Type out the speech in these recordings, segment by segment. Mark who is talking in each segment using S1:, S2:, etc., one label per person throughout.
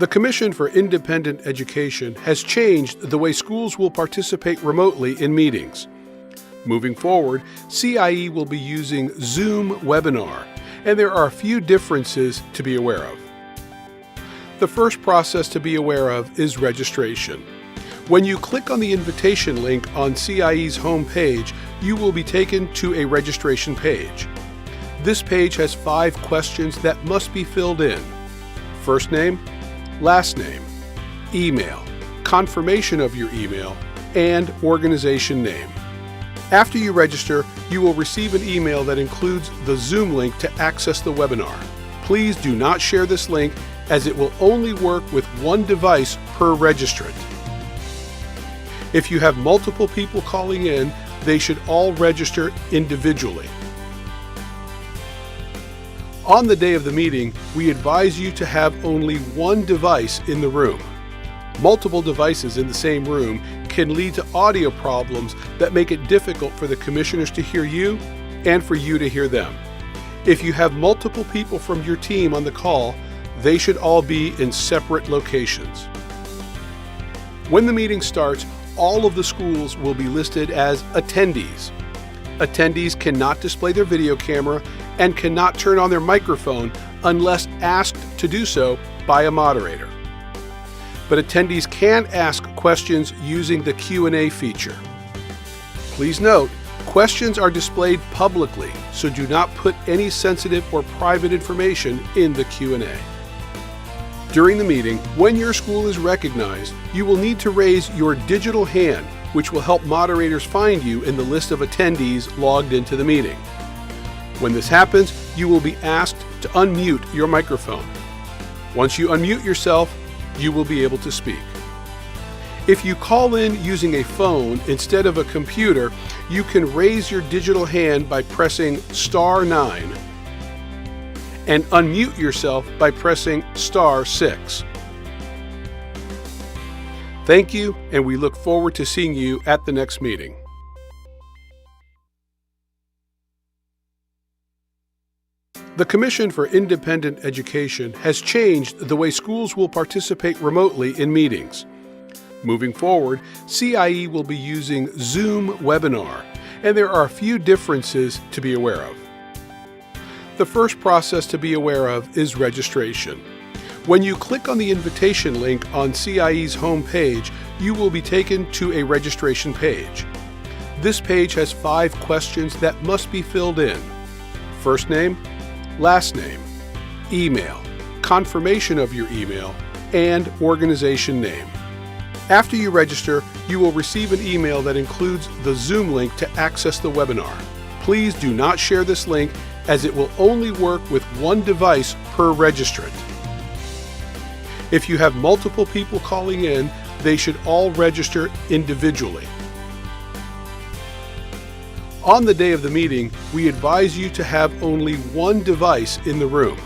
S1: The Commission for Independent Education has changed the way schools will participate remotely in meetings. Moving forward, CIE will be using Zoom Webinar, and there are a few differences to be aware of. The first process to be aware of is registration. When you click on the invitation link on CIE's homepage, you will be taken to a registration page. This page has 5 questions that must be filled in: first name, last name, email, confirmation of your email, and organization name. After you register, you will receive an email that includes the Zoom link to access the webinar. Please do not share this link, as it will only work with one device per registrant. If you have multiple people calling in, they should all register individually. On the day of the meeting, we advise you to have only one device in the room. Multiple devices in the same room can lead to audio problems that make it difficult for the commissioners to hear you and for you to hear them. If you have multiple people from your team on the call, they should all be in separate locations. When the meeting starts, all of the schools will be listed as attendees. Attendees cannot display their video camera and cannot turn on their microphone unless asked to do so by a moderator. But attendees can ask questions using the Q&A feature. Please note, questions are displayed publicly, so do not put any sensitive or private information in the Q&A. During the meeting, when your school is recognized, you will need to raise your digital hand, which will help moderators find you in the list of attendees logged into the meeting. When this happens, you will be asked to unmute your microphone. Once you unmute yourself, you will be able to speak. If you call in using a phone instead of a computer, you can raise your digital hand by pressing *9 and unmute yourself by pressing *6. Thank you, and we look forward to seeing you at the next meeting. The Commission for Independent Education has changed the way schools will participate remotely in meetings. Moving forward, CIE will be using Zoom Webinar, and there are a few differences to be aware of. The first process to be aware of is registration. When you click on the invitation link on CIE's homepage, you will be taken to a registration page. This page has 5 questions that must be filled in: first name, last name, email, confirmation of your email, and organization name. After you register, you will receive an email that includes the Zoom link to access the webinar. Please do not share this link, as it will only work with one device per registrant. If you have multiple people calling in, they should all register individually. On the day of the meeting, we advise you to have only one device in the room.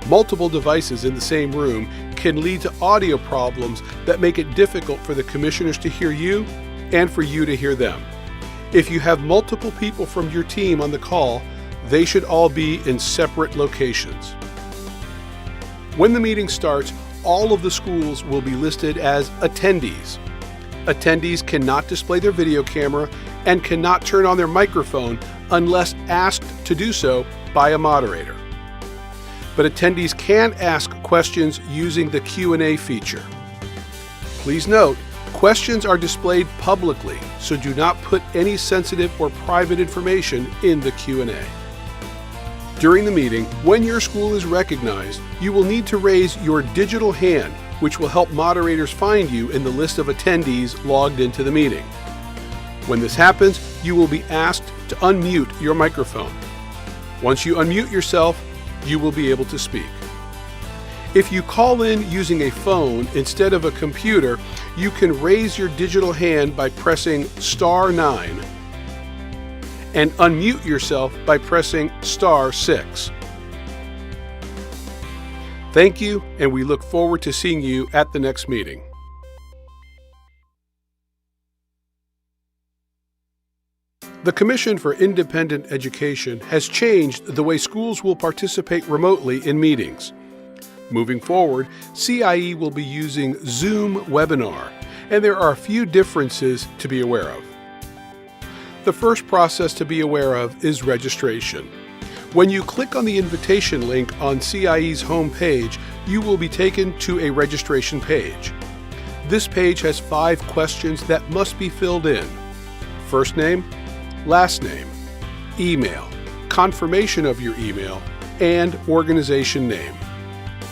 S1: Multiple devices in the same room can lead to audio problems that make it difficult for the commissioners to hear you and for you to hear them. If you have multiple people from your team on the call, they should all be in separate locations. When the meeting starts, all of the schools will be listed as attendees. Attendees cannot display their video camera and cannot turn on their microphone unless asked to do so by a moderator. But attendees can ask questions using the Q&A feature. Please note, questions are displayed publicly, so do not put any sensitive or private information in the Q&A. During the meeting, when your school is recognized, you will need to raise your digital hand, which will help moderators find you in the list of attendees logged into the meeting. When this happens, you will be asked to unmute your microphone. Once you unmute yourself, you will be able to speak. If you call in using a phone instead of a computer, you can raise your digital hand by pressing *9 and unmute yourself by pressing *6. Thank you, and we look forward to seeing you at the next meeting. The Commission for Independent Education has changed the way schools will participate remotely in meetings. Moving forward, CIE will be using Zoom Webinar, and there are a few differences to be aware of. The first process to be aware of is registration. When you click on the invitation link on CIE's home page, you will be taken to a registration page. This page has 5 questions that must be filled in: first name, last name, email, confirmation of your email, and organization name.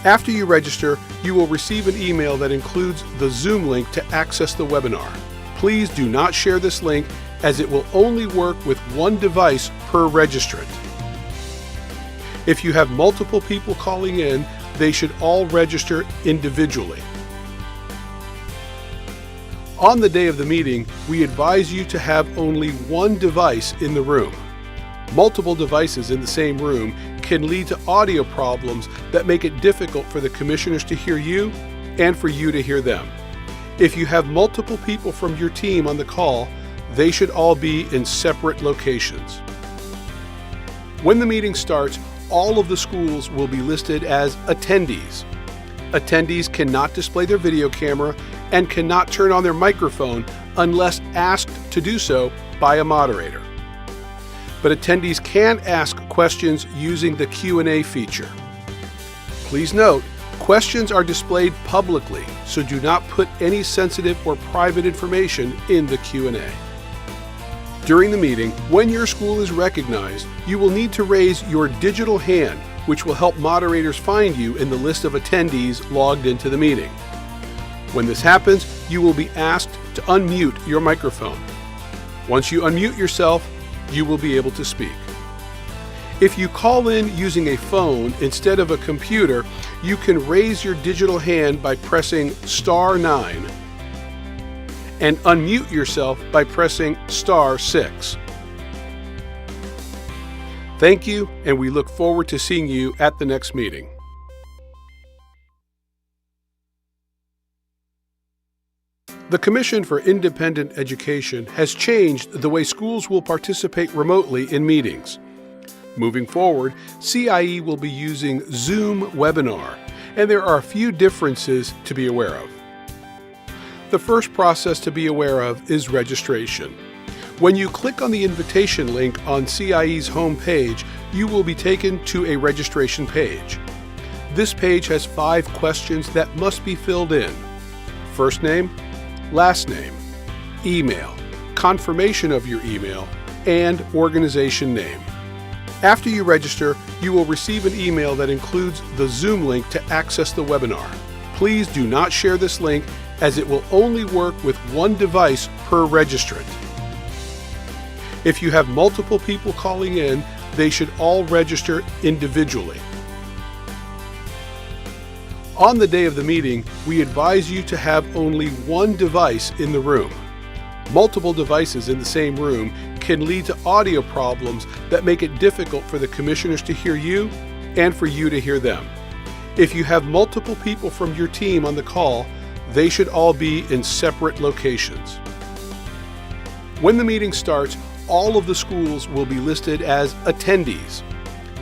S1: After you register, you will receive an email that includes the Zoom link to access the webinar. Please do not share this link, as it will only work with one device per registrant. If you have multiple people calling in, they should all register individually. On the day of the meeting, we advise you to have only one device in the room. Multiple devices in the same room can lead to audio problems that make it difficult for the commissioners to hear you and for you to hear them. If you have multiple people from your team on the call, they should all be in separate locations. When the meeting starts, all of the schools will be listed as attendees. Attendees cannot display their video camera and cannot turn on their microphone unless asked to do so by a moderator. But attendees can ask questions using the Q&A feature. Please note, questions are displayed publicly, so do not put any sensitive or private information in the Q&A. During the meeting, when your school is recognized, you will need to raise your digital hand, which will help moderators find you in the list of attendees logged into the meeting. When this happens, you will be asked to unmute your microphone. Once you unmute yourself, you will be able to speak. If you call in using a phone instead of a computer, you can raise your digital hand by pressing *9 and unmute yourself by pressing *6. Thank you, and we look forward to seeing you at the next meeting. The Commission for Independent Education has changed the way schools will participate remotely in meetings. Moving forward, CIE will be using Zoom Webinar, and there are a few differences to be aware of. The first process to be aware of is registration. When you click on the invitation link on CIE's home page, you will be taken to a registration page. This page has 5 questions that must be filled in: first name, last name, email, confirmation of your email, and organization name. After you register, you will receive an email that includes the Zoom link to access the webinar. Please do not share this link, as it will only work with one device per registrant. If you have multiple people calling in, they should all register individually. On the day of the meeting, we advise you to have only one device in the room. Multiple devices in the same room can lead to audio problems that make it difficult for the commissioners to hear you and for you to hear them. If you have multiple people from your team on the call, they should all be in separate locations. When the meeting starts, all of the schools will be listed as attendees.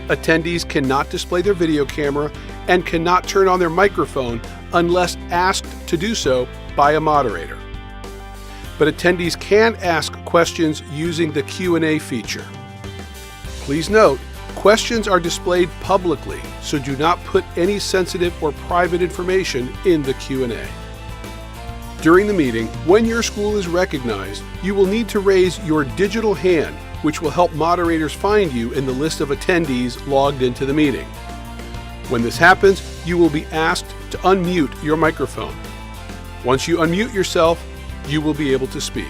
S1: Attendees cannot display their video camera and cannot turn on their microphone unless asked to do so by a moderator. But attendees can ask questions using the Q&A feature. Please note, questions are displayed publicly, so do not put any sensitive or private information in the Q&A. During the meeting, when your school is recognized, you will need to raise your digital hand, which will help moderators find you in the list of attendees logged into the meeting. When this happens, you will be asked to unmute your microphone. Once you unmute yourself, you will be able to speak.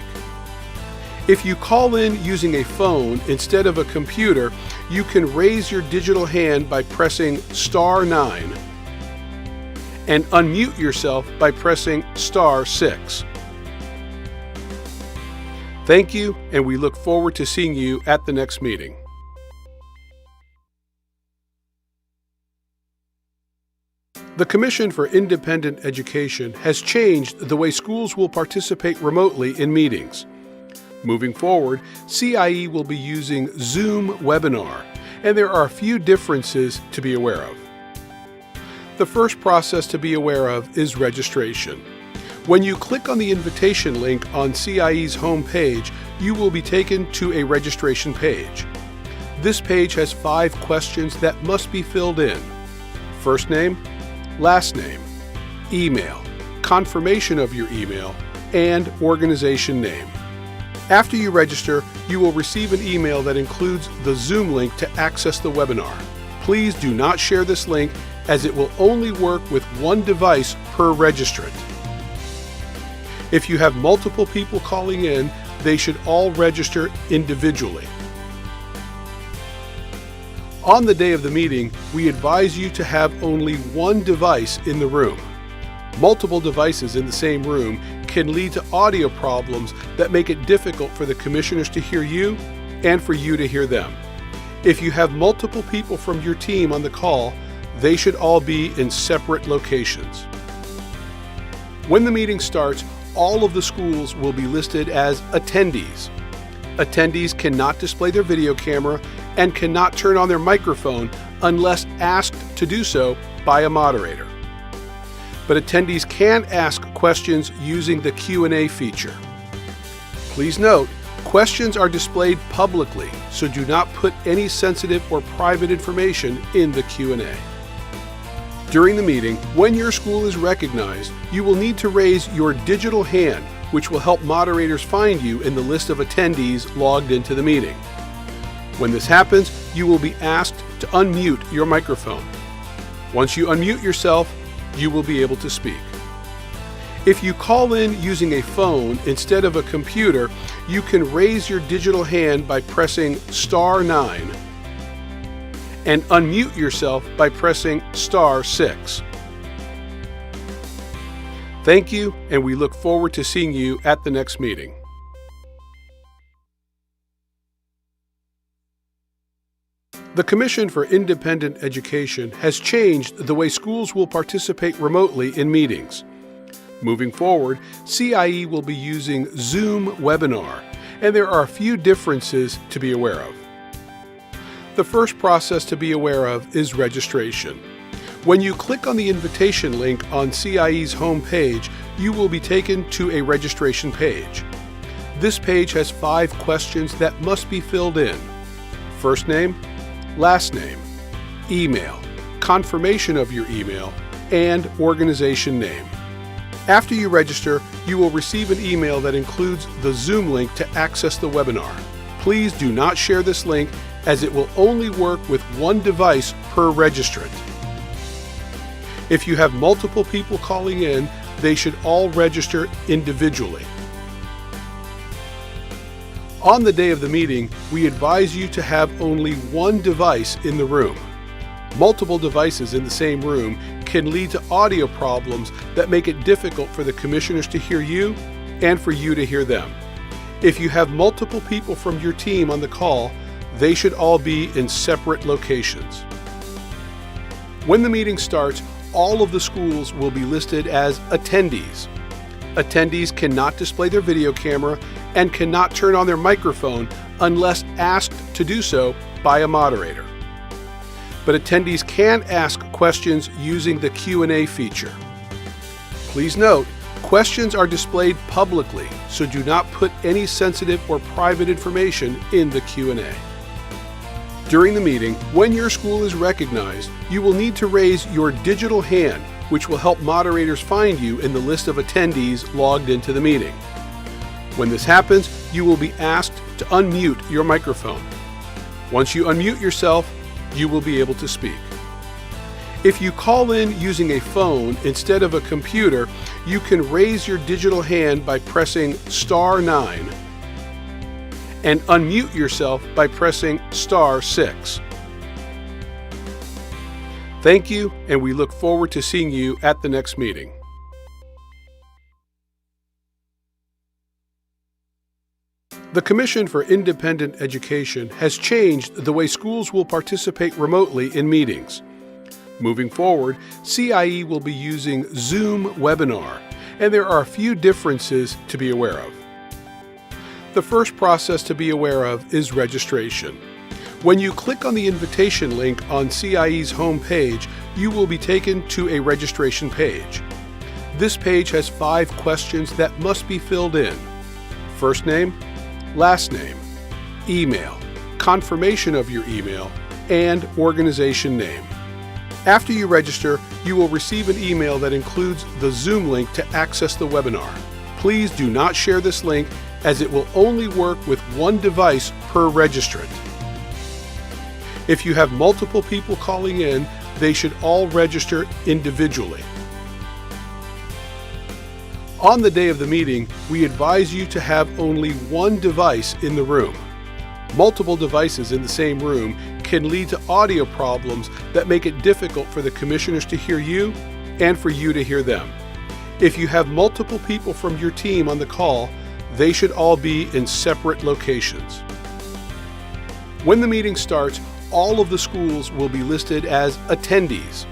S1: If you call in using a phone instead of a computer, you can raise your digital hand by pressing *9 and unmute yourself by pressing *6. Thank you, and we look forward to seeing you at the next meeting. The Commission for Independent Education has changed the way schools will participate remotely in meetings. Moving forward, CIE will be using Zoom Webinar, and there are a few differences to be aware of. The first process to be aware of is registration. When you click on the invitation link on CIE's homepage, you will be taken to a registration page. This page has 5 questions that must be filled in: first name, last name, email, confirmation of your email, and organization name. After you register, you will receive an email that includes the Zoom link to access the webinar. Please do not share this link, as it will only work with one device per registrant. If you have multiple people calling in, they should all register individually. On the day of the meeting, we advise you to have only one device in the room. Multiple devices in the same room can lead to audio problems that make it difficult for the commissioners to hear you and for you to hear them. If you have multiple people from your team on the call, they should all be in separate locations. When the meeting starts, all of the schools will be listed as attendees. Attendees cannot display their video camera and cannot turn on their microphone unless asked to do so by a moderator. But attendees can ask questions using the Q&A feature. Please note, questions are displayed publicly, so do not put any sensitive or private information in the Q&A. During the meeting, when your school is recognized, you will need to raise your digital hand, which will help moderators find you in the list of attendees logged into the meeting. When this happens, you will be asked to unmute your microphone. Once you unmute yourself, you will be able to speak. If you call in using a phone instead of a computer, you can raise your digital hand by pressing *9 and unmute yourself by pressing *6. Thank you, and we look forward to seeing you at the next meeting. The Commission for Independent Education has changed the way schools will participate remotely in meetings. Moving forward, CIE will be using Zoom Webinar, and there are a few differences to be aware of. The first process to be aware of is registration. When you click on the invitation link on CIE's homepage, you will be taken to a registration page. This page has 5 questions that must be filled in: first name, last name, email, confirmation of your email, and organization name. After you register, you will receive an email that includes the Zoom link to access the webinar. Please do not share this link, as it will only work with one device per registrant. If you have multiple people calling in, they should all register individually. On the day of the meeting, we advise you to have only one device in the room. Multiple devices in the same room can lead to audio problems that make it difficult for the commissioners to hear you and for you to hear them. If you have multiple people from your team on the call, they should all be in separate locations. When the meeting starts, all of the schools will be listed as attendees. Attendees cannot display their video camera and cannot turn on their microphone unless asked to do so by a moderator. But attendees can ask questions using the Q&A feature. Please note, questions are displayed publicly, so do not put any sensitive or private information in the Q&A. During the meeting, when your school is recognized, you will need to raise your digital hand, which will help moderators find you in the list of attendees logged into the meeting. When this happens, you will be asked to unmute your microphone. Once you unmute yourself, you will be able to speak. If you call in using a phone instead of a computer, you can raise your digital hand by pressing *9 and unmute yourself by pressing *6. Thank you, and we look forward to seeing you at the next meeting. The Commission for Independent Education has changed the way schools will participate remotely in meetings. Moving forward, CIE will be using Zoom Webinar, and there are a few differences to be aware of. The first process to be aware of is registration. When you click on the invitation link on CIE's homepage, you will be taken to a registration page. This page has 5 questions that must be filled in: first name, last name, email, confirmation of your email, and organization name. After you register, you will receive an email that includes the Zoom link to access the webinar. Please do not share this link, as it will only work with one device per registrant. If you have multiple people calling in, they should all register individually. On the day of the meeting, we advise you to have only one device in the room. Multiple devices in the same room can lead to audio problems that make it difficult for the commissioners to hear you and for you to hear them. If you have multiple people from your team on the call, they should all be in separate locations. When the meeting starts, all of the schools will be listed as attendees.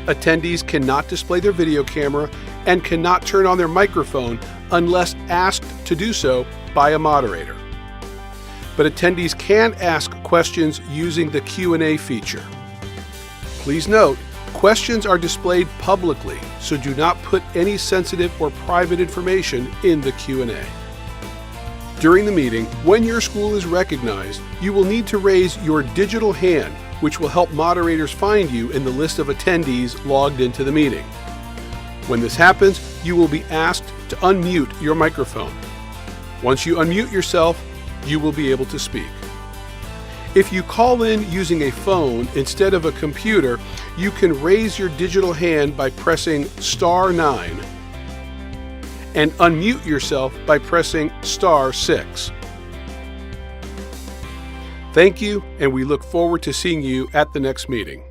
S1: Attendees cannot display their video camera and cannot turn on their microphone unless asked to do so by a moderator. But attendees can ask questions using the Q&A feature. Please note, questions are displayed publicly, so do not put any sensitive or private information in the Q&A. During the meeting, when your school is recognized, you will need to raise your digital hand, which will help moderators find you in the list of attendees logged into the meeting. When this happens, you will be asked to unmute your microphone. Once you unmute yourself, you will be able to speak. If you call in using a phone instead of a computer, you can raise your digital hand by pressing *9 and unmute yourself by pressing *6. Thank you, and we look forward to seeing you at the next meeting.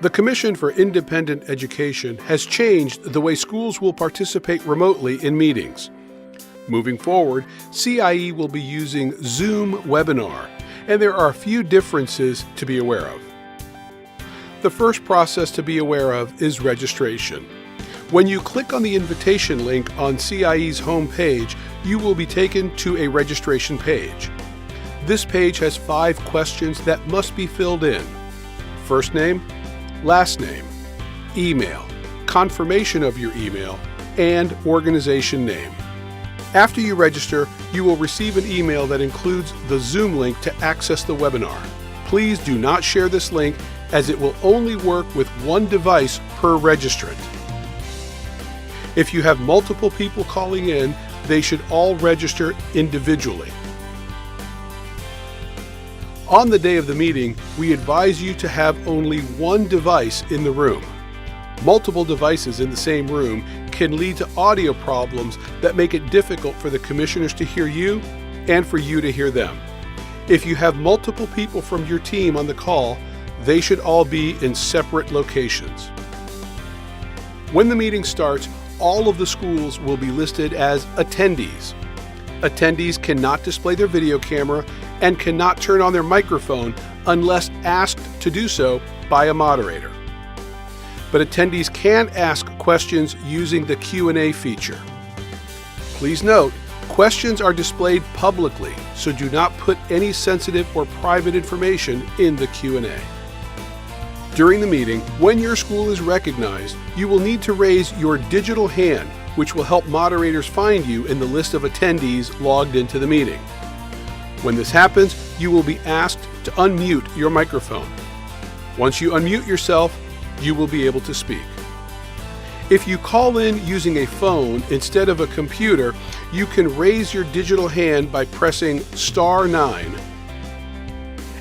S1: The Commission for Independent Education has changed the way schools will participate remotely in meetings. Moving forward, CIE will be using Zoom Webinar, and there are a few differences to be aware of. The first process to be aware of is registration. When you click on the invitation link on CIE's home page, you will be taken to a registration page. This page has 5 questions that must be filled in: first name, last name, email, confirmation of your email, and organization name. After you register, you will receive an email that includes the Zoom link to access the webinar. Please do not share this link, as it will only work with one device per registrant. If you have multiple people calling in, they should all register individually. On the day of the meeting, we advise you to have only one device in the room. Multiple devices in the same room can lead to audio problems that make it difficult for the commissioners to hear you and for you to hear them. If you have multiple people from your team on the call, they should all be in separate locations. When the meeting starts, all of the schools will be listed as attendees. Attendees cannot display their video camera and cannot turn on their microphone unless asked to do so by a moderator. But attendees can ask questions using the Q&A feature. Please note, questions are displayed publicly, so do not put any sensitive or private information in the Q&A. During the meeting, when your school is recognized, you will need to raise your digital hand, which will help moderators find you in the list of attendees logged into the meeting. When this happens, you will be asked to unmute your microphone. Once you unmute yourself, you will be able to speak. If you call in using a phone instead of a computer, you can raise your digital hand by pressing *9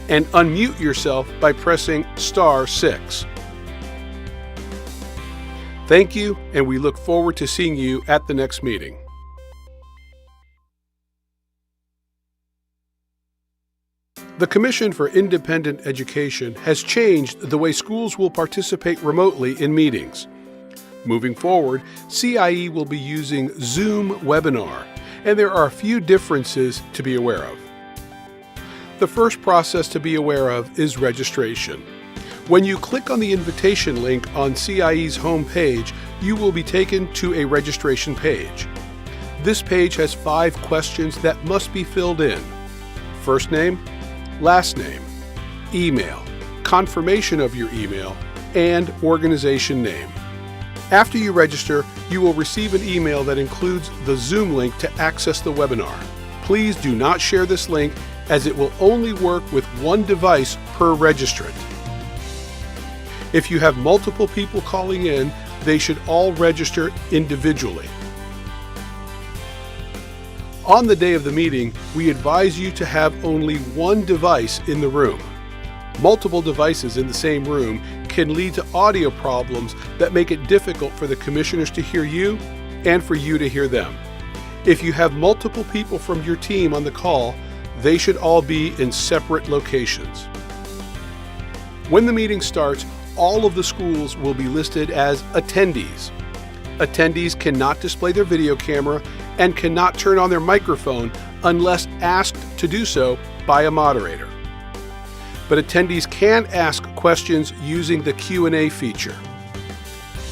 S1: and unmute yourself by pressing *6. Thank you, and we look forward to seeing you at the next meeting. The Commission for Independent Education has changed the way schools will participate remotely in meetings. Moving forward, CIE will be using Zoom Webinar, and there are a few differences to be aware of. The first process to be aware of is registration. When you click on the invitation link on CIE's home page, you will be taken to a registration page. This page has 5 questions that must be filled in: first name, last name, email, confirmation of your email, and organization name. After you register, you will receive an email that includes the Zoom link to access the webinar. Please do not share this link as it will only work with one device per registrant. If you have multiple people calling in, they should all register individually. On the day of the meeting, we advise you to have only one device in the room. Multiple devices in the same room can lead to audio problems that make it difficult for the commissioners to hear you and for you to hear them. If you have multiple people from your team on the call, they should all be in separate locations. When the meeting starts, all of the schools will be listed as attendees. Attendees cannot display their video camera and cannot turn on their microphone unless asked to do so by a moderator. But attendees can ask questions using the Q&A feature.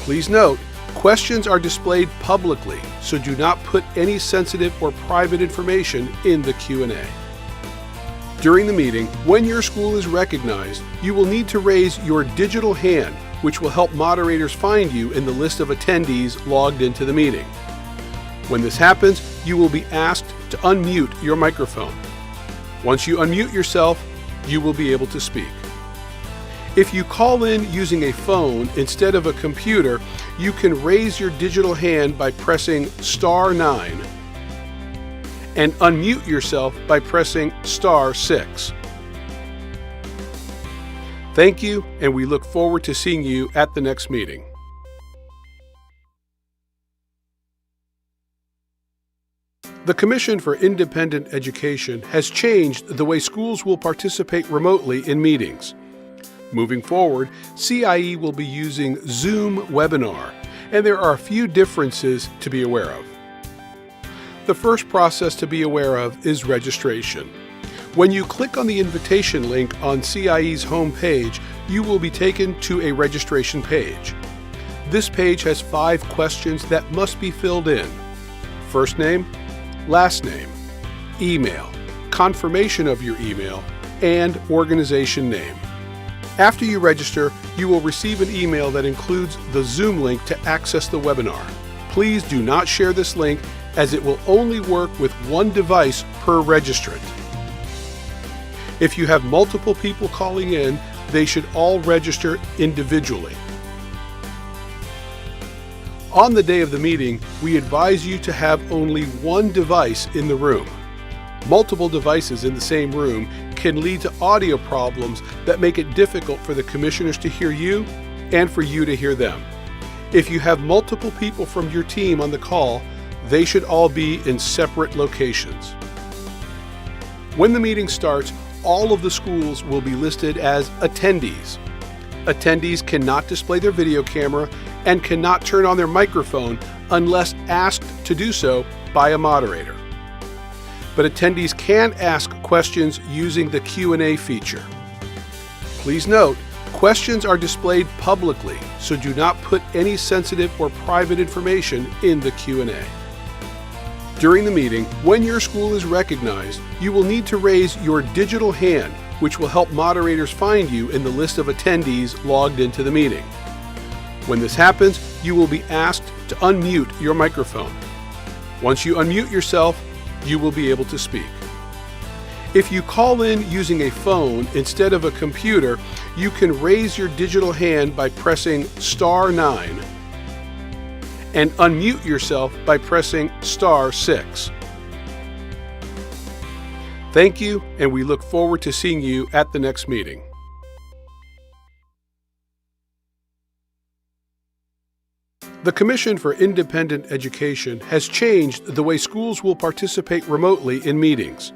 S1: Please note, questions are displayed publicly, so do not put any sensitive or private information in the Q&A. During the meeting, when your school is recognized, you will need to raise your digital hand, which will help moderators find you in the list of attendees logged into the meeting. When this happens, you will be asked to unmute your microphone. Once you unmute yourself, you will be able to speak. If you call in using a phone instead of a computer, you can raise your digital hand by pressing *9 and unmute yourself by pressing *6. Thank you, and we look forward to seeing you at the next meeting. The Commission for Independent Education has changed the way schools will participate remotely in meetings. Moving forward, CIE will be using Zoom Webinar, and there are a few differences to be aware of. The first process to be aware of is registration. When you click on the invitation link on CIE's home page, you will be taken to a registration page. This page has 5 questions that must be filled in. First name, last name, email, confirmation of your email, and organization name. After you register, you will receive an email that includes the Zoom link to access the webinar. Please do not share this link as it will only work with one device per registrant. If you have multiple people calling in, they should all register individually. On the day of the meeting, we advise you to have only one device in the room. Multiple devices in the same room can lead to audio problems that make it difficult for the commissioners to hear you and for you to hear them. If you have multiple people from your team on the call, they should all be in separate locations. When the meeting starts, all of the schools will be listed as attendees. Attendees cannot display their video camera and cannot turn on their microphone unless asked to do so by a moderator. But attendees can ask questions using the Q&A feature. Please note, questions are displayed publicly, so do not put any sensitive or private information in the Q&A. During the meeting, when your school is recognized, you will need to raise your digital hand, which will help moderators find you in the list of attendees logged into the meeting. When this happens, you will be asked to unmute your microphone. Once you unmute yourself, you will be able to speak. If you call in using a phone instead of a computer, you can raise your digital hand by pressing *9 and unmute yourself by pressing *6. Thank you, and we look forward to seeing you at the next meeting. The Commission for Independent Education has changed the way schools will participate remotely in meetings.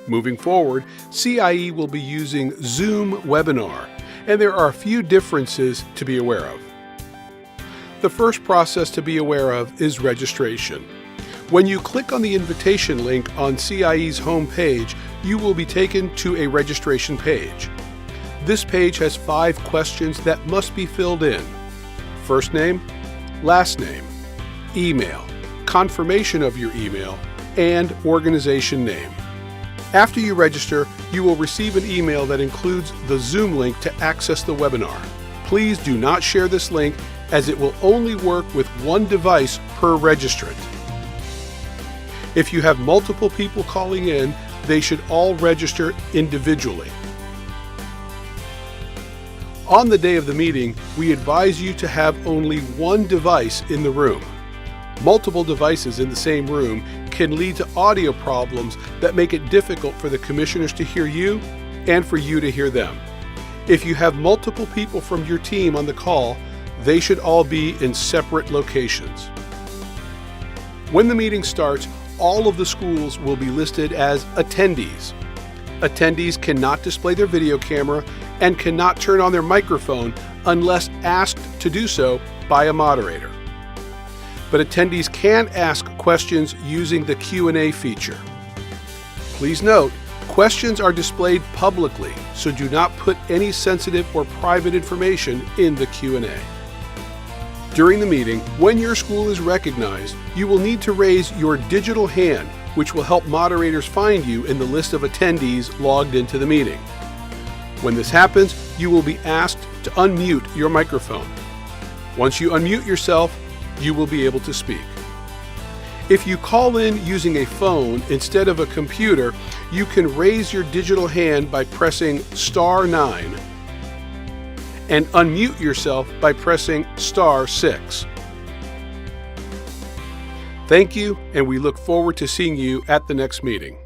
S1: Moving forward, CIE will be using Zoom Webinar, and there are a few differences to be aware of. The first process to be aware of is registration. When you click on the invitation link on CIE's home page, you will be taken to a registration page. This page has 5 questions that must be filled in. First name, last name, email, confirmation of your email, and organization name. After you register, you will receive an email that includes the Zoom link to access the webinar. Please do not share this link as it will only work with one device per registrant. If you have multiple people calling in, they should all register individually. On the day of the meeting, we advise you to have only one device in the room. Multiple devices in the same room can lead to audio problems that make it difficult for the commissioners to hear you and for you to hear them. If you have multiple people from your team on the call, they should all be in separate locations. When the meeting starts, all of the schools will be listed as attendees. Attendees cannot display their video camera and cannot turn on their microphone unless asked to do so by a moderator. But attendees can ask questions using the Q&A feature. Please note, questions are displayed publicly, so do not put any sensitive or private information in the Q&A. During the meeting, when your school is recognized, you will need to raise your digital hand, which will help moderators find you in the list of attendees logged into the meeting. When this happens, you will be asked to unmute your microphone. Once you unmute yourself, you will be able to speak. If you call in using a phone instead of a computer, you can raise your digital hand by pressing *9 and unmute yourself by pressing *6. Thank you, and we look forward to seeing you at the next meeting.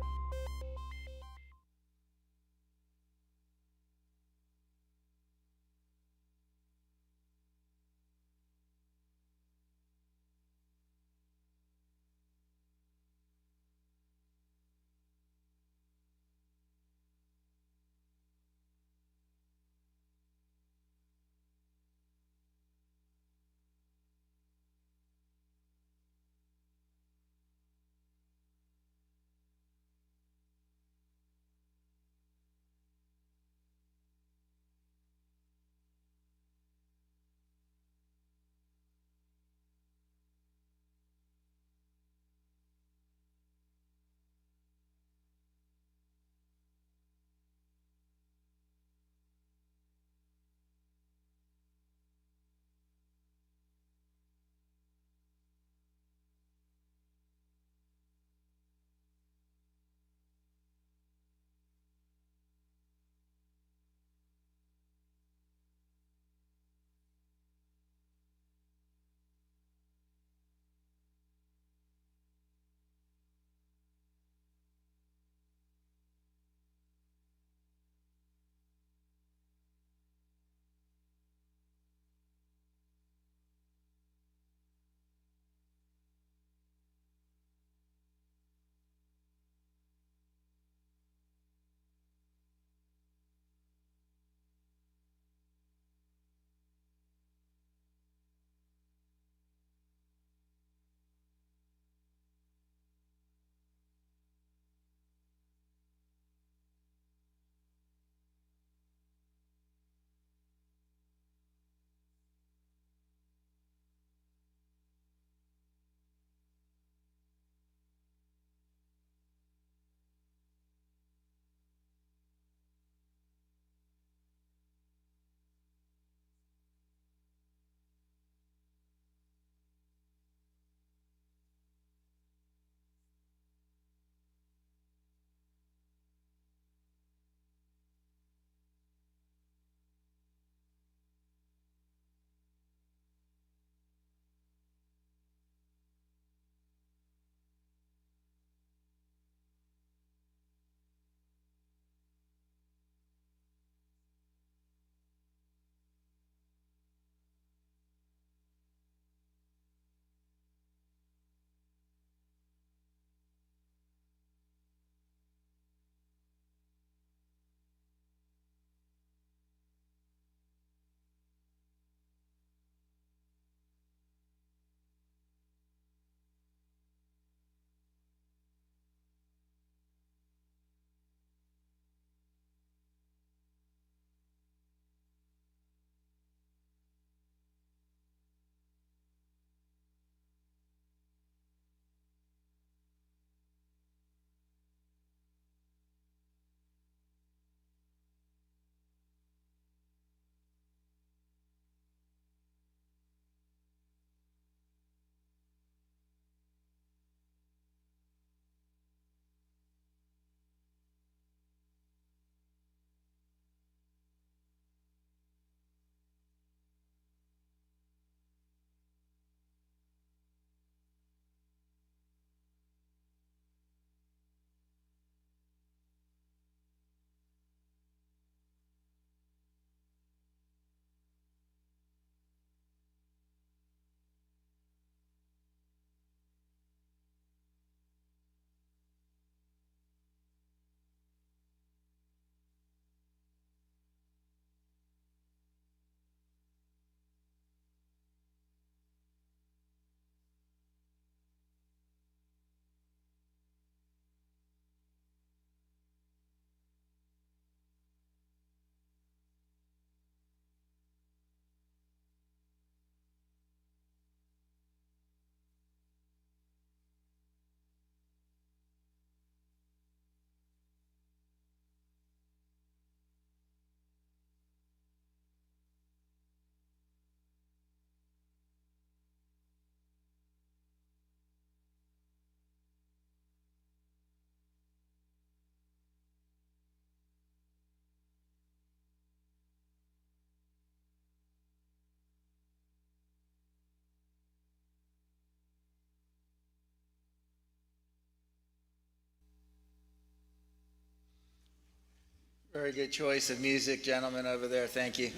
S2: Very good choice of music, gentlemen over there. Thank you.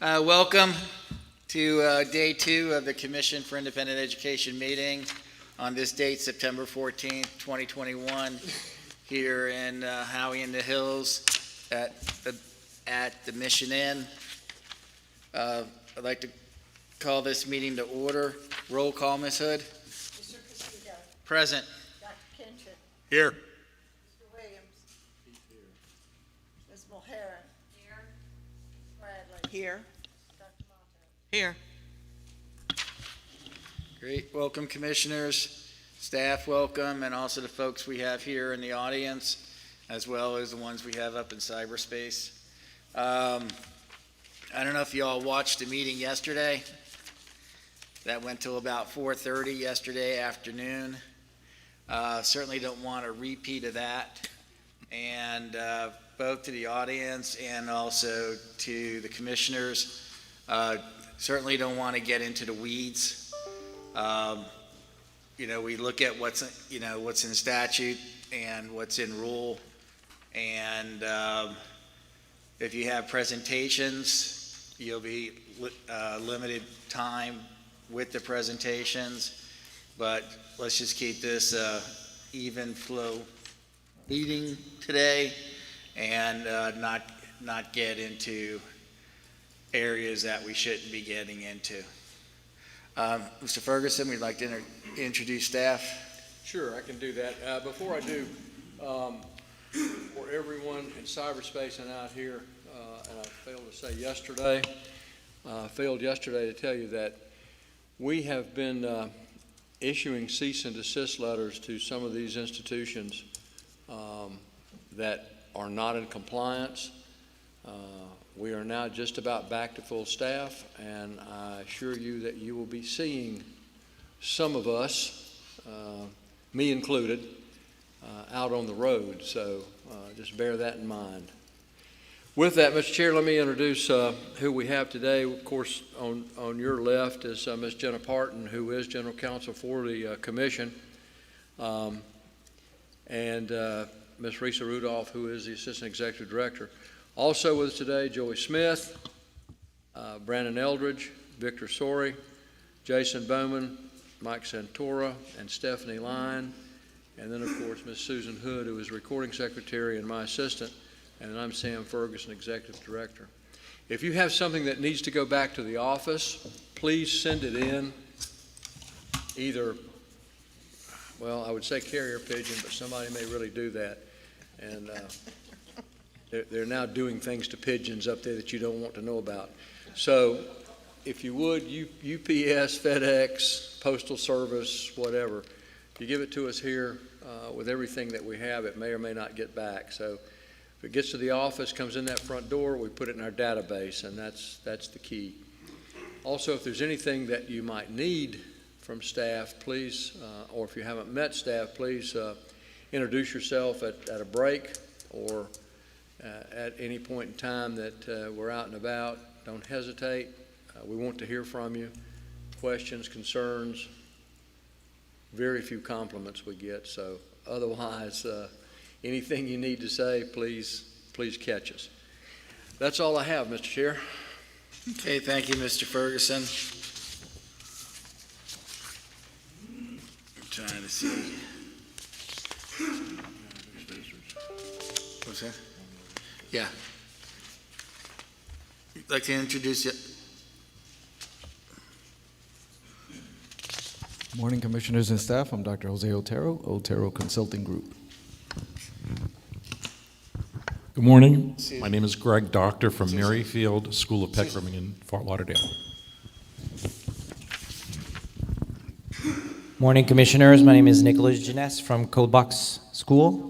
S2: Welcome to day 2 of the Commission for Independent Education meeting on this date, September 14th, 2021, here in Howey in the Hills at the Mission Inn. I'd like to call this meeting to order. Roll call, Ms. Hood.
S3: Mr. Castillo.
S2: Present.
S3: Dr. Kinchen.
S1: Here.
S3: Mr. Williams. Ms. Mulherin. Here. Bradley. Here. Dr. Monte.
S4: Here.
S2: Great. Welcome, commissioners, staff, welcome, and also the folks we have here in the audience, as well as the ones we have up in cyberspace. I don't know if you all watched the meeting yesterday. That went till about 4:30 yesterday afternoon. Certainly don't want a repeat of that. And both to the audience and also to the commissioners, certainly don't want to get into the weeds. We look at what's in statute and what's in rule. And if you have presentations, you'll be limited time with the presentations. But let's just keep this even flow meeting today and not get into areas that we shouldn't be getting into. Mr. Ferguson, we'd like to introduce staff.
S5: Sure, I can do that. Before I do, for everyone in cyberspace and out here, and I failed yesterday to tell you that we have been issuing cease and desist letters to some of these institutions that are not in compliance. We are now just about back to full staff, and I assure you that you will be seeing some of us, me included, out on the road. So just bear that in mind. With that, Mr. Chair, let me introduce who we have today. Of course, on your left is Ms. Jenna Parton, who is General Counsel for the Commission, and Ms. Risa Rudolph, who is the Assistant Executive Director. Also with us today, Joey Smith, Brandon Eldridge, Victor Sori, Jason Bowman, Mike Santora, and Stephanie Line, and then, of course, Ms. Susan Hood, who is Recording Secretary and my assistant, and I'm Sam Ferguson, Executive Director. If you have something that needs to go back to the office, please send it in, either, well, I would say carrier pigeon, but somebody may really do that, and they're now doing things to pigeons up there that you don't want to know about. So if you would, UPS, FedEx, Postal Service, whatever, if you give it to us here with everything that we have, it may or may not get back. So if it gets to the office, comes in that front door, we put it in our database, and that's the key. Also, if there's anything that you might need from staff, please, or if you haven't met staff, please introduce yourself at a break or at any point in time that we're out and about. Don't hesitate. We want to hear from you. Questions, concerns, very few compliments we get. So otherwise, anything you need to say, please catch us. That's all I have, Mr. Chair.
S2: Okay, thank you, Mr. Ferguson. I'm trying to see. What's that? Yeah. You'd like to introduce it?
S6: Morning, Commissioners and staff. I'm Dr. Jose Otero Consulting Group.
S7: Good morning. My name is Greg Doctor from Maryfield School of Pet Grooming in Fort Lauderdale.
S8: Morning, Commissioners. My name is Nicholas Jeunesse from Codebox School.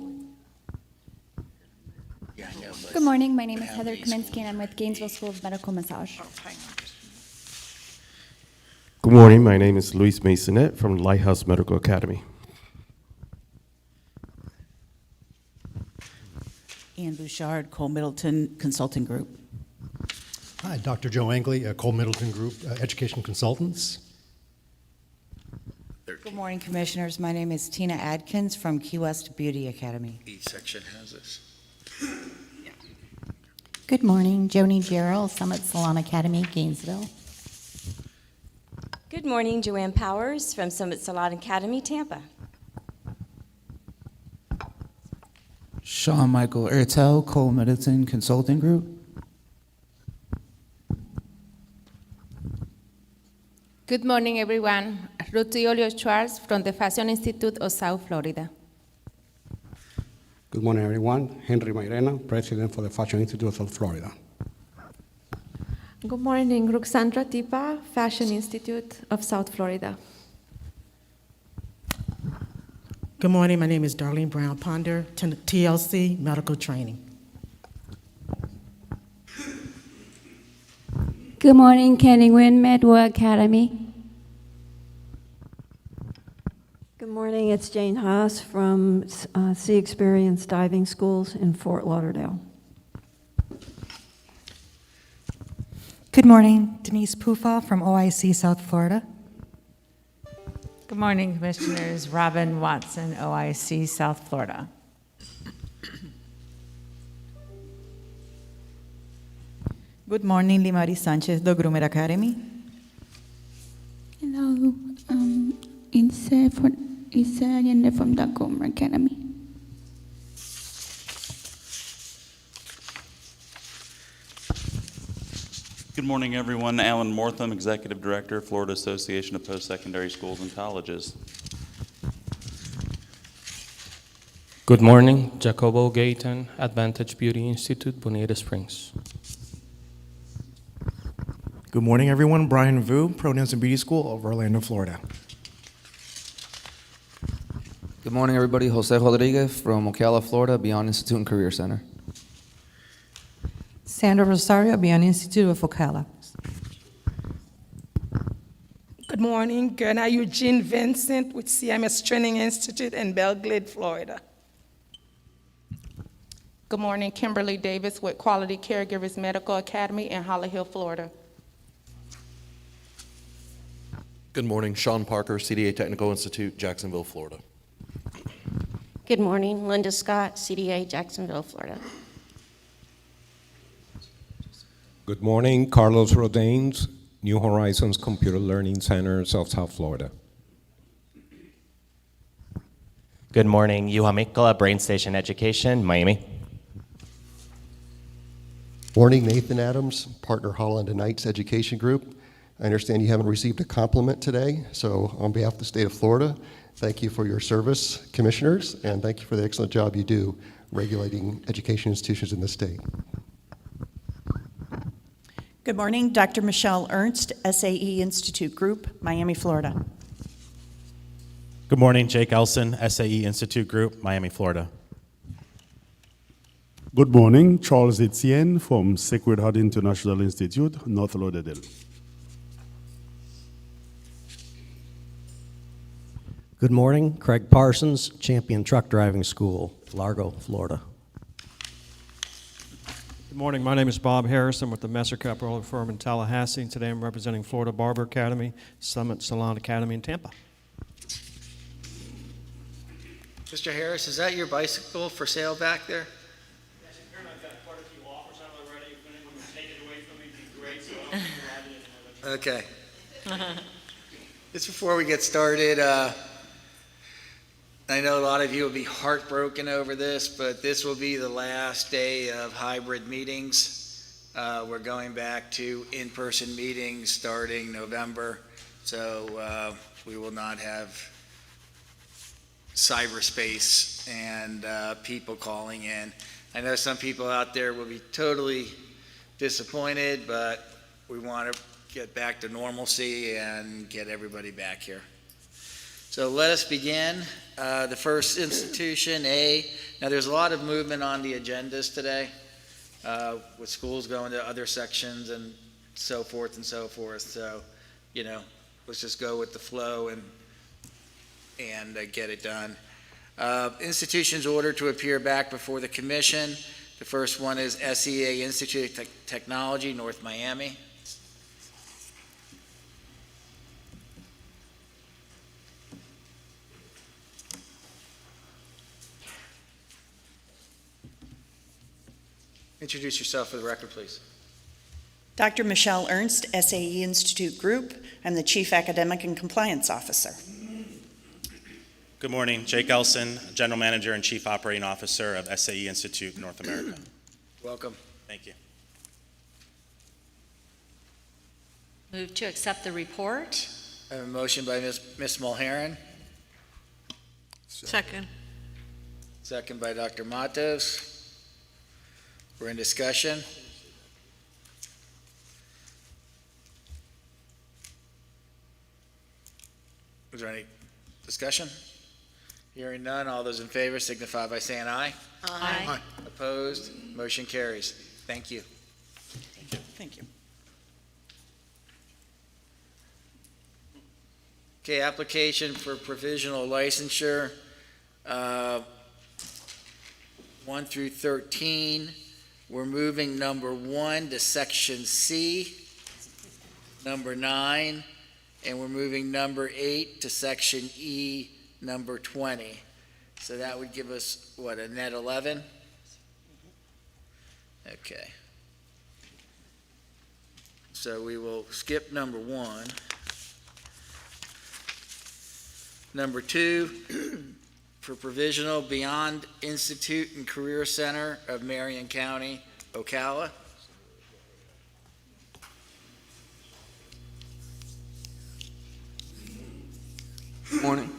S9: Good morning. My name is Heather Kaminsky, and I'm with Gainesville School of Medical Massage.
S10: Good morning. My name is Luis Masonet from Lighthouse Medical Academy.
S4: Ann Bouchard, Cole Middleton Consulting Group.
S11: Hi, Dr. Joe Angley, Cole Middleton Group, Education Consultants.
S4: Good morning, Commissioners. My name is Tina Adkins from Key West Beauty Academy.
S2: Each section has this.
S12: Good morning, Joni Gerald, Summit Salon Academy, Gainesville.
S13: Good morning, Joanne Powers from Summit Salon Academy, Tampa.
S6: Sean Michael Ertel, Cole Middleton Consulting Group.
S14: Good morning, everyone. Ruth Olio Schwartz from the Fashion Institute of South Florida.
S15: Good morning, everyone. Henry Mairena, President for the Fashion Institute of South Florida.
S16: Good morning, Ruxandra Tipa, Fashion Institute of South Florida.
S17: Good morning, my name is Darlene Brown Ponder, TLC Medical Training.
S9: Good morning, Kenny Nguyen, Medway Academy.
S18: Good morning, it's Jane Haas from Sea Experience Diving Schools in Fort Lauderdale.
S19: Good morning, Denise Pufal from OIC South Florida.
S20: Good morning, Commissioners. Robin Watson, OIC South Florida.
S4: Good morning, Limari Sanchez, the Groomer Academy.
S9: Hello, Isa Allende from the Gomer Academy.
S21: Good morning, everyone. Alan Mortham, Executive Director, Florida Association of Post-Secondary Schools and Colleges.
S22: Good morning, Jacobo Gayton, Advantage Beauty Institute, Bonita Springs.
S23: Good morning, everyone. Brian Vu, Pronouns and Beauty School of Orlando, Florida.
S6: Good morning, everybody. Jose Rodriguez from Ocala, Florida, Beyond Institute and Career Center.
S19: Sandra Rosario, Beyond Institute of Ocala.
S24: Good morning, Gerna Eugene Vincent with CMS Training Institute in Belle Glade, Florida.
S14: Good morning, Kimberly Davis with Quality Caregivers Medical Academy in Holly Hill, Florida.
S25: Good morning, Sean Parker, CDA Technical Institute, Jacksonville, Florida.
S26: Good morning, Linda Scott, CDA, Jacksonville, Florida.
S27: Good morning, Carlos Rodanes, New Horizons Computer Learning Center, South Florida.
S28: Good morning, Juha Mikkola, Brain Station Education, Miami.
S29: Morning, Nathan Adams, Partner Holland and Knights Education Group. I understand you haven't received a compliment today, so on behalf of the state of Florida, thank you for your service, commissioners, and thank you for the excellent job you do regulating education institutions in the state.
S30: Good morning, Dr. Michelle Ernst, SAE Institute Group, Miami, Florida.
S31: Good morning, Jake Elson, SAE Institute Group, Miami, Florida.
S32: Good morning, Charles Etienne from Sacred Heart International Institute, North Lauderdale.
S33: Good morning, Craig Parsons, Champion Truck Driving School, Largo, Florida.
S34: Good morning, my name is Bob Harrison with the Messer Caparella firm in Tallahassee. Today I'm representing Florida Barber Academy, Summit Salon Academy in Tampa.
S2: Mr. Harris, is that your bicycle for sale back there?
S34: Yes, I've got quite a few offers on it already. If anyone would take it away from me, it'd be great, so I'll provide it.
S2: Okay. Just before we get started, I know a lot of you will be heartbroken over this, but this will be the last day of hybrid meetings. We're going back to in-person meetings starting November, so we will not have cyberspace and people calling in. I know some people out there will be totally disappointed, but we want to get back to normalcy and get everybody back here. So let us begin. The first institution, A. Now there's a lot of movement on the agendas today with schools going to other sections and so forth and so forth. So, you know, let's just go with the flow and get it done. Institutions ordered to appear back before the commission. The first one is SEA Institute of Technology, North Miami. Introduce yourself for the record, please.
S30: Dr. Michelle Ernst, SAE Institute Group. I'm the Chief Academic and Compliance Officer.
S31: Good morning, Jake Elson, General Manager and Chief Operating Officer of SAE Institute North America.
S2: Welcome.
S31: Thank you.
S1: Move to accept the report.
S2: I have a motion by Ms. Mulheron,
S1: Second.
S2: second by Dr. Matos. We're in discussion. Is there any discussion? Hearing none, all those in favor signify by saying aye.
S1: Aye.
S2: Opposed? Motion carries. Thank you.
S30: Thank you.
S2: Okay, application for provisional licensure, 1 through 13. We're moving number 1 to section C, number 9, and we're moving number 8 to section E, number 20. So that would give us, what, a net 11? Okay. So we will skip number 1. Number 2, for provisional Beyond Institute and Career Center of Marion County, Ocala.
S6: Good morning.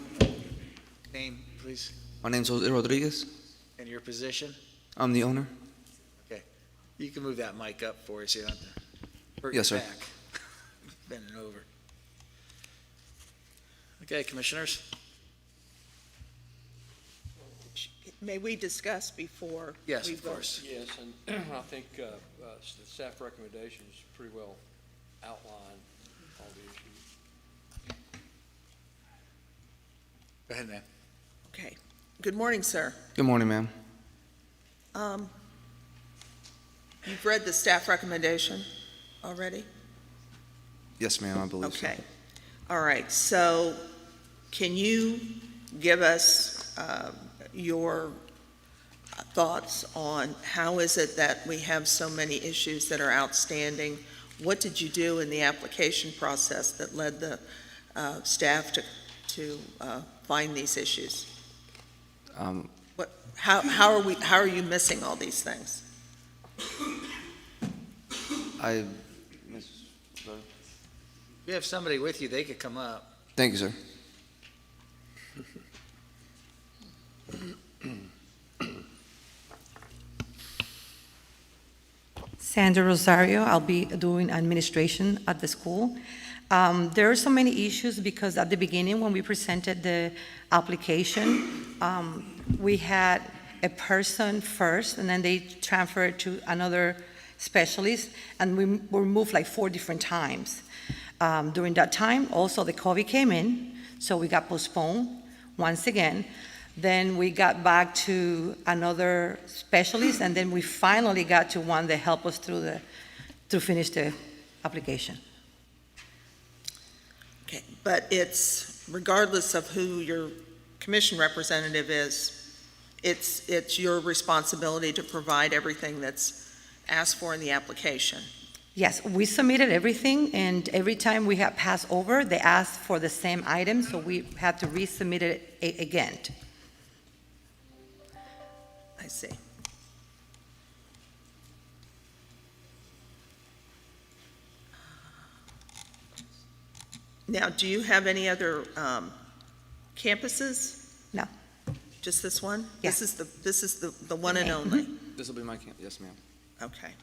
S2: Name, please,
S6: My name's Jose Rodriguez.
S2: and your position.
S6: I'm the owner.
S2: Okay. You can move that mic up for us, you don't have to hurt
S6: Yes,
S2: your
S6: sir.
S2: back. Bending over. Okay, commissioners?
S3: May we discuss before?
S2: Yes,
S3: we
S2: of
S3: vote?
S2: course.
S5: Yes, and I think the staff recommendations pretty well outline all the issues.
S2: Go ahead, ma'am.
S3: Okay. Good morning, sir.
S6: Good morning, ma'am.
S3: You've read the staff recommendation already?
S6: Yes, ma'am, I believe so.
S3: Okay. All right. So can you give us your thoughts on how is it that we have so many issues that are outstanding? What did you do in the application process that led the staff to find these issues? How are you missing all these things?
S2: If you have somebody with you, they could come up.
S6: Thank you, sir.
S7: Sandra Rosario, I'll be doing administration at the school. There are so many issues because at the beginning when we presented the application, we had a person first and then they transferred to another specialist and we were moved like 4 different times. During that time, also the COVID came in, so we got postponed once again. Then we got back to another specialist, and then we finally got to one that helped us to finish the application.
S3: Okay, but it's, regardless of who your commission representative is, it's your responsibility to provide everything that's asked for in the application.
S7: Yes, we submitted everything, and every time we had passed over, they asked for the same item, so we had to resubmit it again.
S3: I see. Now, do you have any other campuses?
S7: No.
S3: Just this one?
S7: Yeah.
S3: This is the one and only?
S6: This will be my camp. Yes, ma'am.
S3: Okay.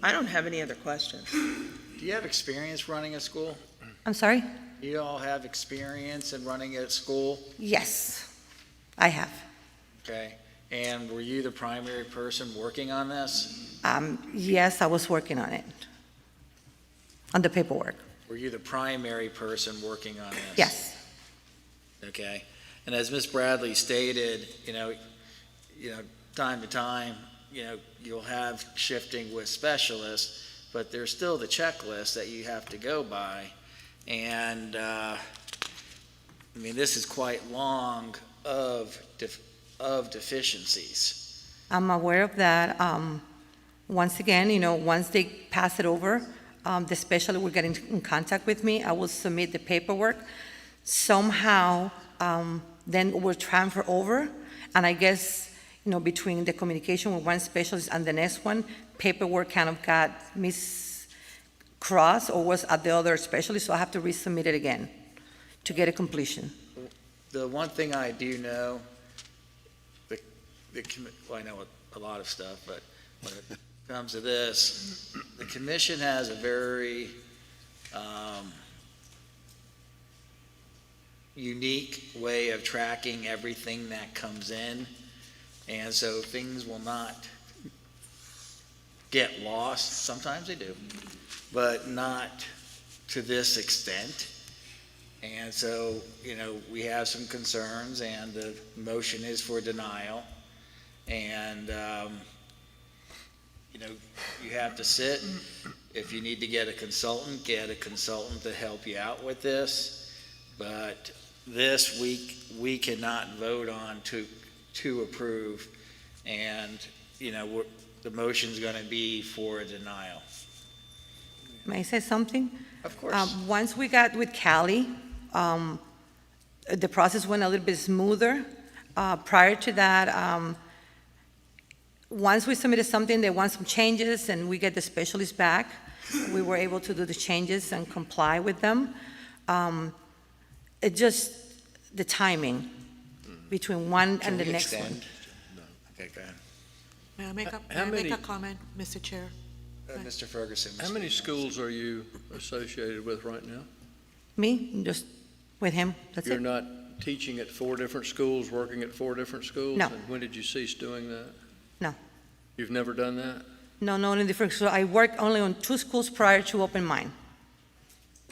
S3: I don't have any other questions.
S2: Do you have experience running a school?
S7: I'm sorry?
S2: Do you all have experience in running a school?
S7: Yes, I have.
S2: Okay. And were you the primary person working on this?
S7: Yes, I was working on it, on the paperwork.
S2: Were you the primary person working on this?
S7: Yes.
S2: Okay. And as Ms. Bradley stated, time to time, you'll have shifting with specialists, but there's still the checklist that you have to go by. And, this is quite long of deficiencies.
S7: I'm aware of that. Once again, once they pass it over, the specialist will get in contact with me. I will submit the paperwork. Somehow, then we'll transfer over, and I guess, between the communication with one specialist and the next one, paperwork kind of got crossed or was at the other specialist, so I have to resubmit it again to get a completion.
S2: The one thing I do know, well, I know a lot of stuff, but when it comes to this, the commission has a very unique way of tracking everything that comes in, and so things will not get lost. Sometimes they do, but not to this extent. And so, we have some concerns, and the motion is for denial. And, you have to sit. If you need to get a consultant to help you out with this. But this we cannot vote on to approve. And, the motion's going to be for a denial.
S7: May I say something?
S2: Of course.
S7: Once we got with Cali, the process went a little bit smoother. Prior to that, once we submitted something, they want some changes, and we get the specialist back. We were able to do the changes and comply with them. It just, the timing between one and the next one.
S2: No. Okay, go ahead.
S4: May I make a comment, Mr. Chair?
S2: Mr. Ferguson.
S5: How many schools are you associated with right now?
S7: Me, just with him, that's
S5: You're
S7: it.
S5: not teaching at 4 different schools, working at 4 different schools?
S7: No.
S5: And when did you cease doing that?
S7: No.
S5: You've never done that?
S7: No, not in different, so I worked only on 2 schools prior to open mine.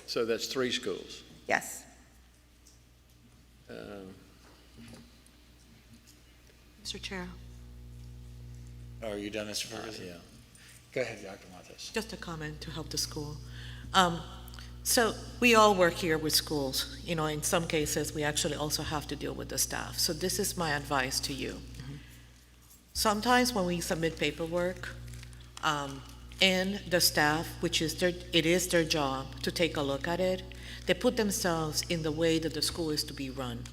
S5: So that's 3 schools.
S7: Yes.
S4: Mr. Chair,
S2: Are you done, Mr. Ferguson? Yeah. Go ahead, Dr. Matos.
S4: just a comment to help the school. So we all work here with schools. In some cases, we actually also have to deal with the staff. So this is my advice to you. Sometimes when we submit paperwork, and the staff, it is their job to take a look at it, they put themselves in the way that the school is to be run.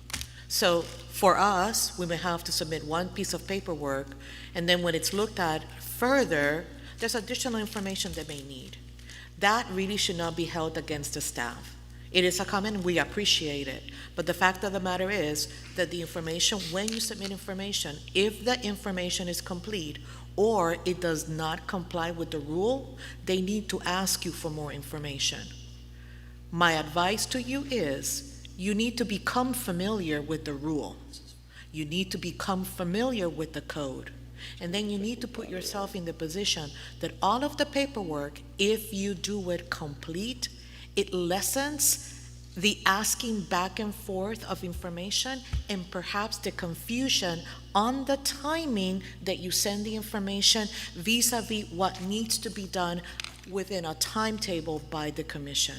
S4: So for us, we may have to submit one piece of paperwork, and then when it's looked at further, there's additional information they may need. That really should not be held against the staff. It is a comment, we appreciate it, but the fact of the matter is that the information, when you submit information, if the information is complete or it does not comply with the rule, they need to ask you for more information. My advice to you is, you need to become familiar with the rule. You need to become familiar with the code. And then you need to put yourself in the position that all of the paperwork, if you do it complete, it lessens the asking back and forth of information and perhaps the confusion on the timing that you send the information vis-a-vis what needs to be done within a timetable by the commission.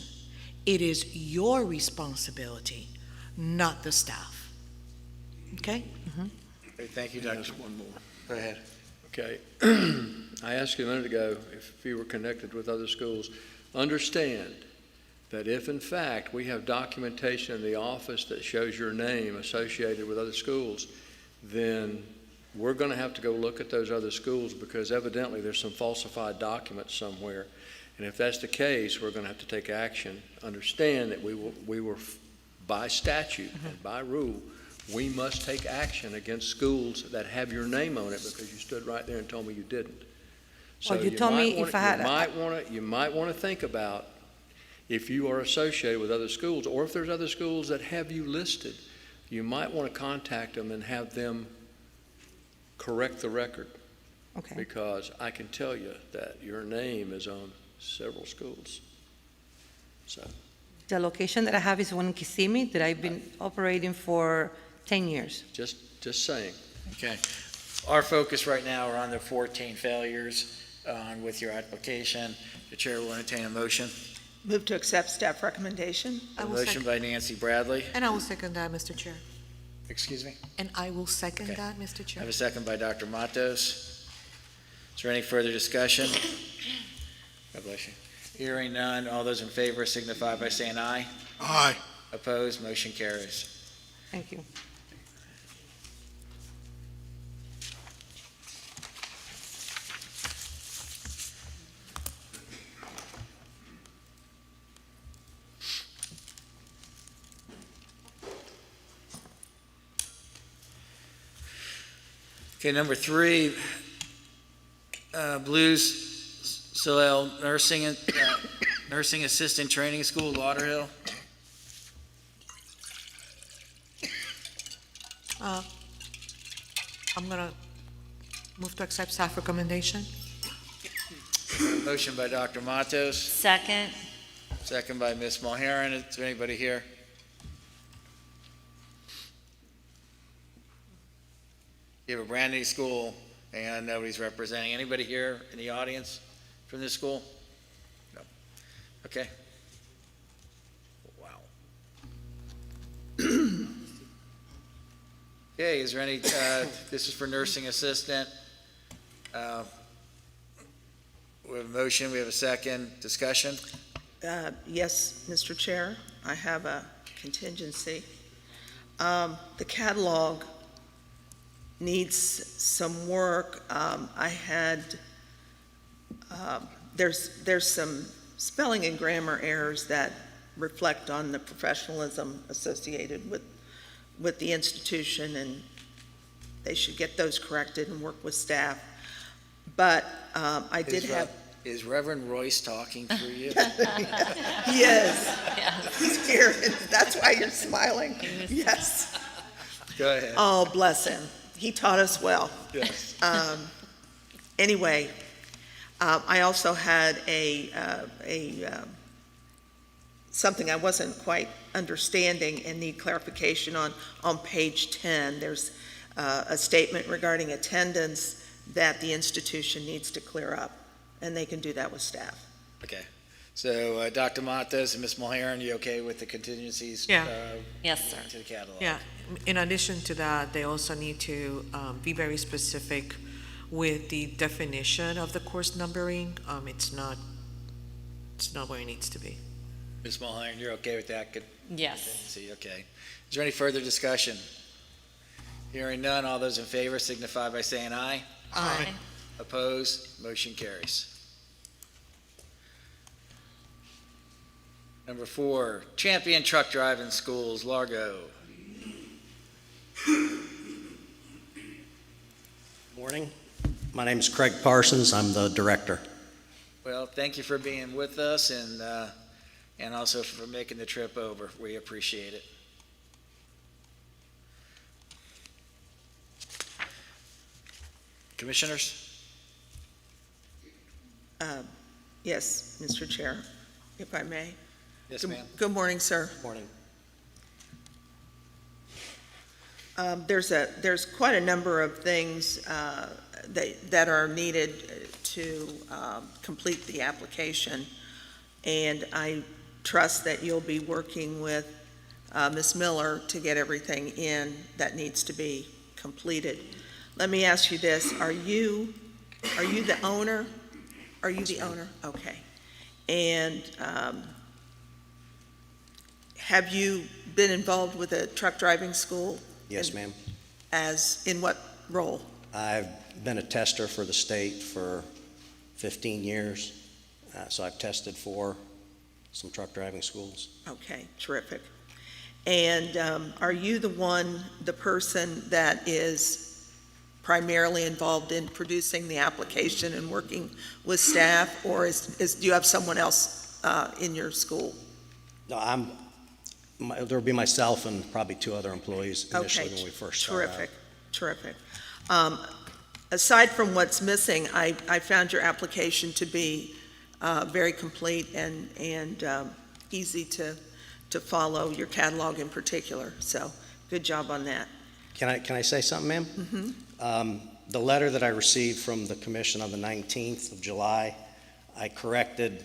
S4: It is your responsibility, not the staff. Okay?
S2: Okay, thank you, Dr.
S5: One more.
S2: Go ahead.
S5: Okay. I asked you a minute ago if you were connected with other schools. Understand that if, in fact, we have documentation in the office that shows your name associated with other schools, then we're going to have to go look at those other schools because evidently there's some falsified documents somewhere. And if that's the case, we're going to have to take action. Understand that we were by statute and by rule, we must take action against schools that have your name on it because you stood right there and told me you didn't. So
S7: Well, you told me if I had
S5: you might want to think about if you are associated with other schools or if there's other schools that have you listed, you might want to contact them and have them correct the record.
S7: Okay.
S5: Because I can tell you that your name is on several schools. So.
S7: The location that I have is one in Kissimmee that I've been operating for 10 years.
S5: Just saying.
S2: Okay. Our focus right now are on the 14 failures with your application. The chair will entertain a motion.
S3: Move to accept staff recommendation.
S2: A motion by Nancy Bradley,
S4: And I will second that, Mr. Chair.
S2: Excuse me?
S4: And I will second
S2: Okay.
S4: that, Mr.
S2: I
S4: Chair.
S2: have a second by Dr. Matos. Is there any further discussion? God bless you. Hearing none, all those in favor signify by saying aye.
S8: Aye.
S2: Opposed, motion carries.
S7: Thank you.
S2: Okay, number 3, Blues Soil Nursing, Nursing Assistant Training School, Lauderhill.
S4: I'm going to move to accept staff recommendation.
S2: Motion by Dr. Matos,
S1: Second.
S2: second by Ms. Mulheron. Is there anybody here? You have a brand new school and nobody's representing. Anybody here in the audience from this school? No. Okay. Wow. Okay, is there any, this is for nursing assistant. We have a motion, we have a second. Discussion?
S3: Yes, Mr. Chair, I have a contingency. The catalog needs some work. There's some spelling and grammar errors that reflect on the professionalism associated with the institution, and they should get those corrected and work with staff. But I did have...
S2: Is Reverend Royce talking through you?
S3: He is. He's here. That's why you're smiling. Yes.
S2: Go ahead.
S3: Oh, bless him. He taught us well.
S2: Yes.
S3: Anyway, I also had something I wasn't quite understanding and need clarification on page 10. There's a statement regarding attendance that the institution needs to clear up, and they can do that with staff.
S2: Okay. So Dr. Matos and Ms. Mulheron, you okay with the contingencies?
S4: Yeah.
S1: Yes, sir.
S2: To the catalog?
S4: Yeah, in addition to that, they also need to be very specific with the definition of the course numbering. It's not where it needs to be.
S2: Ms. Mulheron, you're okay with that?
S1: Yes.
S2: See, okay. Is there any further discussion? Hearing none, all those in favor signify by saying aye.
S1: Aye.
S2: Opposed, motion carries. Number 4, Champion Truck Driving Schools, Largo.
S33: Morning. My name is Craig Parsons. I'm the director.
S2: Well, thank you for being with us and also for making the trip over. We appreciate it. Commissioners?
S3: Yes, Mr. Chair, if I may.
S2: Yes, ma'am.
S3: Good morning, sir.
S33: Morning.
S3: There's quite a number of things that are needed to complete the application, and I trust that you'll be working with Ms. Miller to get everything in that needs to be completed. Let me ask you this: Are you the owner? Are you the owner? Okay. And have you been involved with a truck driving school?
S33: Yes, ma'am.
S3: As in what role?
S33: I've been a tester for the state for 15 years, so I've tested for some truck driving schools.
S3: Okay, terrific. And are you the person that is primarily involved in producing the application and working with staff, or do you have someone else in your school?
S33: No, there'll be myself and probably 2 other employees initially
S3: Okay,
S33: when we first start out.
S3: Terrific. Aside from what's missing, I found your application to be very complete and easy to follow, your catalog in particular. So good job on that.
S33: Can I say something, ma'am?
S3: Mm-hmm.
S33: The letter that I received from the commission on the 19th of July, I corrected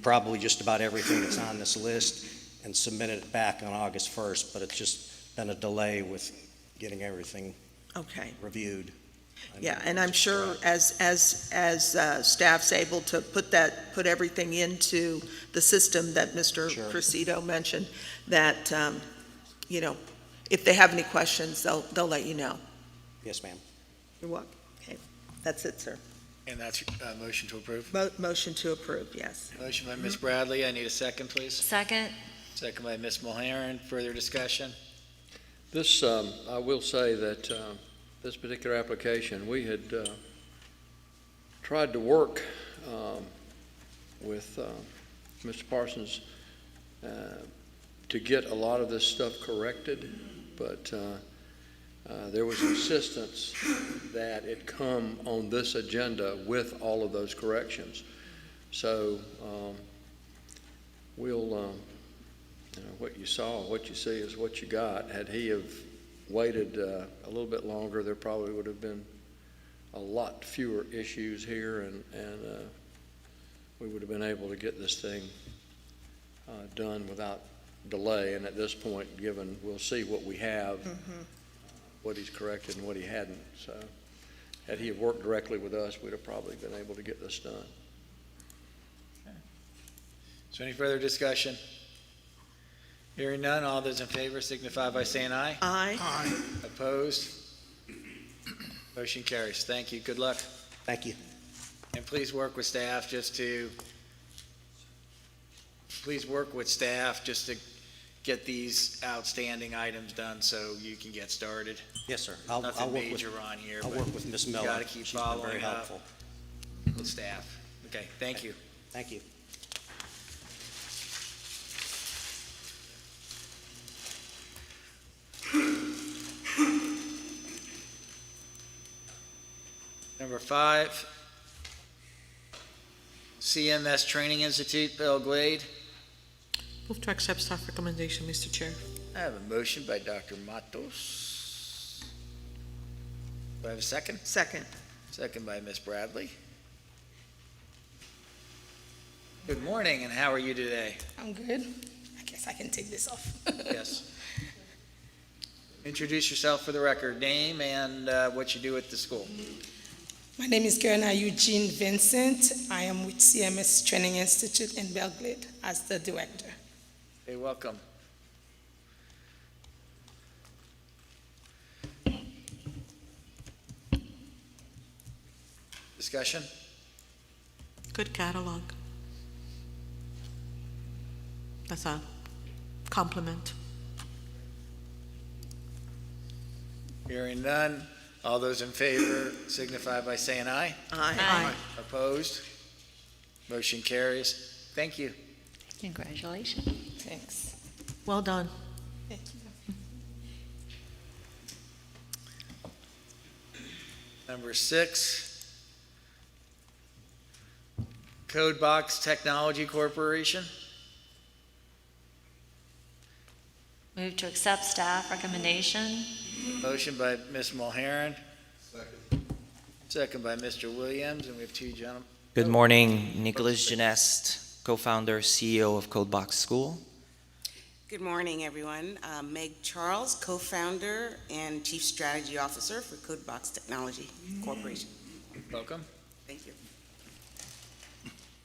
S33: probably just about everything that's on this list and submitted it back on August 1st, but it's just been a delay with getting everything
S3: Okay.
S33: reviewed.
S3: Yeah, and I'm sure as staff's able to put everything into the system that Mr.
S33: Sure.
S3: Cressida mentioned, that, if they have any questions, they'll let you know.
S33: Yes, ma'am.
S3: You're welcome. Okay, that's it, sir.
S2: And that's motion to approve?
S3: Motion to approve, yes.
S2: Motion by Ms. Bradley. I need a second, please.
S1: Second.
S2: Second by Ms. Mulharen. Further discussion?
S5: This, I will say that this particular application, we had tried to work with Mr. Parsons to get a lot of this stuff corrected, but there was insistence that it come on this agenda with all of those corrections. So we'll, what you saw, what you see is what you got. Had he have waited a little bit longer, there probably would have been a lot fewer issues here, and we would have been able to get this thing done without delay. And at this point, given we'll see what we have, what he's corrected and what he hadn't. So had he have worked directly with us, we'd have probably been able to get this done.
S2: Is there any further discussion? Hearing none, all those in favor signify by saying aye.
S3: Aye.
S2: Aye. Opposed? Motion carries. Thank you. Good luck.
S33: Thank you.
S2: And please work with staff just to get these outstanding items done so you can get started.
S33: Yes, sir. I'll
S2: Nothing
S33: work
S2: major on here.
S33: I'll
S2: but
S33: work with Ms. Miller.
S2: You got to keep
S33: She's been
S2: following
S33: very
S2: up
S33: helpful.
S2: with staff. Okay, thank you.
S33: Thank you.
S2: Number 5, CMS Training Institute, Belglade.
S4: Move to accept staff recommendation, Mr. Chair.
S2: I have a motion by Dr. Matos. Do I have a second?
S3: Second.
S2: Second by Ms. Bradley. Good morning, and how are you today?
S24: I'm good. I guess I can take this off.
S2: Yes. Introduce yourself for the record, name and what you do at the school.
S24: My name is Gerna Eugene Vincent. I am with CMS Training Institute in Belgrade as the director.
S2: Hey, welcome. Discussion?
S4: Good catalog. That's a compliment.
S2: Hearing none, all those in favor signify by saying aye.
S3: Aye.
S1: Aye.
S2: Opposed? Motion carries. Thank you.
S1: Congratulations.
S24: Thanks.
S4: Well done.
S24: Thank you.
S2: Number 6, Codebox Technology Corporation.
S1: Move to accept staff recommendation.
S2: Motion by Ms. Mulharen. Second by Mr. Williams, and we have 2 gentlemen.
S8: Good morning, Nicholas Genest, co-founder, CEO of Codebox School.
S9: Good morning, everyone. Meg Charles, co-founder and chief strategy officer for Codebox Technology Corporation.
S2: Welcome.
S9: Thank you.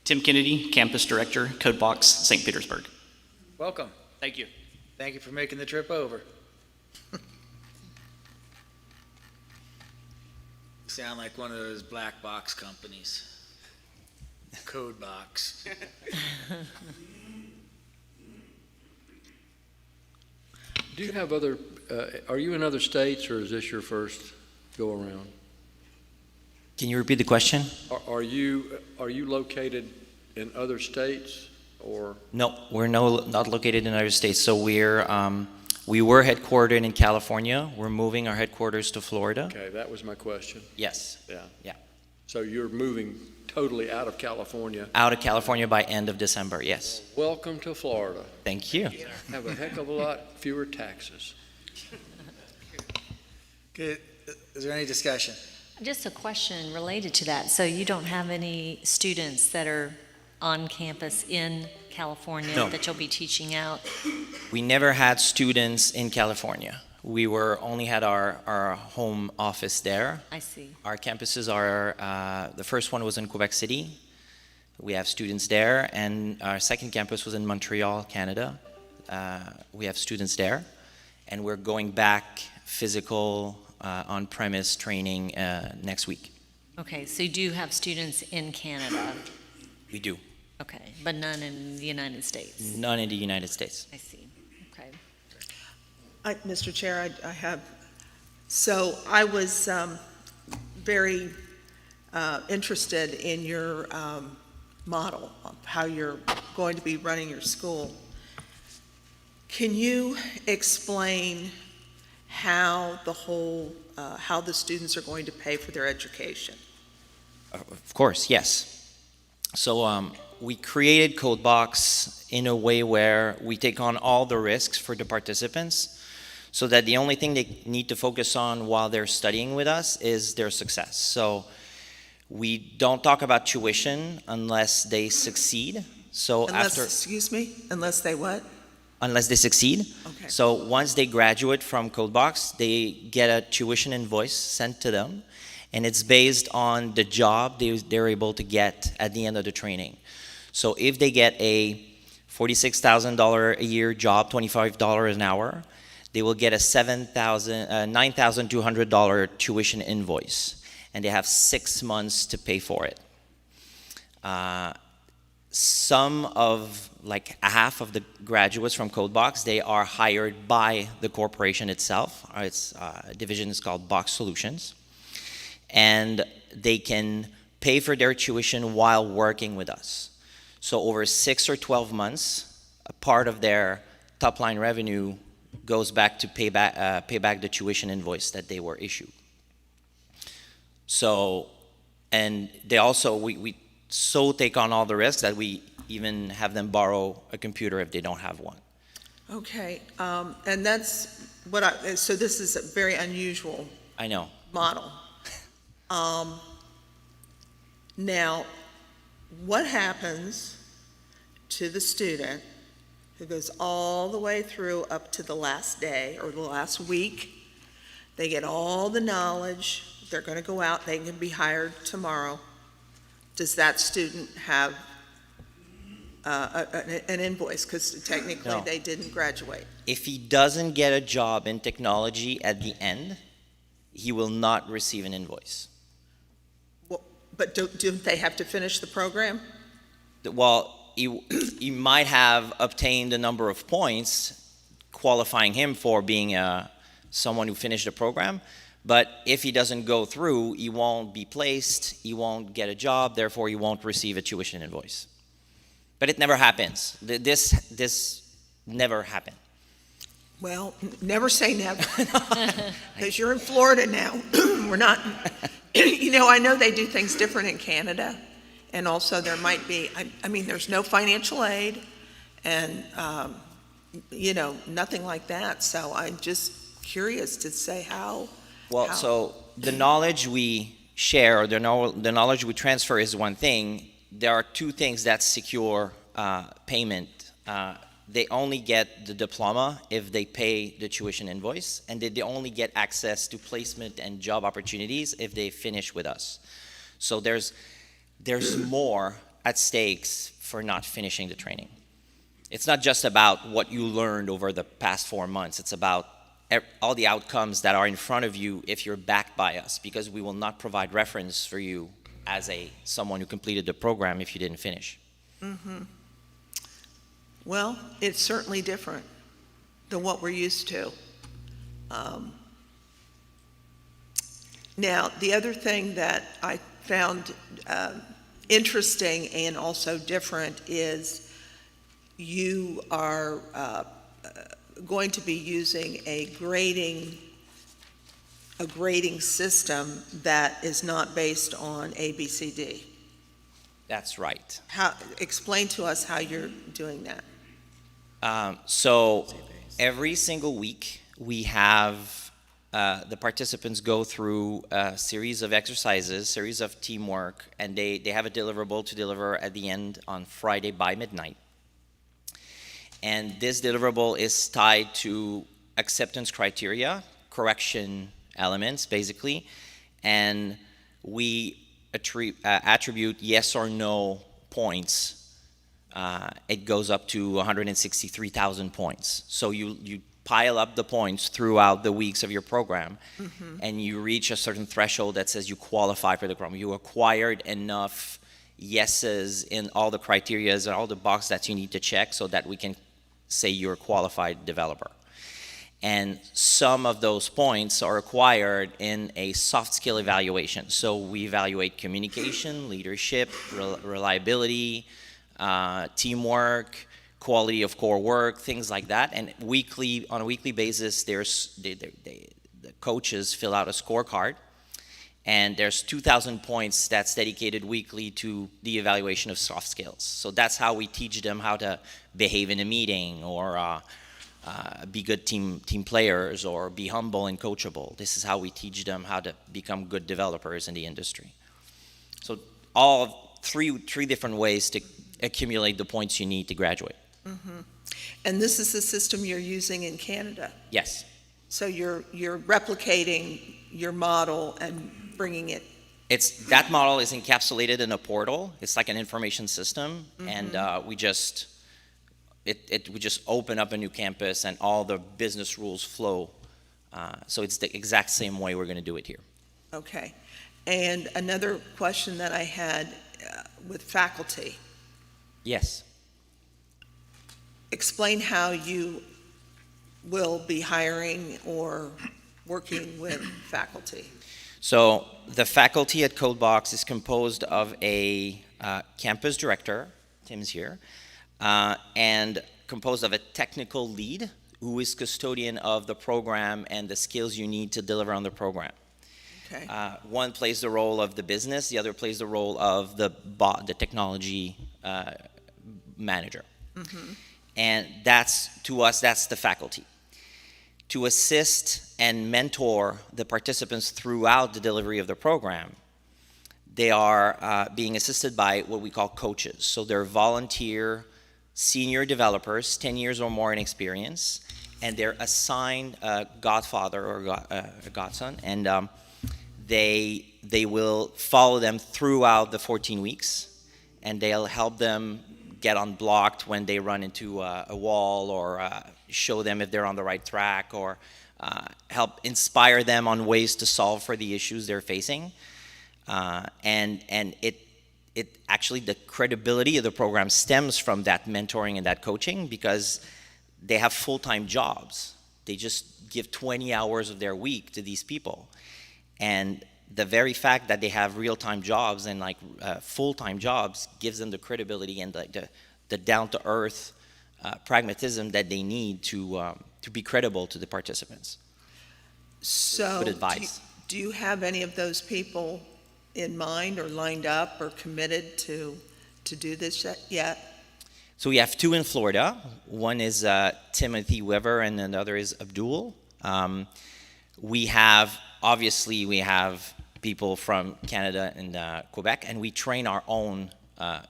S10: Tim Kennedy, campus director, Codebox, St. Petersburg.
S2: Welcome.
S10: Thank you.
S2: Thank you for making the trip over. Sound like one of those black box companies. Codebox.
S5: Do you have other, are you in other states, or is this your first go-around?
S8: Can you repeat the question?
S5: Are you located in other states, or?
S8: No, we're not located in other states. So we were headquartered in California. We're moving our headquarters to Florida.
S5: Okay, that was my question.
S8: Yes.
S5: Yeah.
S8: Yeah.
S5: So you're moving totally out of California?
S8: Out of California by end of December, yes.
S5: Welcome to Florida.
S8: Thank you.
S5: Have a heck of a lot fewer taxes.
S2: Good. Is there any discussion?
S1: Just a question related to that. So you don't have any students that are on campus in California
S8: No.
S1: that you'll be teaching out?
S8: We never had students in California. We only had our home office there.
S1: I see.
S8: Our campuses are, the first one was in Quebec City. We have students there, and our second campus was in Montreal, Canada. We have students there, and we're going back physical on-premise training next week.
S1: Okay, so you do have students in Canada?
S8: We do.
S1: Okay, but none in the United States?
S8: None in the United States.
S1: I see, okay.
S3: Mr. Chair, I have, so I was very interested in your model of how you're going to be running your school. Can you explain how the whole, how the students are going to pay for their education?
S8: Of course, yes. So we created CodeBox in a way where we take on all the risks for the participants so that the only thing they need to focus on while they're studying with us is their success. So we don't talk about tuition unless they succeed. So
S3: Excuse me, unless they what?
S8: Unless they succeed.
S3: Okay.
S8: So once they graduate from CodeBox, they get a tuition invoice sent to them, and it's based on the job they're able to get at the end of the training. So if they get a $46,000 a year job, $25 an hour, they will get a $9,200 tuition invoice, and they have 6 months to pay for it. Some of, like half of the graduates from CodeBox, they are hired by the corporation itself. Its division is called Box Solutions. And they can pay for their tuition while working with us. So over 6 or 12 months, a part of their top line revenue goes back to pay back the tuition invoice that they were issued. So, and they also, we so take on all the risks that we even have them borrow a computer if they don't have one.
S3: Okay, and that's what so this is a very unusual
S8: I know.
S3: model. Now, what happens to the student who goes all the way through up to the last day or the last week? They get all the knowledge, they're going to go out, they can be hired tomorrow. Does that student have an invoice? Because technically
S8: No.
S3: they didn't graduate.
S8: If he doesn't get a job in technology at the end, he will not receive an invoice.
S3: But don't they have to finish the program?
S8: Well, he might have obtained a number of points qualifying him for being someone who finished the program, but if he doesn't go through, he won't be placed, he won't get a job, therefore he won't receive a tuition invoice. But it never happens. This never happened.
S3: Well, never say never, because you're in Florida now. We're not, you know, I know they do things different in Canada, and also there might be, I mean, there's no financial aid, and, you know, nothing like that, so I'm just curious to say how.
S8: Well, so the knowledge we share, or the knowledge we transfer is one thing. There are two things that secure payment. They only get the diploma if they pay the tuition invoice, and they only get access to placement and job opportunities if they finish with us. So there's more at stakes for not finishing the training. It's not just about what you learned over the past 4 months. It's about all the outcomes that are in front of you if you're backed by us, because we will not provide reference for you as someone who completed the program if you didn't finish.
S3: Mm-hmm. Well, it's certainly different than what we're used to. Now, the other thing that I found interesting and also different is you are going to be using a grading system that is not based on ABCD.
S8: That's right.
S3: Explain to us how you're doing that.
S8: So every single week we have the participants go through a series of exercises, series of teamwork, and they have a deliverable to deliver at the end on Friday by midnight. And this deliverable is tied to acceptance criteria, correction elements, basically, and we attribute yes or no points. It goes up to 163,000 points. So you pile up the points throughout the weeks of your program, and you reach a certain threshold that says you qualify for the program. You acquired enough yeses in all the criteria and all the boxes that you need to check so that we can say you're a qualified developer. And some of those points are acquired in a soft skill evaluation. So we evaluate communication, leadership, reliability, teamwork, quality of core work, things like that. And on a weekly basis, the coaches fill out a scorecard, and there's 2,000 points that's dedicated weekly to the evaluation of soft skills. So that's how we teach them how to behave in a meeting, or be good team players, or be humble and coachable. This is how we teach them how to become good developers in the industry. So all three different ways to accumulate the points you need to graduate.
S3: And this is the system you're using in Canada?
S8: Yes.
S3: So you're replicating your model and bringing it.
S8: That model is encapsulated in a portal. It's like an information system, and we just open up a new campus, and all the business rules flow. So it's the exact same way we're going to do it here.
S3: Okay. And another question that I had with faculty.
S8: Yes.
S3: Explain how you will be hiring or working with faculty.
S8: So the faculty at CodeBox is composed of a campus director, Tim's here, and composed of a technical lead who is custodian of the program and the skills you need to deliver on the program.
S3: Okay.
S8: One plays the role of the business, the other plays the role of the technology manager. And to us, that's the faculty. To assist and mentor the participants throughout the delivery of the program, they are being assisted by what we call coaches. So they're volunteer senior developers, 10 years or more in experience, and they're assigned a godfather or a godson, and they will follow them throughout the 14 weeks, and they'll help them get unblocked when they run into a wall, or show them if they're on the right track, or help inspire them on ways to solve for the issues they're facing. And it actually, the credibility of the program stems from that mentoring and that coaching, because they have full-time jobs. They just give 20 hours of their week to these people. And the very fact that they have real-time jobs and full-time jobs gives them the credibility and the down-to-earth pragmatism that they need to be credible to the participants.
S3: So
S8: Good advice.
S3: Do you have any of those people in mind, or lined up, or committed to do this yet?
S8: So we have two in Florida. One is Timothy Weber, and another is Abdul. We have people from Canada and Quebec, and we train our own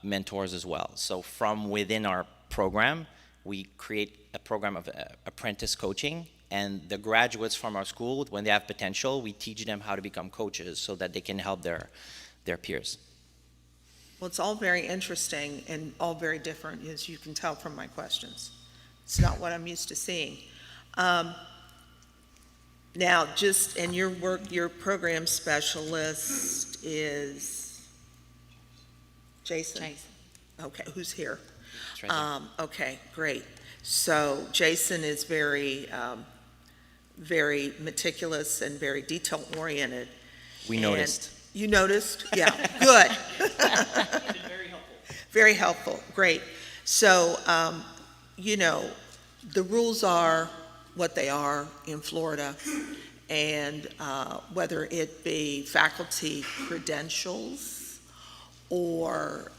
S8: mentors as well. So from within our program, we create a program of apprentice coaching, and the graduates from our school, when they have potential, we teach them how to become coaches so that they can help their peers.
S3: Well, it's all very interesting and all very different, as you can tell from my questions. It's not what I'm used to seeing. Now, just in your work, your program specialist is Jason?
S1: Jason.
S3: Okay, who's here?
S8: That's right there.
S3: Okay, great. So Jason is very meticulous and very detail-oriented.
S8: We noticed.
S3: You noticed? Yeah, good. Very helpful, great. So, the rules are what they are in Florida, and whether it be faculty credentials or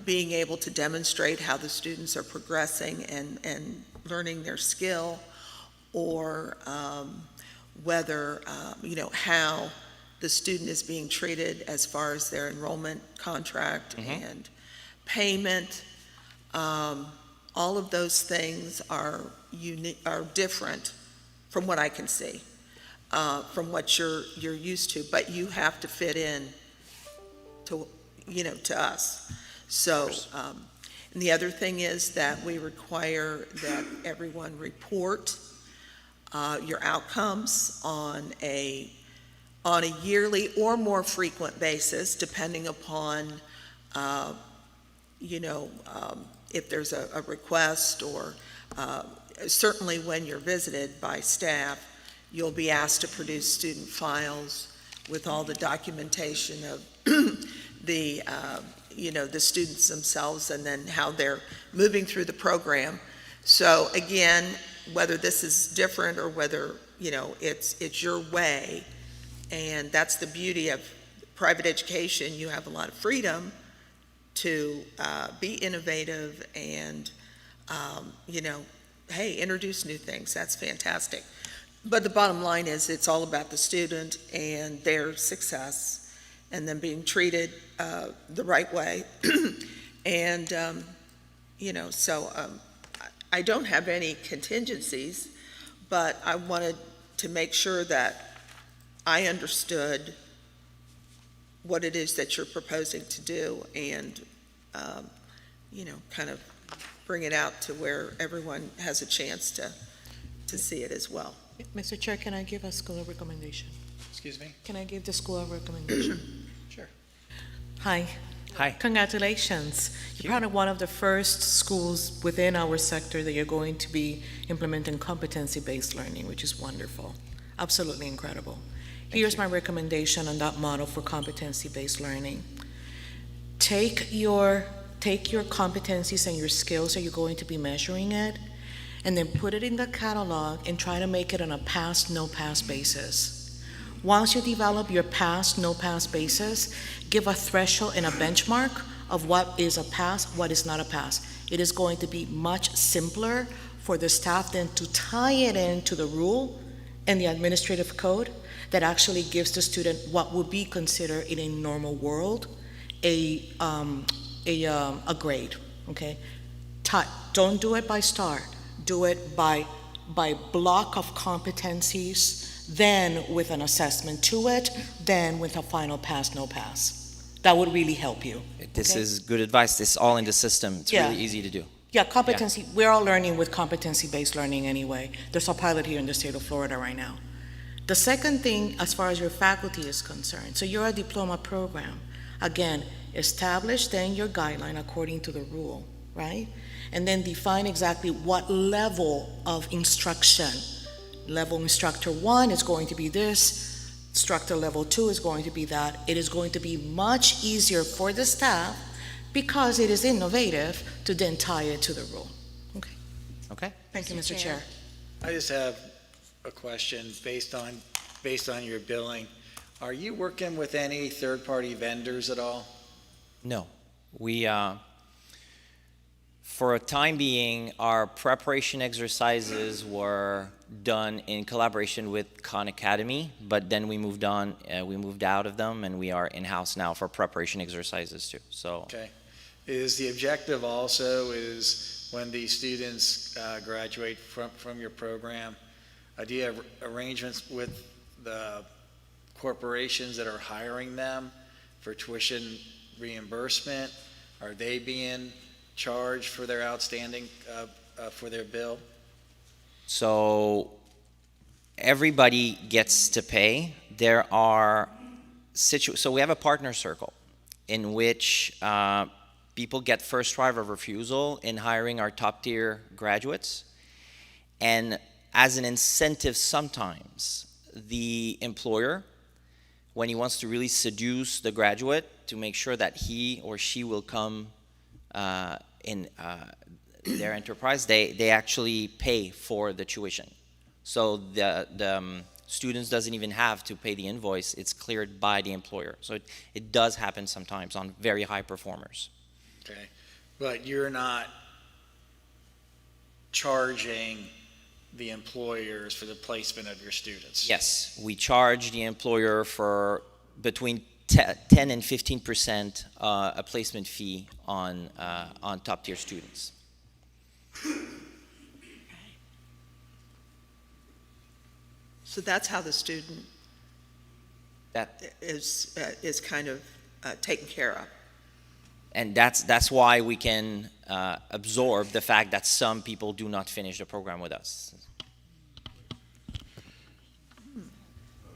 S3: being able to demonstrate how the students are progressing and learning their skill, or whether, how the student is being treated as far as their enrollment contract and payment. All of those things are different from what I can see, from what you're used to, but you have to fit in to, to us. So, and the other thing is that we require that everyone report your outcomes on a yearly or more frequent basis, depending upon, if there's a request, or certainly when you're visited by staff, you'll be asked to produce student files with all the documentation of the students themselves, and then how they're moving through the program. So again, whether this is different or whether, it's your way, and that's the beauty of private education. You have a lot of freedom to be innovative and, hey, introduce new things. That's fantastic. But the bottom line is, it's all about the student and their success, and them being treated the right way. And, so I don't have any contingencies, but I wanted to make sure that I understood what it is that you're proposing to do, and, kind of bring it out to where everyone has a chance to see it as well.
S4: Mr. Chair, can I give a school a recommendation?
S2: Excuse me?
S4: Can I give the school a recommendation?
S2: Sure.
S4: Hi.
S8: Hi.
S4: Congratulations. You're probably one of the first schools within our sector that you're going to be implementing competency-based learning, which is wonderful. Absolutely incredible. Here's my recommendation on that model for competency-based learning. Take your competencies and your skills that you're going to be measuring it, and then put it in the catalog and try to make it on a pass, no pass basis. Once you develop your pass, no pass basis, give a threshold and a benchmark of what is a pass, what is not a pass. It is going to be much simpler for the staff then to tie it into the rule and the administrative code that actually gives the student what would be considered in a normal world a grade, okay? Don't do it by star. Do it by block of competencies, then with an assessment to it, then with a final pass, no pass. That would really help you.
S8: This
S4: okay?
S8: is good advice. This is all in the system. It's
S4: Yeah.
S8: really easy to do.
S4: Yeah, competency, we're all learning with competency-based learning anyway. There's a pilot here in the state of Florida right now. The second thing, as far as your faculty is concerned, so you're a diploma program. Again, establish then your guideline according to the rule, right? And then define exactly what level of instruction. Level instructor 1 is going to be this, instructor level 2 is going to be that. It is going to be much easier for the staff, because it is innovative, to then tie it to the rule. Okay.
S8: Okay.
S4: Thank you, Mr. Chair.
S2: I just have a question based on your billing. Are you working with any third-party vendors at all?
S8: No. We, for a time being, our preparation exercises were done in collaboration with Khan Academy, but then we moved out of them, and we are in-house now for preparation exercises too. So.
S2: Okay. Is the objective also is when these students graduate from your program, do you have arrangements with the corporations that are hiring them for tuition reimbursement? Are they being charged for their outstanding, for their bill?
S8: So everybody gets to pay. There are so we have a partner circle in which people get first right of refusal in hiring our top tier graduates. And as an incentive, sometimes the employer, when he wants to really seduce the graduate to make sure that he or she will come in their enterprise, they actually pay for the tuition. So the students doesn't even have to pay the invoice. It's cleared by the employer. So it does happen sometimes on very high performers.
S2: Okay, but you're not charging the employers for the placement of your students?
S8: Yes, we charge the employer for between 10 and 15% a placement fee on top-tier students.
S3: So that's how the student
S8: That
S3: is kind of taken care of.
S8: And that's why we can absorb the fact that some people do not finish the program with us.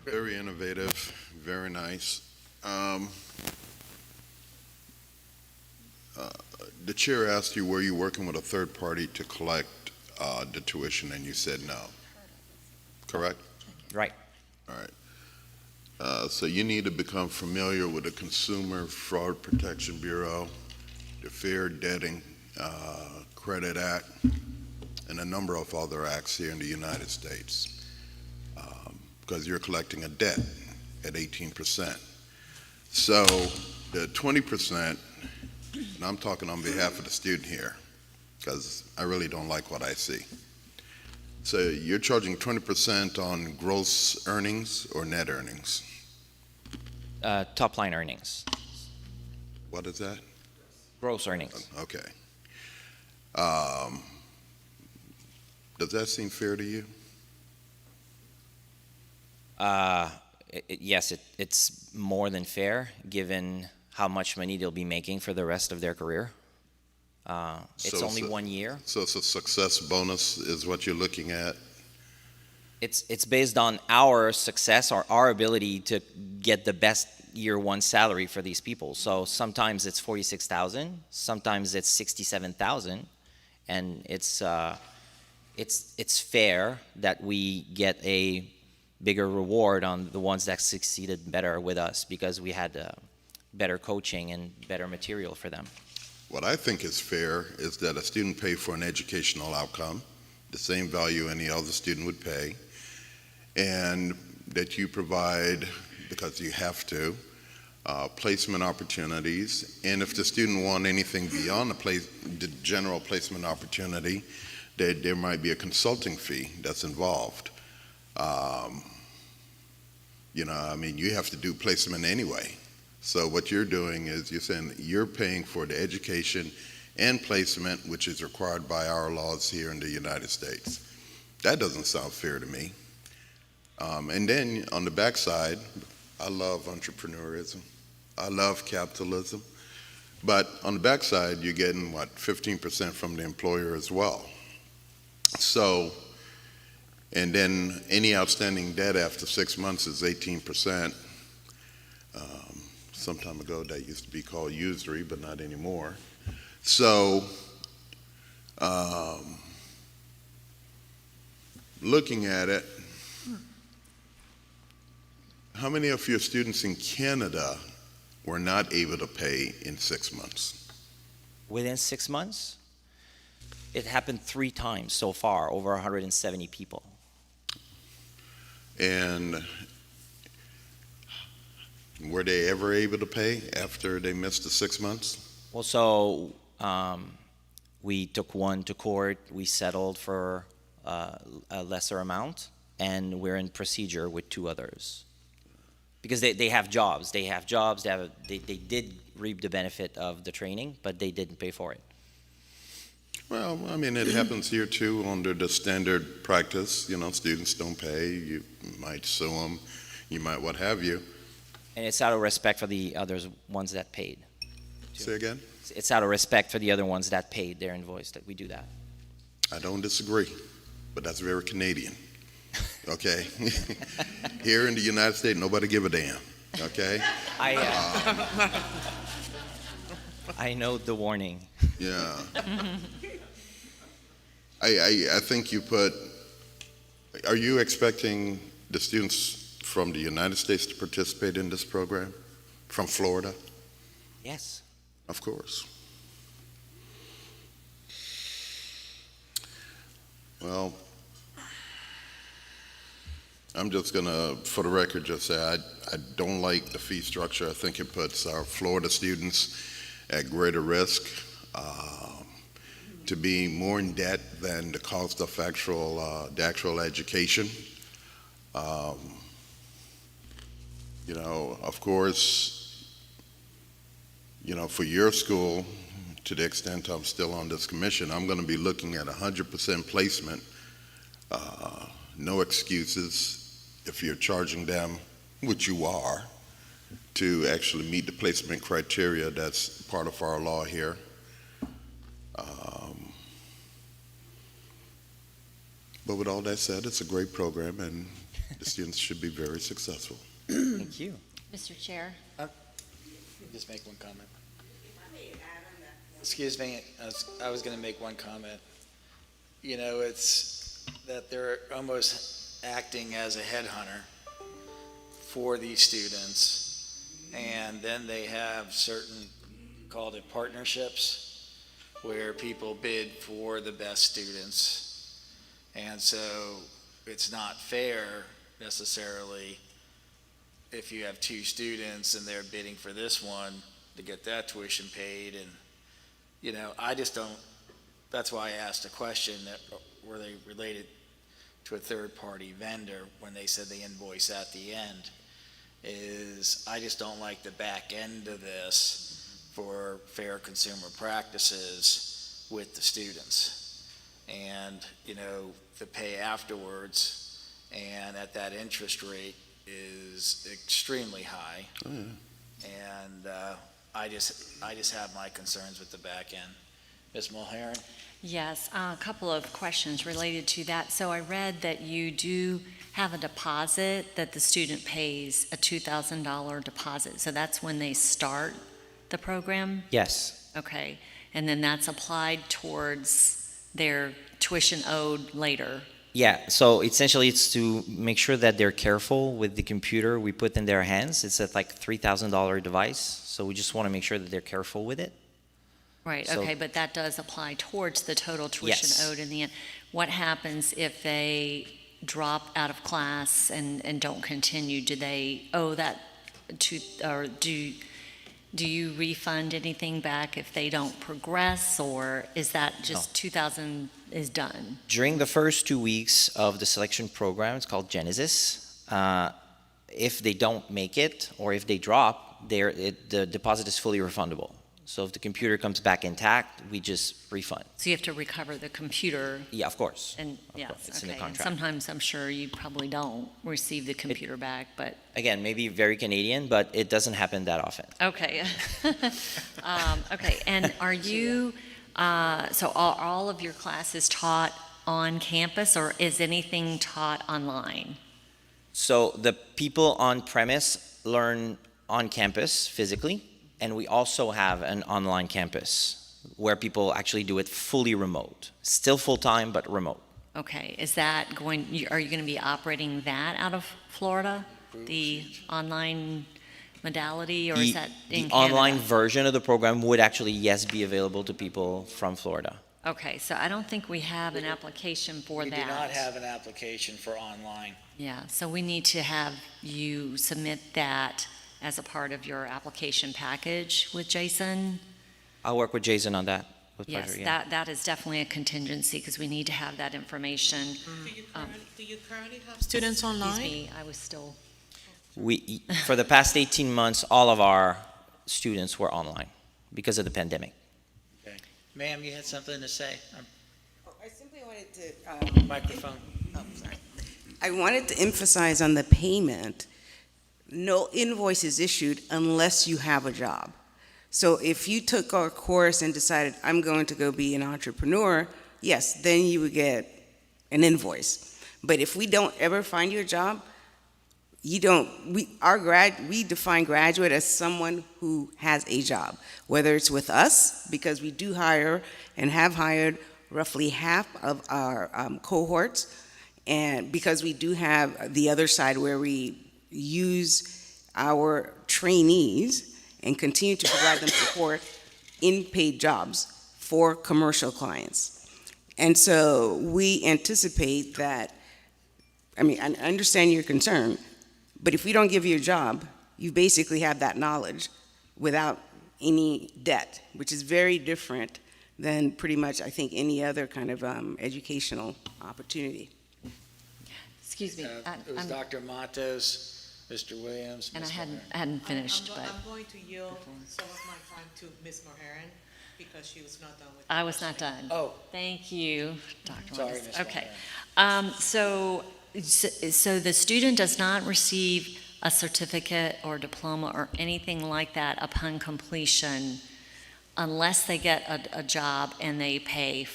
S11: Very innovative, very nice. The chair asked you, were you working with a third party to collect the tuition, and you said no, correct?
S8: Right.
S11: All right. So you need to become familiar with the Consumer Fraud Protection Bureau, the Fair Debting Credit Act, and a number of other acts here in the United States, because you're collecting a debt at 18%. So the 20%, and I'm talking on behalf of the student here, because I really don't like what I see. So you're charging 20% on gross earnings or net earnings?
S8: Top line earnings.
S11: What is that?
S8: Gross earnings.
S11: Okay. Does that seem fair to you?
S8: Yes, it's more than fair, given how much money they'll be making for the rest of their career. It's only 1 year.
S11: So it's a success bonus is what you're looking at?
S8: It's based on our success or our ability to get the best year one salary for these people. So sometimes it's 46,000, sometimes it's 67,000, and it's fair that we get a bigger reward on the ones that succeeded better with us because we had better coaching and better material for them.
S11: What I think is fair is that a student pay for an educational outcome, the same value any other student would pay, and that you provide, because you have to, placement opportunities, and if the student want anything beyond the general placement opportunity, there might be a consulting fee that's involved. You have to do placement anyway. So what you're doing is you're saying you're paying for the education and placement, which is required by our laws here in the United States. That doesn't sound fair to me. And then on the backside, I love entrepreneurism. I love capitalism. But on the backside, you're getting, 15% from the employer as well. So, and then any outstanding debt after 6 months is 18%. Some time ago, that used to be called usury, but not anymore. So, looking at it, how many of your students in Canada were not able to pay in 6 months?
S8: Within 6 months, it happened 3 times so far, over 170 people.
S11: And were they ever able to pay after they missed the 6 months?
S8: Well, so we took one to court, we settled for a lesser amount, and we're in procedure with 2 others. Because they have jobs, they did reap the benefit of the training, but they didn't pay for it.
S11: Well, it happens here too under the standard practice. Students don't pay, you might sue them, you might what have you.
S8: And it's out of respect for the other ones that paid.
S11: Say again?
S8: It's out of respect for the other ones that paid their invoice that we do that.
S11: I don't disagree, but that's very Canadian, okay? Here in the United States, nobody give a damn, okay?
S8: I know the warning.
S11: Yeah. I think are you expecting the students from the United States to participate in this program? From Florida?
S8: Yes.
S11: Of course. Well, I'm just going to, for the record, just say I don't like the fee structure. I think it puts our Florida students at greater risk. to be more in debt than the cost of the actual education. Of course, for your school, to the extent I'm still on this commission, I'm going to be looking at 100% placement, no excuses if you're charging them, which you are, to actually meet the placement criteria that's part of our law here. But with all that said, it's a great program, and the students should be very successful.
S8: Thank you.
S1: Mr. Chair?
S2: Just make one comment. Excuse me, I was going to make one comment. It's that they're almost acting as a headhunter for these students, and then they have certain, called it partnerships, where people bid for the best students. And so it's not fair necessarily if you have two students and they're bidding for this one to get that tuition paid. And, I just don't, that's why I asked a question, that were they related to a third-party vendor when they said they invoice at the end, is I just don't like the back end of this for fair consumer practices with the students. And, the pay afterwards and at that interest rate is extremely high. And I just have my concerns with the back end. Ms. Mulheron?
S1: Yes, a couple of questions related to that. So I read that you do have a deposit, that the student pays a $2,000 deposit. So that's when they start the program?
S8: Yes.
S1: Okay. And then that's applied towards their tuition owed later?
S8: Yeah, so essentially it's to make sure that they're careful with the computer we put in their hands. It's a $3,000 device, so we just want to make sure that they're careful with it.
S1: Right,
S8: So-
S1: okay, but that does apply towards the total tuition
S8: Yes.
S1: owed in the end. What happens if they drop out of class and don't continue? Do they owe that to, or do you refund anything back if they don't progress, or is that just 2,000 is done?
S8: During the first 2 weeks of the selection program, it's called Genesis, if they don't make it or if they drop, the deposit is fully refundable. So if the computer comes back intact, we just refund.
S1: So you have to recover the computer?
S8: Yeah, of course.
S1: And, yes,
S8: It's in the
S1: okay. And
S8: contract.
S1: sometimes I'm sure you probably don't receive the computer back, but,
S8: Again, maybe very Canadian, but it doesn't happen that often.
S1: okay. Okay, and are you, so are all of your classes taught on campus, or is anything taught online?
S8: So the people on premise learn on campus physically, and we also have an online campus where people actually do it fully remote. Still full-time, but remote.
S1: Okay, is that are you going to be operating that out of Florida? The online modality, or is that in
S8: The
S1: Canada?
S8: online version of the program would actually, yes, be available to people from Florida.
S1: Okay, so I don't think we have an application for
S2: We
S1: that.
S2: do not have an application for online.
S1: Yeah, so we need to have you submit that as a part of your application package with Jason.
S8: I'll work with Jason on that with
S1: Yes,
S8: pleasure. Yeah.
S1: that is definitely a contingency, because we need to have that information.
S4: Do you currently have students online?
S1: Excuse me, I was still,
S8: For the past 18 months, all of our students were online because of the pandemic.
S2: Okay. Ma'am, you had something to say?
S9: I simply wanted to.
S2: Microphone.
S9: Oh, sorry. I wanted to emphasize on the payment. No invoice is issued unless you have a job. So if you took our course and decided, I'm going to go be an entrepreneur, yes, then you would get an invoice. But if we don't ever find you a job, we define graduate as someone who has a job, whether it's with us, because we do hire and have hired roughly half of our cohorts, and because we do have the other side where we use our trainees and continue to provide them support in paid jobs for commercial clients. And so we anticipate that, I understand your concern, but if we don't give you a job, you basically have that knowledge without any debt, which is very different than pretty much, I think, any other kind of educational opportunity.
S1: Excuse me.
S2: It was Dr. Matos, Mr. Williams.
S1: And
S2: Ms.
S1: I hadn't finished, but
S4: I'm going to yield some of my time to Ms. Moharan because she was not done with.
S1: I was not done.
S2: Oh.
S1: Thank you, Dr.
S2: Sorry,
S1: Williams.
S2: Ms.
S1: Okay. So the student does not receive a certificate or diploma or anything like that upon completion unless they get a job and they pay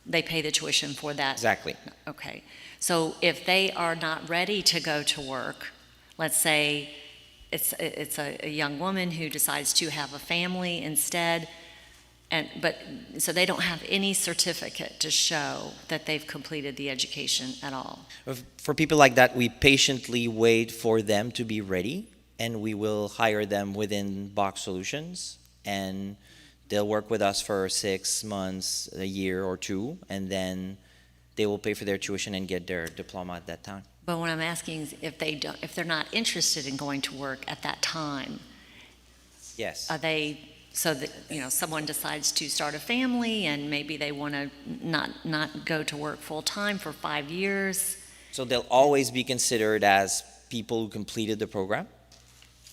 S1: the tuition for that.
S8: Exactly.
S1: Okay. So if they are not ready to go to work, let's say it's a young woman who decides to have a family instead, so they don't have any certificate to show that they've completed the education at all.
S8: For people like that, we patiently wait for them to be ready, and we will hire them within Box Solutions, and they'll work with us for 6 months, a year or two, and then they will pay for their tuition and get their diploma at that time.
S1: But what I'm asking is if they're not interested in going to work at that time,
S8: Yes.
S1: are they, so that, someone decides to start a family and maybe they want to not go to work full time for 5 years?
S8: So they'll always be considered as people who completed the program.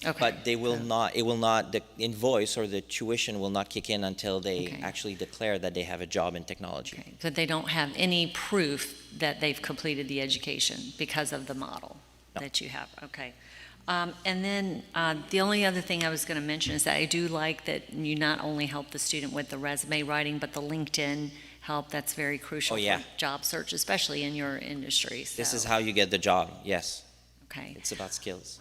S1: Okay.
S8: But the invoice or the tuition will not kick in until they actually declare that they have a job in technology.
S1: Okay. But they don't have any proof that they've completed the education because of the model that you have. Okay. And then the only other thing I was going to mention is that I do like that you not only help the student with the resume writing, but the LinkedIn help. That's very crucial for job search, especially in your industry. So.
S8: This is how you get the job, yes.
S1: Okay.
S8: It's about skills.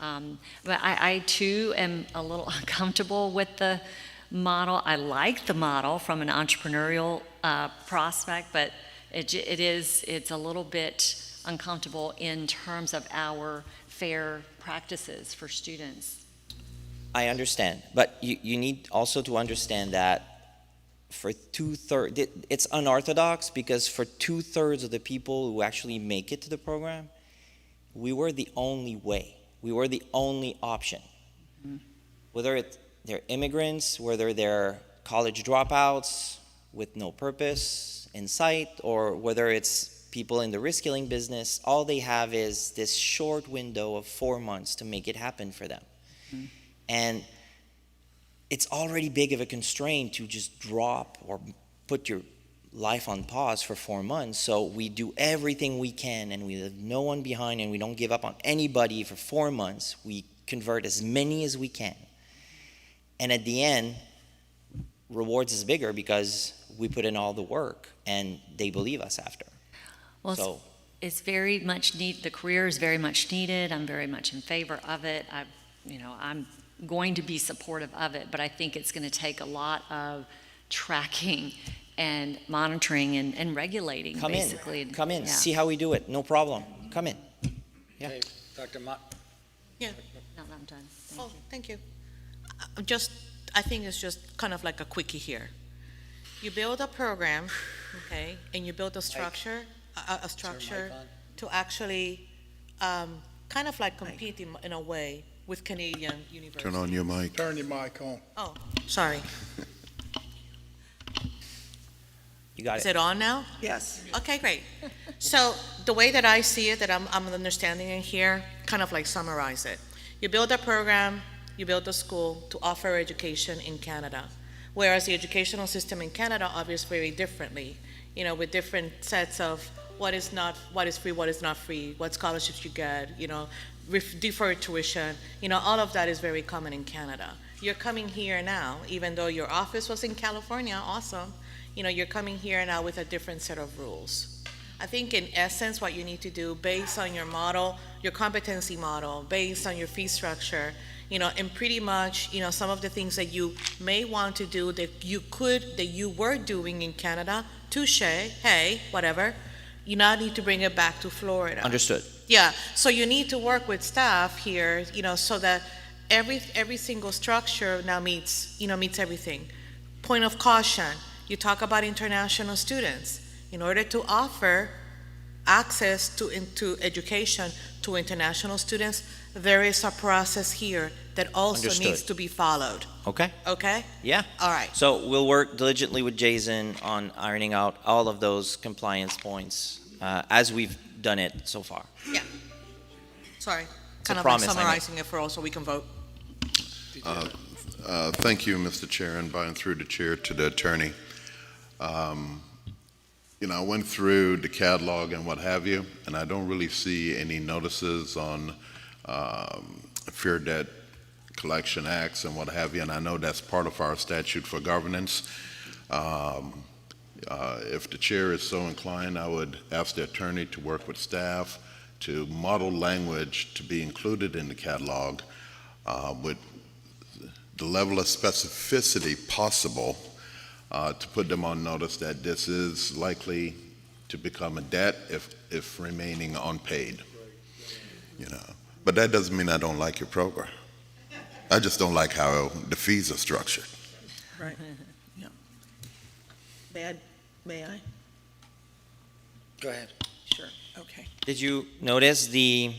S1: But I too am a little uncomfortable with the model. I like the model from an entrepreneurial prospect, but it's a little bit uncomfortable in terms of our fair practices for students.
S8: I understand, but you need also to understand that for 2/3, it's unorthodox because for 2/3 of the people who actually make it to the program, we were the only way. We were the only option.
S1: Mm-hmm.
S8: Whether they're immigrants, whether they're college dropouts with no purpose in sight, or whether it's people in the risk-killing business, all they have is this short window of 4 months to make it happen for them.
S1: Mm-hmm.
S8: And it's already big of a constraint to just drop or put your life on pause for 4 months. So we do everything we can and we leave no one behind and we don't give up on anybody for 4 months. We convert as many as we can. And at the end, rewards is bigger because we put in all the work and they believe us after.
S1: Well,
S8: So
S1: it's very much the career is very much needed. I'm very much in favor of it. I'm going to be supportive of it, but I think it's going to take a lot of tracking and monitoring and regulating, basically.
S8: Come in,
S1: Yeah.
S8: see how we do it, no problem. Come in. Yeah.
S2: Okay, Dr.
S4: Yeah.
S1: No, I'm done.
S4: Oh, thank you. I think it's just kind of like a quickie here. You build a program, okay, and you build a structure, to actually kind of like compete in a way with Canadian universities.
S11: Turn on your mic.
S12: Turn your mic on.
S4: Oh, sorry.
S8: You got
S4: Is it on now?
S3: Yes.
S4: Okay, great. So the way that I see it, that I'm understanding it here, kind of like summarize it. You build a program, you build a school to offer education in Canada, whereas the educational system in Canada operates very differently, with different sets of what is free, what is not free, what scholarships you get, deferred tuition, all of that is very common in Canada. You're coming here now, even though your office was in California, awesome, you're coming here now with a different set of rules. I think in essence what you need to do based on your model, your competency model, based on your fee structure, and pretty much, some of the things that you may want to do that you were doing in Canada, touche, hey, whatever, you now need to bring it back to Florida.
S8: Understood.
S4: Yeah, so you need to work with staff here, so that every single structure now meets everything. Point of caution, you talk about international students. In order to offer access to education to international students, there is a process here that also
S8: Understood.
S4: needs to be followed,
S8: Okay?
S4: okay?
S8: Yeah.
S4: All right.
S8: So we'll work diligently with Jason on ironing out all of those compliance points as we've done it so far.
S4: Sorry,
S8: a
S4: kind of like
S8: promise I made.
S4: summarizing it for all so we can vote.
S11: Thank you, Mr. Chair, and by and through the chair to the attorney. I went through the catalog and what have you, and I don't really see any notices on Fair Debt Collection Acts and what have you, and I know that's part of our statute for governance. If the chair is so inclined, I would ask the attorney to work with staff to model language to be included in the catalog with the level of specificity possible to put them on notice that this is likely to become a debt if remaining unpaid. But that doesn't mean I don't like your program. I just don't like how the fees are structured.
S3: Right, yeah. May I?
S2: Go ahead.
S3: Sure, okay.
S8: Did you notice the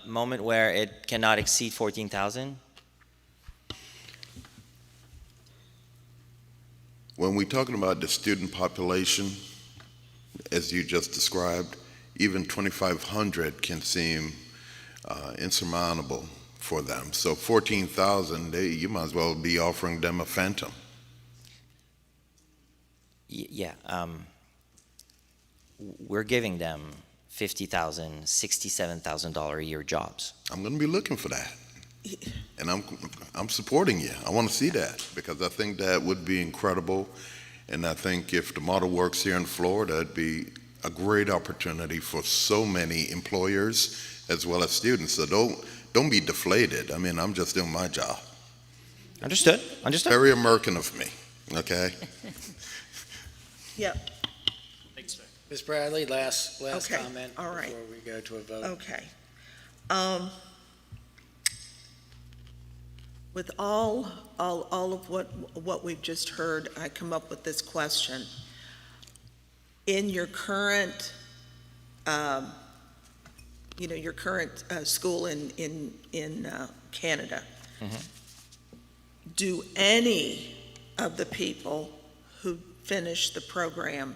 S8: moment where it cannot exceed 14,000?
S11: When we're talking about the student population, as you just described, even 2,500 can seem insurmountable for them. So 14,000, you might as well be offering them a phantom.
S8: Yeah. We're giving them $50,000, $67,000 a year jobs.
S11: I'm going to be looking for that. And I'm supporting you. I want to see that because I think that would be incredible. And I think if the model works here in Florida, it'd be a great opportunity for so many employers as well as students. So don't be deflated. I mean, I'm just doing my job.
S8: Understood.
S11: Very American of me, okay?
S3: Yeah.
S2: Ms. Bradley, last
S3: Okay,
S2: comment
S3: all right.
S2: before we go to a vote.
S3: Okay. With all of what we've just heard, I come up with this question. In your current, your current school in Canada, do any of the people who finish the program,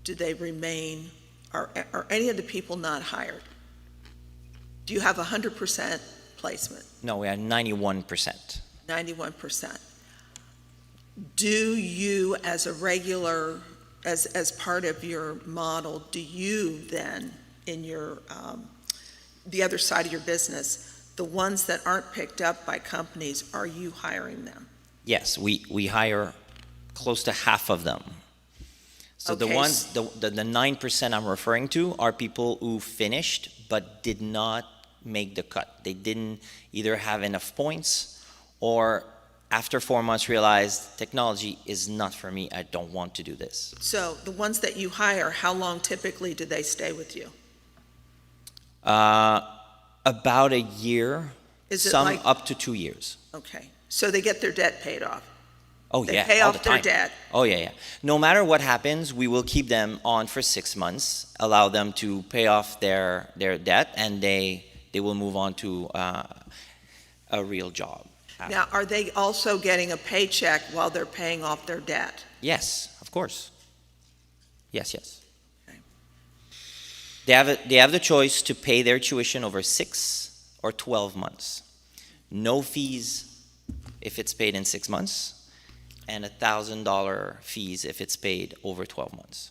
S3: do they remain, are any of the people not hired? Do you have 100% placement?
S8: No, we are 91%.
S3: 91%. Do you, as a regular, as part of your model, do you then, in your, the other side of your business, the ones that aren't picked up by companies, are you hiring them?
S8: Yes, we hire close to half of them. So the
S3: Okay,
S8: ones, the 9% I'm referring to are people who finished but did not make the cut. They didn't either have enough points or after 4 months realized technology is not for me. I don't want to do this.
S3: So the ones that you hire, how long typically do they stay with you?
S8: About a year,
S3: Is it
S8: some
S3: like-
S8: up to 2 years.
S3: Okay, so they get their debt paid off?
S8: Oh,
S3: They
S8: yeah,
S3: pay
S8: all
S3: off
S8: the
S3: their
S8: time.
S3: debt.
S8: Oh, yeah. No matter what happens, we will keep them on for 6 months, allow them to pay off their debt, and they will move on to a real job.
S3: Now, are they also getting a paycheck while they're paying off their debt?
S8: Yes, of course. Yes.
S3: Okay.
S8: They have the choice to pay their tuition over 6 or 12 months. No fees if it's paid in 6 months, and $1,000 fees if it's paid over 12 months.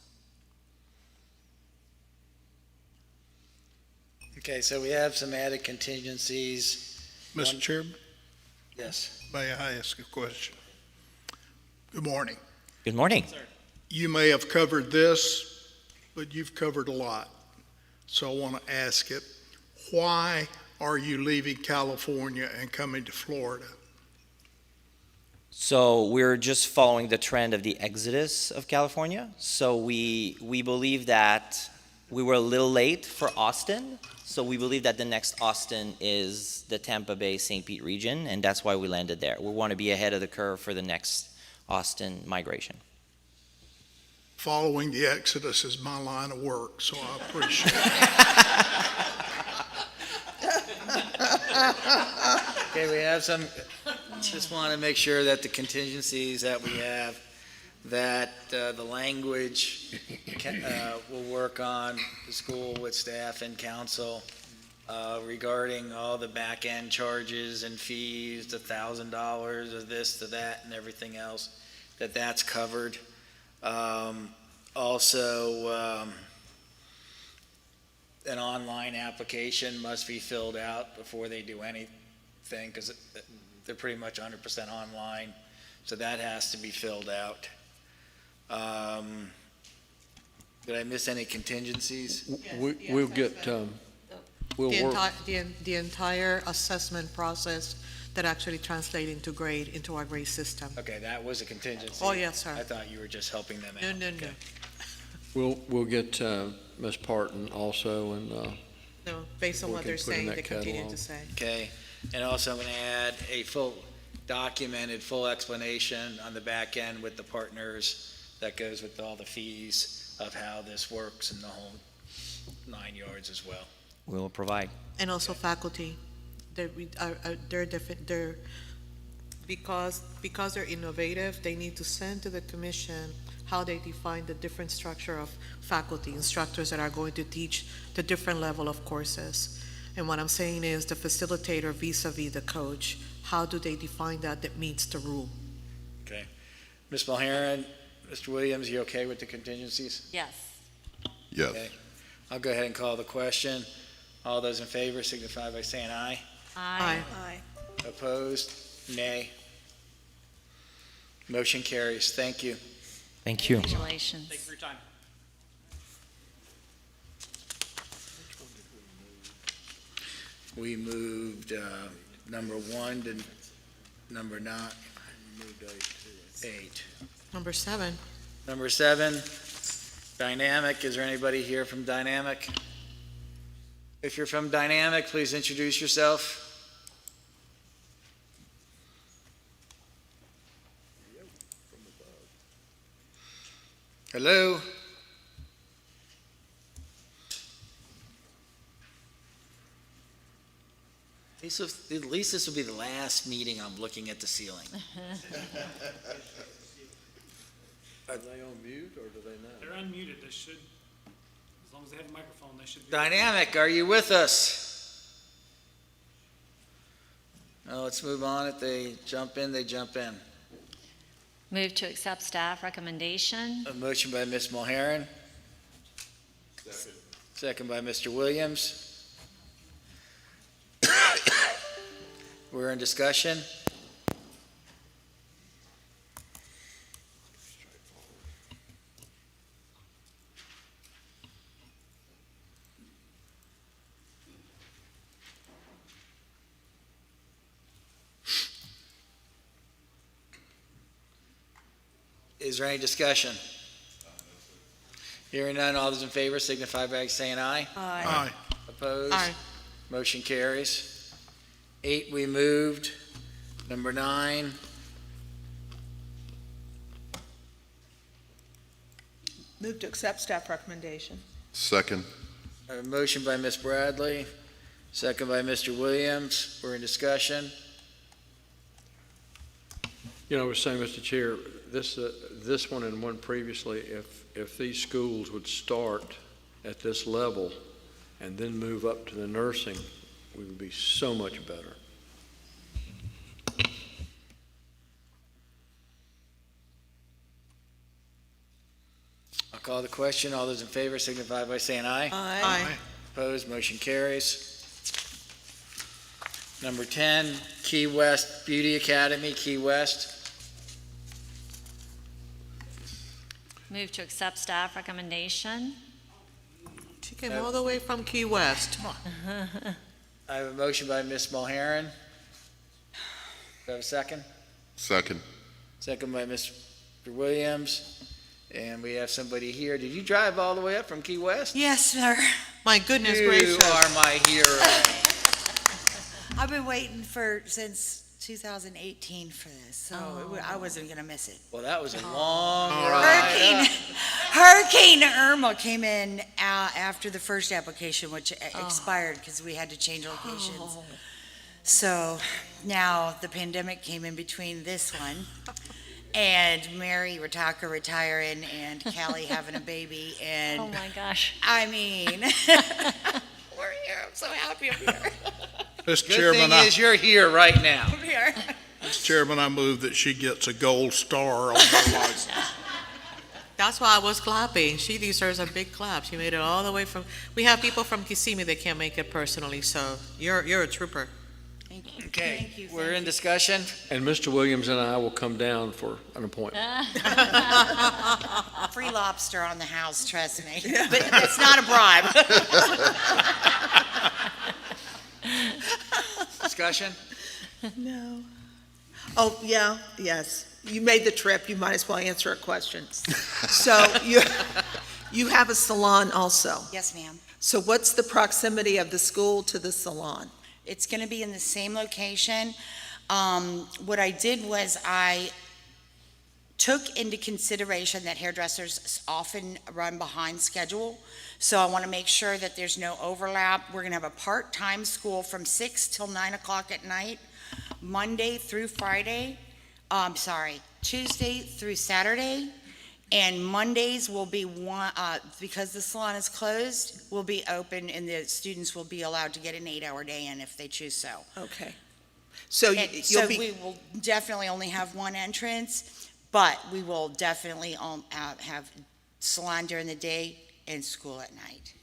S2: Okay, so we have some added contingencies.
S12: Mr. Chairman,
S2: Yes.
S12: may I ask a question? Good morning.
S8: Good morning.
S12: You may have covered this, but you've covered a lot. So I want to ask it, why are you leaving California and coming to Florida?
S8: So we're just following the trend of the exodus of California. So we believe that we were a little late for Austin. So we believe that the next Austin is the Tampa Bay, St. Pete region, and that's why we landed there. We want to be ahead of the curve for the next Austin migration.
S12: Following the exodus is my line of work, so I appreciate it.
S2: Okay, we have some, just want to make sure that the contingencies that we have, that the language will work on the school with staff and council regarding all the back-end charges and fees, the $1,000 of this, to that, and everything else, that's covered. Also, an online application must be filled out before they do anything, because they're pretty much 100% online, so that has to be filled out. Did I miss any contingencies?
S5: We'll get, we'll
S4: The
S5: work.
S4: the entire assessment process that actually translate into grade, into our grade system.
S2: Okay, that was a contingency.
S4: Oh, yes, sir.
S2: I thought you were just helping them out.
S4: No, no, no.
S2: Okay.
S5: We'll get Ms. Parton also, and
S4: No, based on
S5: We
S4: what
S5: can
S4: they're
S5: put in
S4: saying,
S5: that
S4: they continue
S5: catalog.
S4: to say.
S2: Okay, and also I'm going to add a full documented, full explanation on the back end with the partners that goes with all the fees of how this works and the whole 9 yards as well.
S8: We'll provide.
S4: And also faculty, they're different, because they're innovative, they need to send to the commission how they define the different structure of faculty, instructors that are going to teach the different level of courses. And what I'm saying is the facilitator vis-a-vis the coach, how do they define that meets the rule?
S2: Okay. Ms. Mulheron, Mr. Williams, you okay with the contingencies?
S1: Yes.
S11: Yes.
S2: Okay. I'll go ahead and call the question. All those in favor signify by saying aye.
S4: Aye.
S2: Opposed? Nay. Motion carries. Thank you.
S8: Thank you.
S1: Congratulations.
S10: Thank you for your time.
S2: We moved number 1 to number 9. Eight.
S4: Number 7.
S2: Number 7, Dynamic. Is there anybody here from Dynamic? If you're from Dynamic, please introduce yourself. Hello? At least this will be the last meeting I'm looking at the ceiling.
S5: Are they on mute, or do they not?
S13: They're unmuted, they should, as long as they have a microphone, they should be.
S2: Dynamic, are you with us? Now let's move on. If they jump in, they jump in.
S1: Move to accept staff recommendation.
S2: A motion by Ms. Mulheron. Second by Mr. Williams. We're in discussion. Is there any discussion? Hearing none, all those in favor signify by saying aye.
S12: Aye.
S2: Opposed?
S4: Aye.
S2: Motion carries. 8, we moved. Number 9.
S3: Move to accept staff recommendation.
S11: Second.
S2: A motion by Ms. Bradley, second by Mr. Williams. We're in discussion.
S5: You know, I was saying, Mr. Chair, this one and one previously, if these schools would start at this level and then move up to the nursing, we would be so much better.
S2: I'll call the question. All those in favor signify by saying aye.
S4: Aye.
S2: Opposed, motion carries. Number 10, Key West Beauty Academy, Key West.
S1: Move to accept staff recommendation.
S4: She came all the way from Key West.
S2: I have a motion by Ms. Mulheron. Do I have a second?
S11: Second.
S2: Second by Mr. Williams. And we have somebody here. Did you drive all the way up from Key West?
S14: Yes, sir.
S4: My goodness
S2: You
S4: gracious.
S2: are my hero.
S14: I've been waiting since 2018 for this, so I wasn't going to miss it.
S2: Well, that was a long ride.
S14: Hurricane Irma came in after the first application, which expired because we had to change locations. So now the pandemic came in between this one and Mary Ritaka retiring and Callie having a baby. And
S1: Oh, my gosh.
S14: I mean, we're here. I'm so happy I'm here.
S12: Mr.
S2: Good
S12: Chairman,
S2: thing is you're here right now.
S14: I'm here.
S12: Mr. Chairman, I move that she gets a gold star on her license.
S4: That's why I was clapping. She deserves a big clap. She made it all the way from, we have people from Kissimmee that can't make it personally, so you're a trooper.
S14: Thank you.
S2: Okay,
S14: Thank you.
S2: we're in discussion.
S5: And Mr. Williams and I will come down for an appointment.
S14: Free lobster on the house, trust me. But it's not a bribe.
S2: Discussion?
S3: No. Oh, yeah, yes. You made the trip, you might as well answer a question. So you have a salon also.
S14: Yes, ma'am.
S3: So what's the proximity of the school to the salon?
S14: It's going to be in the same location. What I did was I took into consideration that hairdressers often run behind schedule. So I want to make sure that there's no overlap. We're going to have a part-time school from 6 till 9 o'clock at night, Monday through Friday. Tuesday through Saturday. And Mondays will be one, because the salon is closed, will be open and the students will be allowed to get an 8-hour day in if they choose so.
S3: Okay. So you'll be,
S14: we will definitely only have one entrance, but we will definitely have salon during the day and school at night.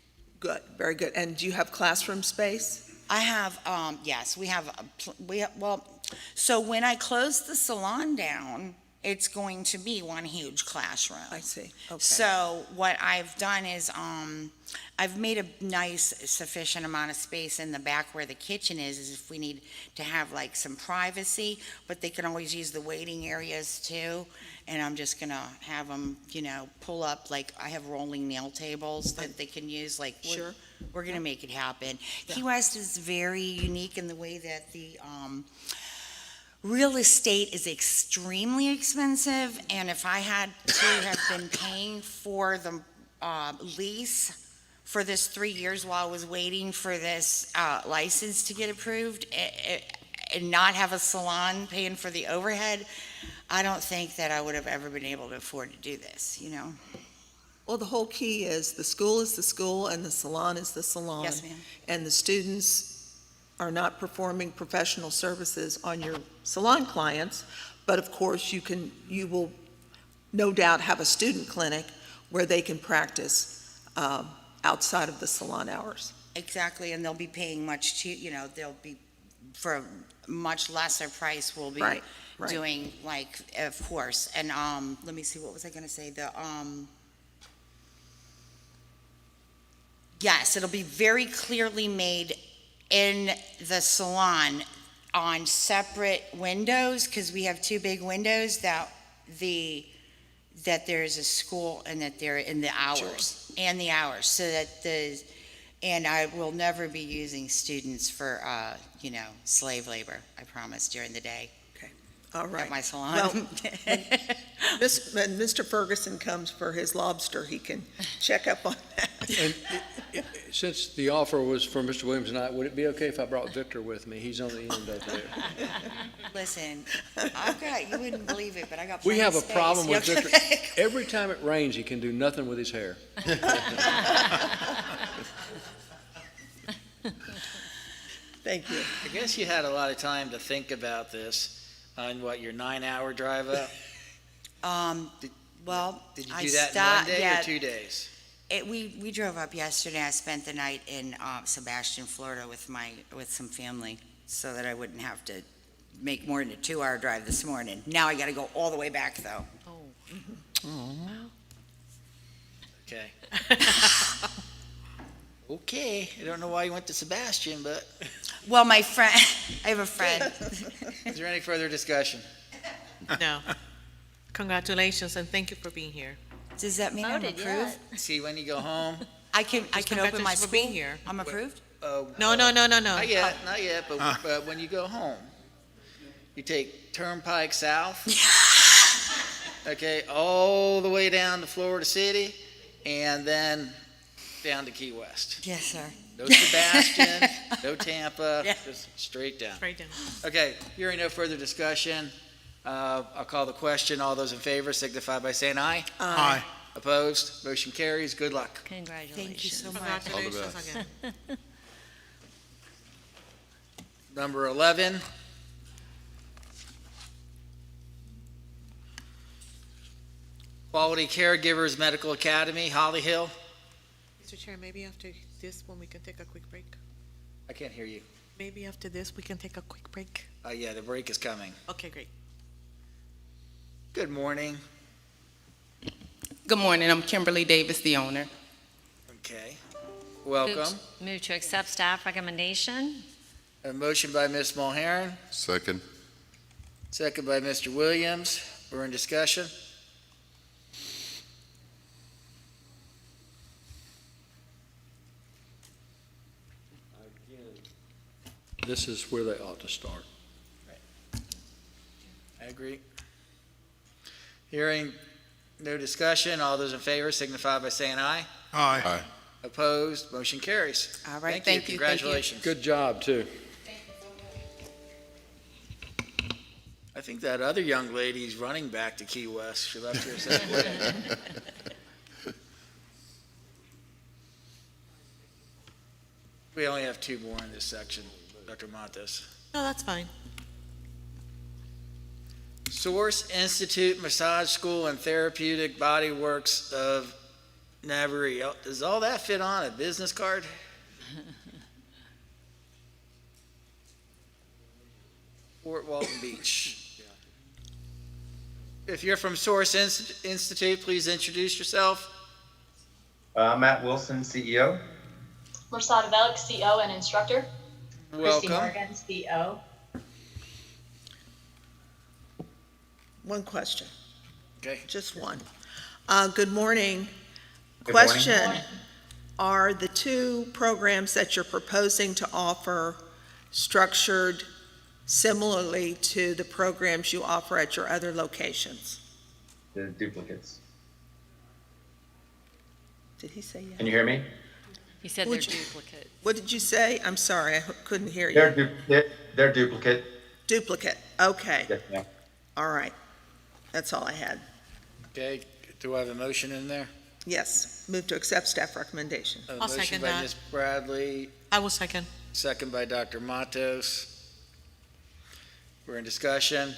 S3: good, very good. And do you have classroom space?
S14: I have, yes, so when I close the salon down, it's going to be one huge classroom.
S3: I see, okay.
S14: So what I've done is, I've made a nice sufficient amount of space in the back where the kitchen is if we need to have like some privacy, but they can always use the waiting areas too. And I'm just gonna have them, pull up, like I have rolling nail tables that they can use, like.
S3: Sure.
S14: We're gonna make it happen.
S3: Yeah.
S14: Key West is very unique in the way that the, real estate is extremely expensive, and if I had to have been paying for the lease for this 3 years while I was waiting for this license to get approved, and not have a salon paying for the overhead, I don't think that I would have ever been able to afford to do this,
S3: Well, the whole key is the school is the school and the salon is the salon.
S14: Yes, ma'am.
S3: And the students are not performing professional services on your salon clients, but of course you will no doubt have a student clinic where they can practice outside of the salon hours.
S14: Exactly, and they'll be paying much they'll be, for a much lesser price, we'll be
S3: Right.
S14: doing, like, of course, and, let me see, what was I gonna say, yes, it'll be very clearly made in the salon on separate windows, because we have two big windows that there's a school and that they're in the hours, so that and I will never be using students for, slave labor, I promise, during the day.
S3: All right.
S14: At my salon.
S3: Well, when Mr. Ferguson comes for his lobster, he can check up on that.
S5: And since the offer was for Mr. Williams and I, would it be okay if I brought Victor with me? He's on the end over there.
S14: Listen, you wouldn't believe it, but I got
S5: We
S14: plenty
S5: have a
S14: of space.
S5: problem with
S14: Okay.
S5: Victor. Every time it rains, he can do nothing with his hair.
S3: Thank you.
S2: I guess you had a lot of time to think about this on your 9-hour drive up?
S14: Well,
S2: Did you
S14: I
S2: do that in
S14: stopped-
S2: 1 day
S14: yeah,
S2: or 2 days?
S14: We drove up yesterday. I spent the night in Sebastian, Florida with some family so that I wouldn't have to make more than a 2-hour drive this morning. Now I got to go all the way back though.
S2: Okay. Okay, I don't know why you went to Sebastian, but
S14: Well, my friend, I have a friend.
S2: is there any further discussion?
S4: No. Congratulations and thank you for being here.
S14: Does that mean I'm
S1: Voted
S14: approved?
S2: See, when you go home.
S14: I can open my
S4: Congratulations for
S14: school.
S4: being here.
S14: I'm approved?
S4: No.
S2: Not yet, but when you go home, you take Turnpike South, okay, all the way down to Florida City, and then down to Key West.
S14: Yes, sir.
S2: No Sebastian, no Tampa,
S14: Yeah.
S2: just straight down.
S4: Right down.
S2: Okay, hearing no further discussion, I'll call the question. All those in favor signify by saying aye.
S12: Aye.
S2: Opposed? Motion carries. Good luck.
S1: Congratulations.
S14: Thank you so much.
S4: Congratulations
S11: best.
S4: again.
S2: Number 11. Quality Caregivers Medical Academy, Holly Hill.
S4: Mr. Chair, maybe after this one, we can take a quick break.
S2: I can't hear you.
S4: Maybe after this, we can take a quick break.
S2: Yeah, the break is coming.
S4: Okay, great.
S2: Good morning.
S15: Good morning. I'm Kimberly Davis, the owner.
S2: Okay. Welcome.
S1: Move to accept staff recommendation.
S2: A motion by Ms. Mulhern,
S11: Second.
S2: second by Mr. Williams. We're in discussion.
S5: This is where they ought to start.
S2: I agree. Hearing no discussion, all those in favor signify by saying aye.
S12: Aye.
S11: Aye.
S2: Opposed? Motion carries.
S15: All right,
S2: Thank
S15: thank you.
S2: Congratulations.
S5: Good job, too.
S2: I think that other young lady's running back to Key West. She left here Saturday. We only have two more in this section, Dr. Matos.
S4: No, that's fine.
S2: Source Institute Massage School and Therapeutic Body Works of Navarre. Does all that fit on a business card? Fort Walton Beach. If you're from Source Institute, please introduce yourself.
S16: Matt Wilson, CEO.
S17: Mursada Velik, CO and instructor. Christy
S2: Welcome.
S17: Morgan, CO.
S3: One question,
S2: Okay.
S3: just one. Good morning.
S16: Good morning.
S3: Question, are the two programs that you're proposing to offer structured similarly to the programs you offer at your other locations?
S16: The duplicates.
S3: Did he say yes?
S16: Can you hear me?
S1: He said they're
S3: Would you-
S1: duplicate.
S3: What did you say? I'm sorry, I couldn't hear you.
S16: They're duplicate.
S3: Duplicate, okay,
S16: Yes, ma'am.
S3: all right. That's all I had.
S2: Okay. Do I have a motion in there?
S3: Yes, move to accept staff recommendation.
S2: A
S4: I'll
S2: motion
S4: second
S2: by
S4: that.
S2: Ms. Bradley,
S4: I will second.
S2: second by Dr. Matos. We're in discussion.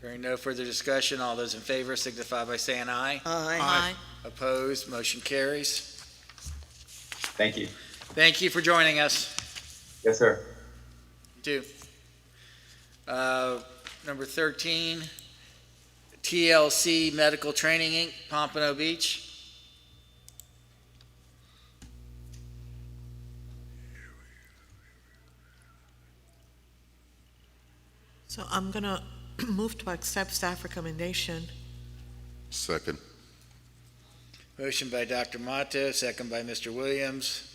S2: Hearing no further discussion, all those in favor signify by saying aye.
S4: Aye.
S2: Opposed? Motion carries.
S16: Thank you.
S2: Thank you for joining us.
S16: Yes, sir.
S2: You too. Number 13, TLC Medical Training, Inc., Pompano Beach.
S4: So I'm gonna move to accept staff recommendation.
S11: Second.
S2: Motion by Dr. Mato, second by Mr. Williams.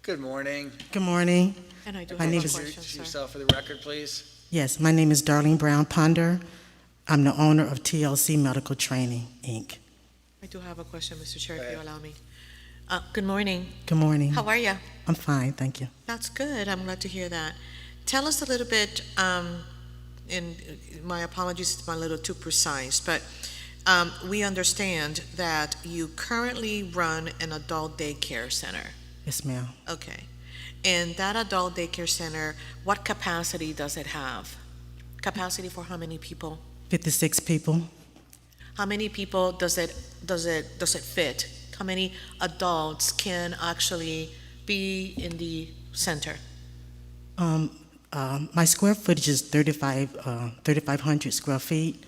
S2: Good morning.
S18: Good morning.
S4: And I do
S18: My
S4: have
S18: name
S4: a
S18: is-
S4: question,
S2: Introduce
S4: sir.
S2: yourself for the record, please.
S18: Yes, my name is Darlene Brown Ponder. I'm the owner of TLC Medical Training, Inc.
S4: I do have a question, Mr. Chair, if you
S2: Go ahead.
S4: allow me. Good morning.
S18: Good morning.
S4: How are you?
S18: I'm fine, thank you.
S4: That's good. I'm glad to hear that. Tell us a little bit, and my apologies, it's a little too precise, but we understand that you currently run an adult daycare center.
S18: Yes, ma'am.
S4: Okay. And that adult daycare center, what capacity does it have? Capacity for how many people?
S18: 56 people.
S4: How many people does it fit? How many adults can actually be in the center?
S18: My square footage is 3,500 square feet.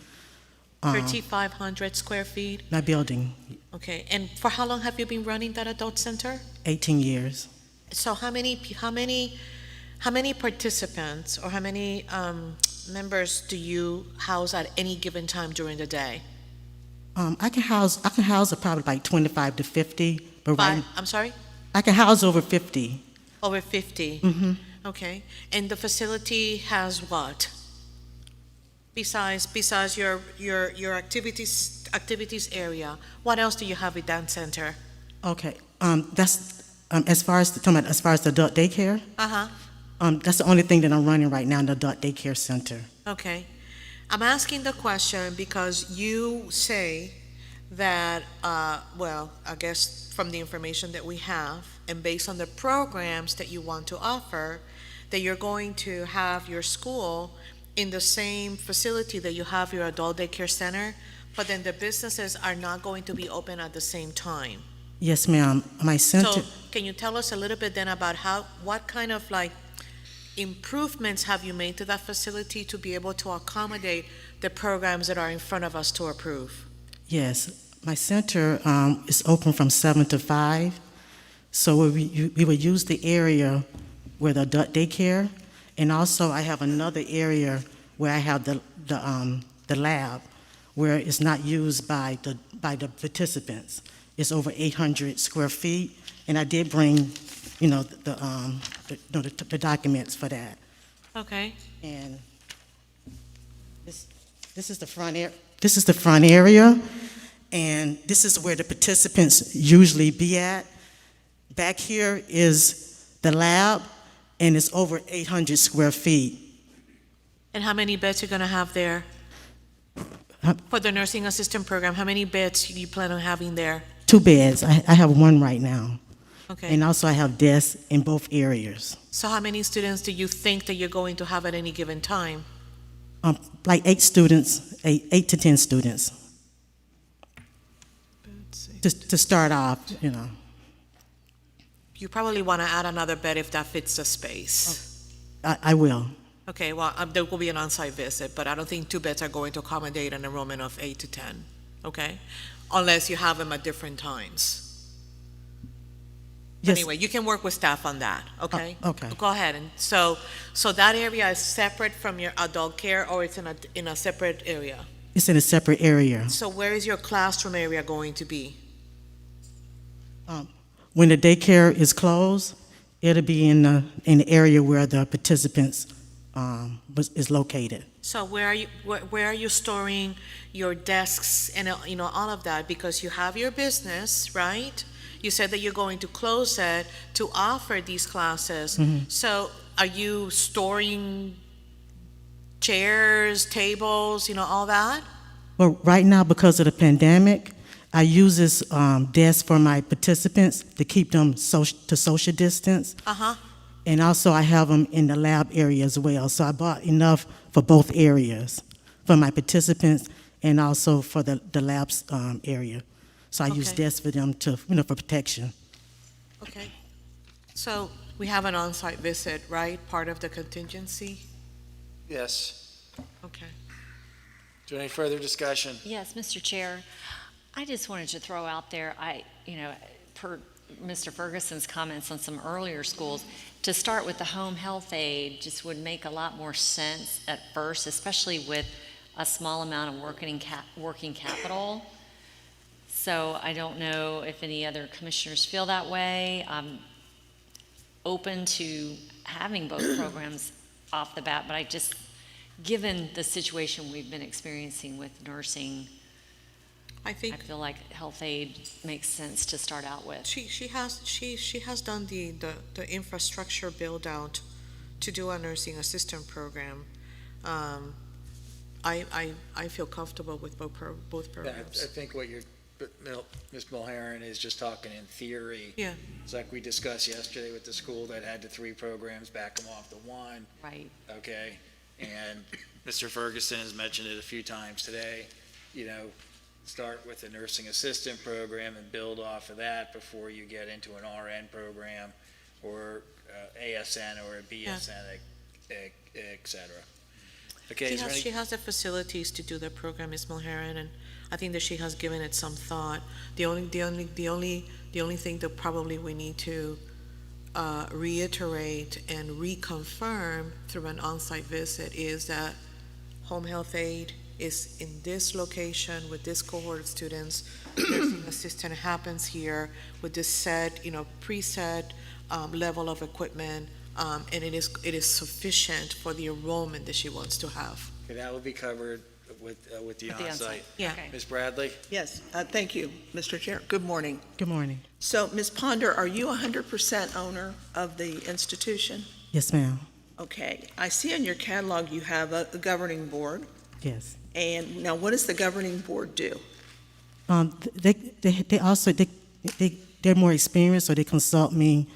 S4: 3,500 square feet?
S18: My building,
S4: Okay. And for how long have you been running that adult center?
S18: 18 years.
S4: So how many participants or how many members do you house at any given time during the day?
S18: I can house probably like 25 to 50, but
S4: I'm sorry?
S18: I can house over 50.
S4: Over 50?
S18: Mm-hmm.
S4: Okay. And the facility has what? Besides your activities activities area. What else do you have with dance center?
S18: Okay, that's, as far as the adult daycare,
S4: Uh-huh.
S18: that's the only thing that I'm running right now in the adult daycare center.
S4: Okay. I'm asking the question because you say that, well, I guess from the information that we have, and based on the programs that you want to offer, that you're going to have your school in the same facility that you have your adult daycare center, but then the businesses are not going to be open at the same time.
S18: Yes, ma'am, my center,
S4: So can you tell us a little bit then about what kind of like improvements have you made to that facility to be able to accommodate the programs that are in front of us to approve?
S18: yes, my center is open from 7 to 5, so we would use the area where the adult daycare, and also I have another area where I have the lab, where it's not used by the participants. It's over 800 square feet, and I did bring, the documents for that.
S4: Okay.
S18: And this is the front area, and this is where the participants usually be at. Back here is the lab, and it's over 800 square feet.
S4: And how many beds you're going to have there? For the nursing assistant program, how many beds do you plan on having there?
S18: 2 beds. I have one right now.
S4: Okay.
S18: And also I have desks in both areas.
S4: So how many students do you think that you're going to have at any given time?
S18: Like 8 students, 8 to 10 students. To start off,
S4: You probably want to add another bed if that fits the space.
S18: I will.
S4: Okay, well, there will be an on-site visit, but I don't think 2 beds are going to accommodate an enrollment of 8 to 10, okay? Unless you have them at different times.
S18: Yes.
S4: Anyway, you can work with staff on that, okay?
S18: Okay.
S4: Go ahead. And so that area is separate from your adult care, or it's in a separate area?
S18: It's in a separate area.
S4: So where is your classroom area going to be?
S18: When the daycare is closed, it'll be in the area where the participants is located.
S4: So where are you storing your desks and all of that? Because you have your business, right? You said that you're going to close it to offer these classes.
S18: Mhm.
S4: So are you storing chairs, tables, all that?
S18: Well, right now, because of the pandemic, I use this desk for my participants to keep them to social distance.
S4: Uh-huh.
S18: And also I have them in the lab area as well. So I bought enough for both areas, for my participants and also for the labs area. So I use
S4: Okay.
S18: desks for them to, for protection.
S4: Okay. So we have an on-site visit, right? Part of the contingency?
S2: Yes.
S4: Okay.
S2: Is there any further discussion?
S1: Yes, Mr. Chair, I just wanted to throw out there, per Mr. Ferguson's comments on some earlier schools, to start with the home health aide just would make a lot more sense at first, especially with a small amount of working capital. So I don't know if any other commissioners feel that way. I'm open to having both programs off the bat, but given the situation we've been experiencing with nursing, I feel like health aid makes sense to start out with.
S4: She has done the infrastructure build out to do a nursing assistant program. I feel comfortable with both programs.
S2: I think what Ms. Mulheron is just talking in theory.
S4: Yeah.
S2: It's like we discussed yesterday with the school that had the 3 programs, back them off to 1.
S1: Right.
S2: Okay, and Mr. Ferguson has mentioned it a few times today, start with a nursing assistant program and build off of that before you get into an RN program or ASN or a BSN, et cether. Okay,
S4: She has the facilities to do the program, Ms. Mulheron, and I think that she has given it some thought. The only thing that probably we need to reiterate and reconfirm through an on-site visit is that home health aide is in this location with this cohort of students. Nursing assistant happens here with this set, preset level of equipment, and it is sufficient for the enrollment that she wants to have.
S2: Okay, that will be covered with the
S1: With the
S2: onsite.
S1: onsite. Yeah. Okay.
S2: Ms. Bradley?
S3: Yes, thank you, Mr. Chair. Good morning.
S18: Good morning.
S3: So, Ms. Ponder, are you 100% owner of the institution?
S18: Yes, ma'am.
S3: Okay, I see in your catalog you have a governing board,
S18: Yes.
S3: and now what does the governing board do?
S18: They also, they're more experienced, so they consult me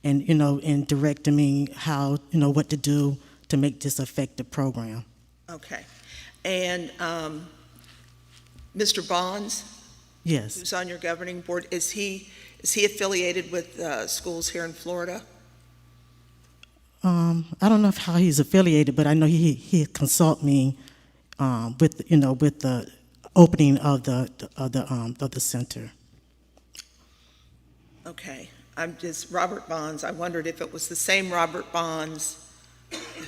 S18: and, and directing me how, what to do to make this effective program.
S3: Okay, and Mr. Bonds,
S18: Yes.
S3: who's on your governing board, is he affiliated with schools here in Florida?
S18: I don't know how he's affiliated, but I know he consult me with, with the opening of the center.
S3: Okay, Robert Bonds, I wondered if it was the same Robert Bonds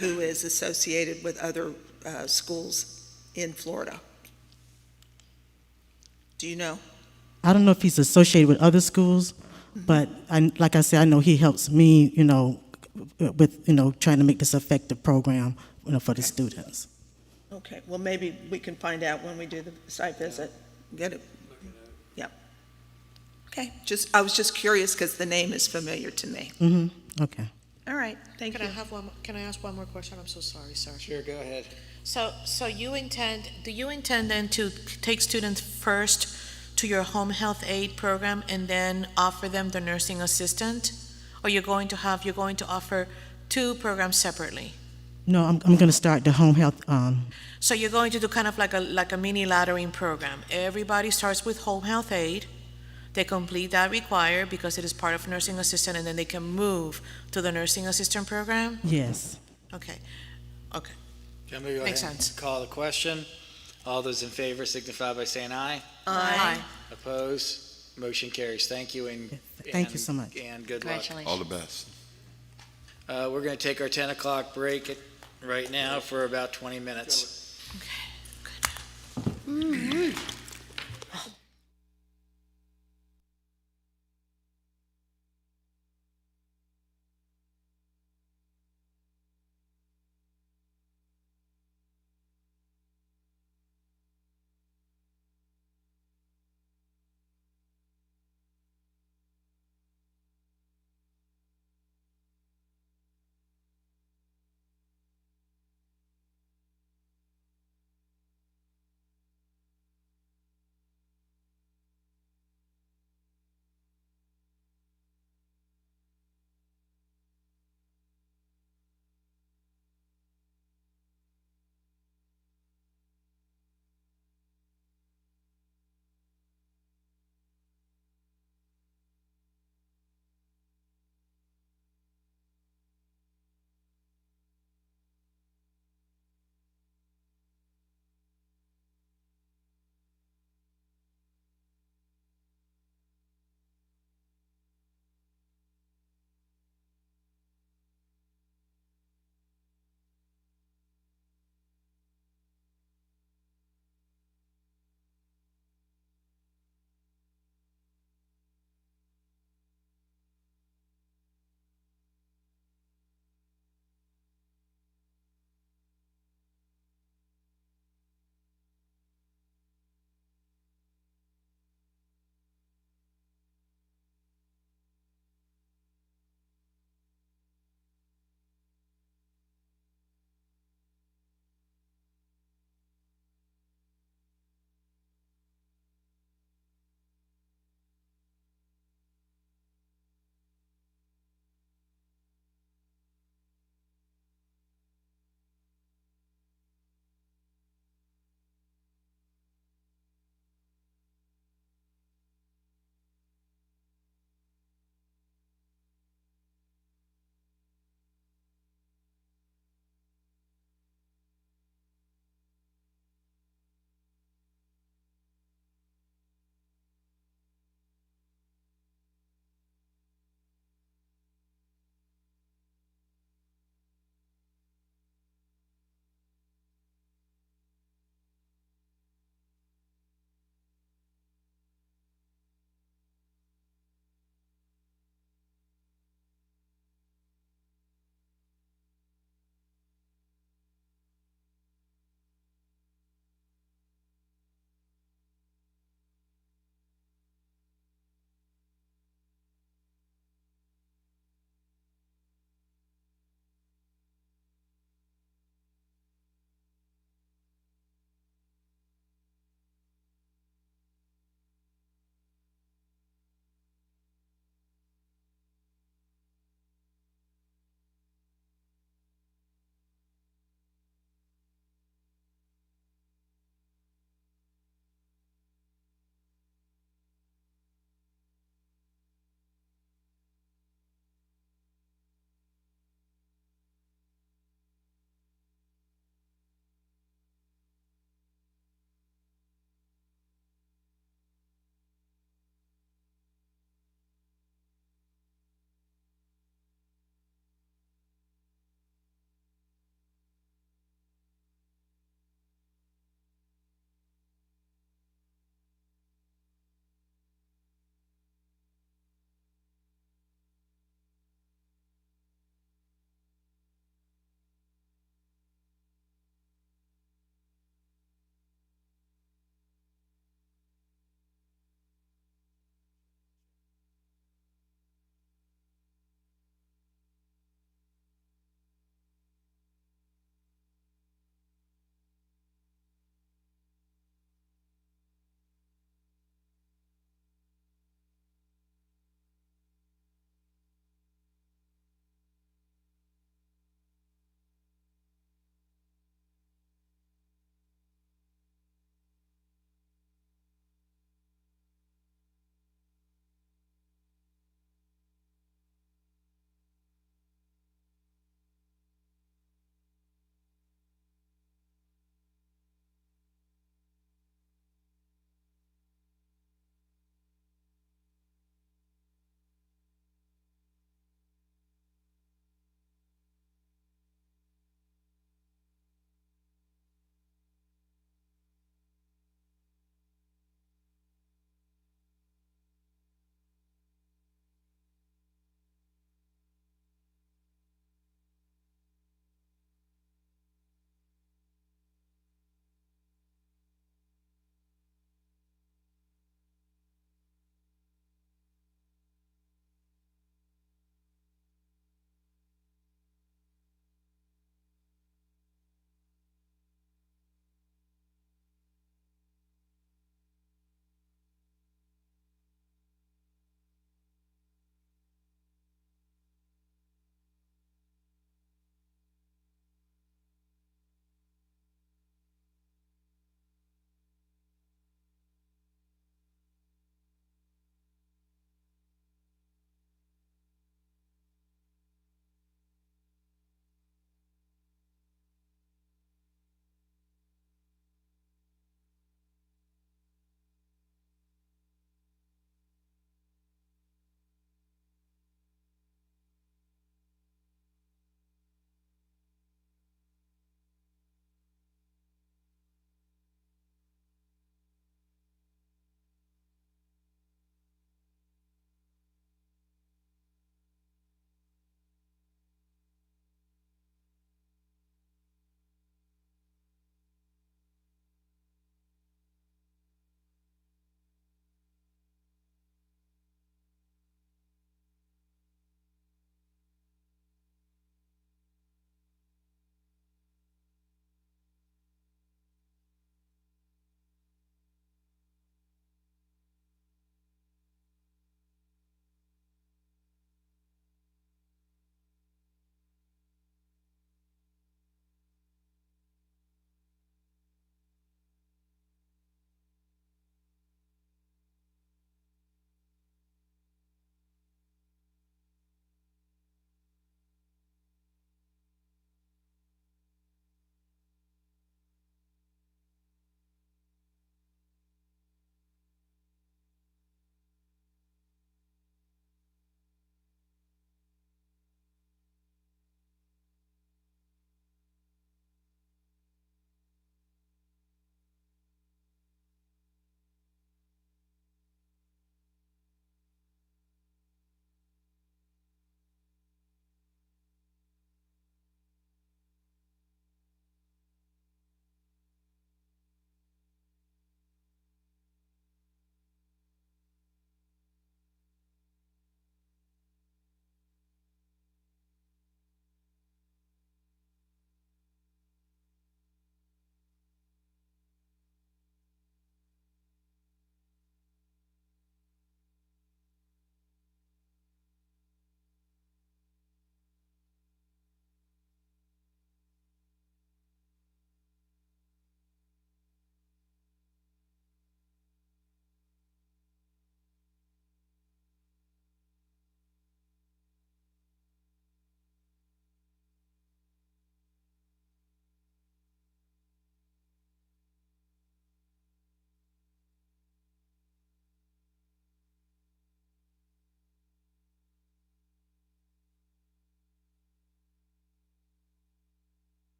S3: who is associated with other schools in Florida. Do you know?
S18: I don't know if he's associated with other schools, but like I said, I know he helps me, with, trying to make this effective program, for the students.
S3: Okay, well, maybe we can find out when we do the site visit. Get it? Yeah. Okay, I was just curious because the name is familiar to me.
S18: Okay.
S3: All right, thank you.
S4: Can I ask one more question? I'm so sorry, sir.
S2: Sure, go ahead.
S4: So do you intend then to take students first to your home health aid program and then offer them the nursing assistant? Or you're going to offer two programs separately?
S18: No, I'm going to start the home health.
S4: So you're going to do kind of like a mini laddering program. Everybody starts with home health aid. They complete that required because it is part of nursing assistant, and then they can move to the nursing assistant program?
S18: Yes.
S4: Okay.
S2: Can we go
S4: Makes
S2: ahead and
S4: sense.
S2: call the question? All those in favor signify by saying aye.
S3: Aye.
S2: Opposed? Motion carries. Thank you and
S18: Thank you so much.
S2: And good luck.
S1: Congratulations.
S11: All the best.
S2: We're going to take our 10 o'clock break right now for about 20 minutes.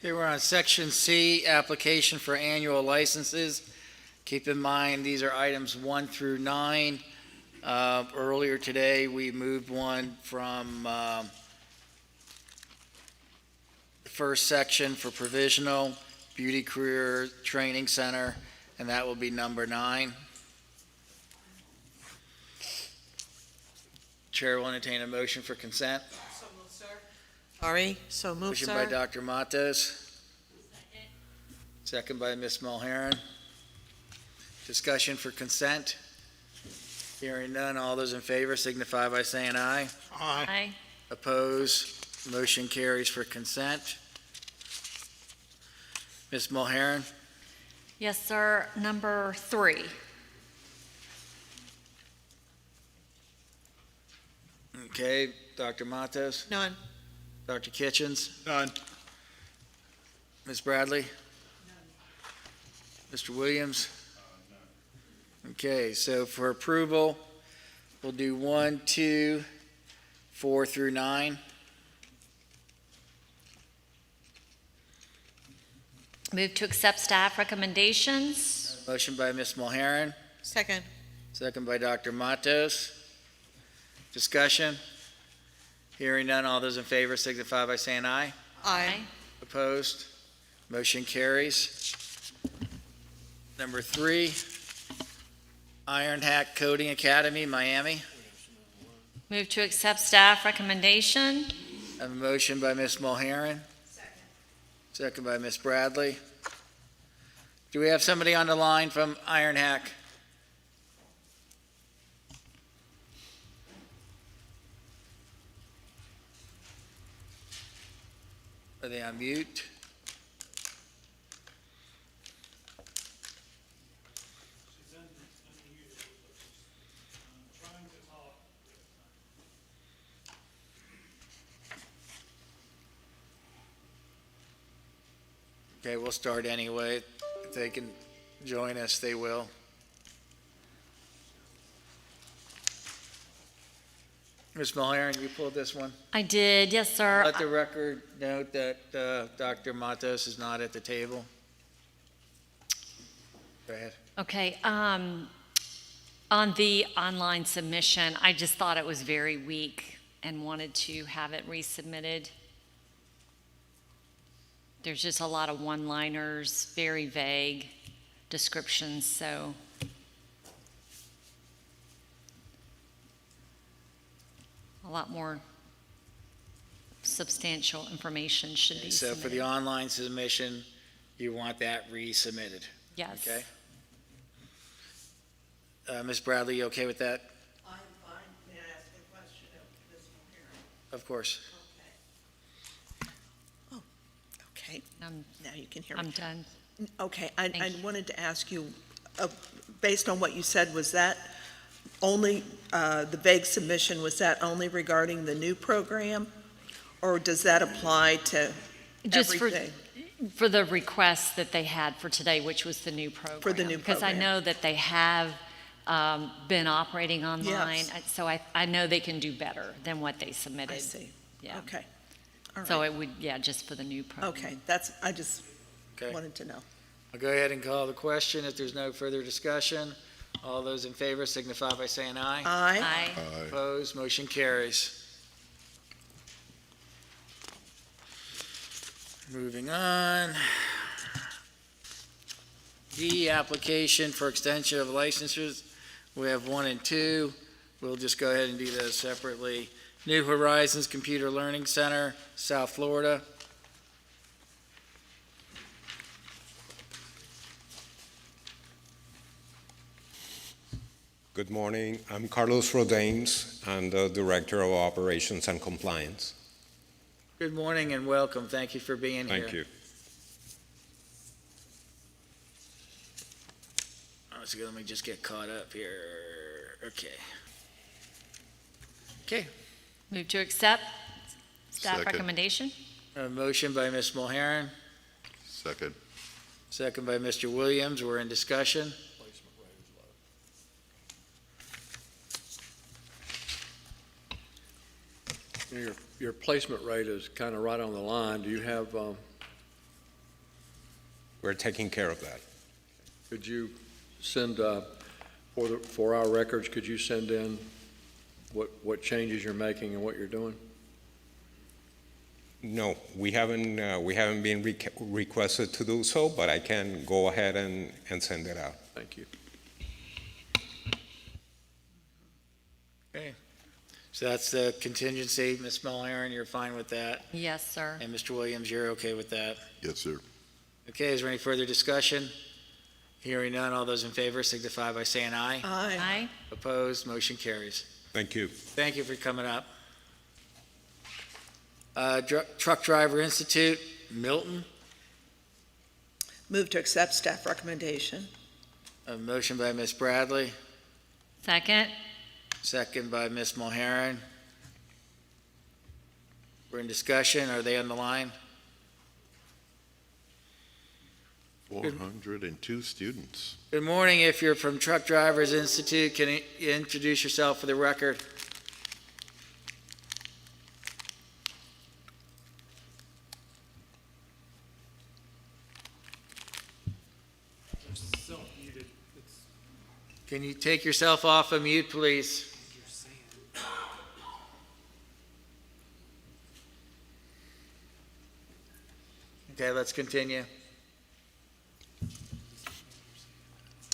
S2: Okay, we're on section C, application for annual licenses. Keep in mind, these are items 1 through 9. Earlier today, we moved one from the first section for provisional, Beauty Career Training Center, and that will be number 9. Chair will entertain a motion for consent.
S4: Sorry, so moved,
S2: Motion by
S4: sir.
S2: Dr. Matos. Second by Ms. Mulheren. Discussion for consent. Hearing none, all those in favor signify by saying aye.
S12: Aye.
S1: Aye.
S2: Opposed, motion carries for consent. Ms. Mulheren,
S1: Yes, sir. Number 3.
S2: okay, Dr. Matos,
S4: None.
S2: Dr. Kitchens,
S12: None.
S2: Ms. Bradley? Mr. Williams? Okay, so for approval, we'll do 1, 2, 4 through 9.
S1: Move to accept staff recommendations.
S2: Motion by Ms. Mulheren,
S4: Second.
S2: second by Dr. Matos. Discussion? Hearing none, all those in favor signify by saying aye.
S4: Aye.
S2: Opposed? Motion carries. Number 3, Iron Hack Coding Academy, Miami.
S1: Move to accept staff recommendation.
S2: I have a motion by Ms. Mulheren. Second by Ms. Bradley. Do we have somebody on the line from Iron Hack? Are they on mute? Okay, we'll start anyway. If they can join us, they will. Ms. Mulheren, you pulled this one?
S1: I did, yes, sir.
S2: Let the record note that Dr. Matos is not at the table. Go ahead.
S1: Okay, on the online submission, I just thought it was very weak and wanted to have it resubmitted. There's just a lot of one-liners, very vague descriptions, so. A lot more substantial information should be
S2: So for the
S1: submitted.
S2: online submission, you want that resubmitted,
S1: Yes.
S2: okay? Ms. Bradley, you okay with that?
S3: I'm fine. May I ask a question of Ms. Mulheren?
S2: Of course.
S3: Okay,
S1: I'm
S3: now you can hear me.
S1: I'm done.
S3: Okay, I
S1: Thank you.
S3: wanted to ask you, based on what you said, was that only, the vague submission, was that only regarding the new program? Or does that apply to
S1: Just
S3: everything?
S1: for the request that they had for today, which was the new program.
S3: For the new
S1: Because I
S3: program.
S1: know that they have been operating online,
S3: Yes.
S1: so I know they can do better than what they submitted.
S3: I see.
S1: Yeah.
S3: Okay. All
S1: So
S3: right.
S1: it would, yeah, just for the new program.
S3: Okay, I just
S2: Okay.
S3: wanted to know.
S2: I'll go ahead and call the question. If there's no further discussion, all those in favor signify by saying aye.
S3: Aye.
S1: Aye.
S11: Aye.
S2: Opposed, motion carries. Moving on. D, application for extension of licenses. We have 1 and 2. We'll just go ahead and do those separately. New Horizons Computer Learning Center, South Florida.
S19: Good morning. I'm Carlos Rodames. I'm the Director of Operations and Compliance.
S2: Good morning and welcome. Thank you for being here.
S19: Thank you.
S2: So let me just get caught up here. Okay. Okay.
S1: Move to accept staff
S11: Second.
S1: recommendation.
S2: A motion by Ms. Mulheren,
S11: Second.
S2: second by Mr. Williams. We're in discussion.
S5: Your placement rate is kind of right on the line. Do you have
S19: we're taking care of that.
S5: Could you send, for our records, could you send in what changes you're making and what you're doing?
S19: No, we haven't been requested to do so, but I can go ahead and send it out.
S5: Thank you.
S2: Okay. So that's the contingency. Ms. Mulhern, you're fine with that?
S1: Yes, sir.
S2: And Mr. Williams, you're okay with that?
S11: Yes, sir.
S2: Okay, is there any further discussion? Hearing none, all those in favor signify by saying aye.
S1: Aye.
S2: Opposed, motion carries.
S19: Thank you.
S2: Thank you for coming up. Truck Driver Institute, Milton,
S3: Move to accept staff recommendation.
S2: a motion by Ms. Bradley,
S1: Second?
S2: second by Ms. Mulhern. We're in discussion. Are they on the line?
S11: 402 students.
S2: Good morning. If you're from Truck Drivers Institute, can you introduce yourself for the record?
S13: Self-muted.
S2: Can you take yourself off of mute, please? Okay, let's continue.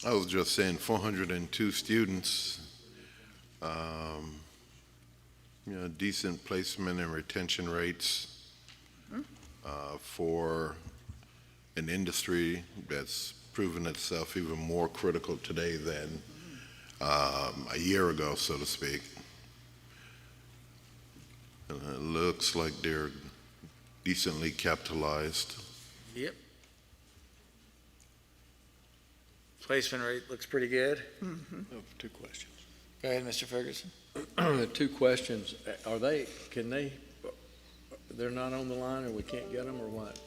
S11: I was just saying 402 students, decent placement and retention rates for an industry that's proven itself even more critical today than a year ago, so to speak. And it looks like they're decently capitalized.
S2: Yep. Placement rate looks pretty good.
S5: Oh, two questions.
S2: Go ahead, Mr. Ferguson.
S5: Two questions. They're not on the line or we can't get them or what?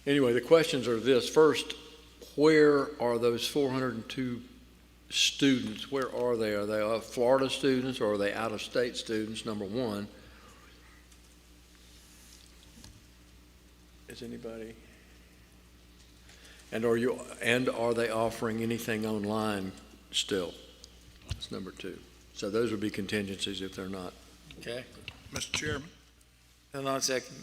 S5: Anyway, the questions are this. First, where are those 402 students? Where are they? Are they Florida students or are they out-of-state students, number one? Is anybody? And are they offering anything online still? That's number two. So those would be contingencies if they're not.
S2: Okay.
S12: Mr. Chairman?
S2: Hold on a second.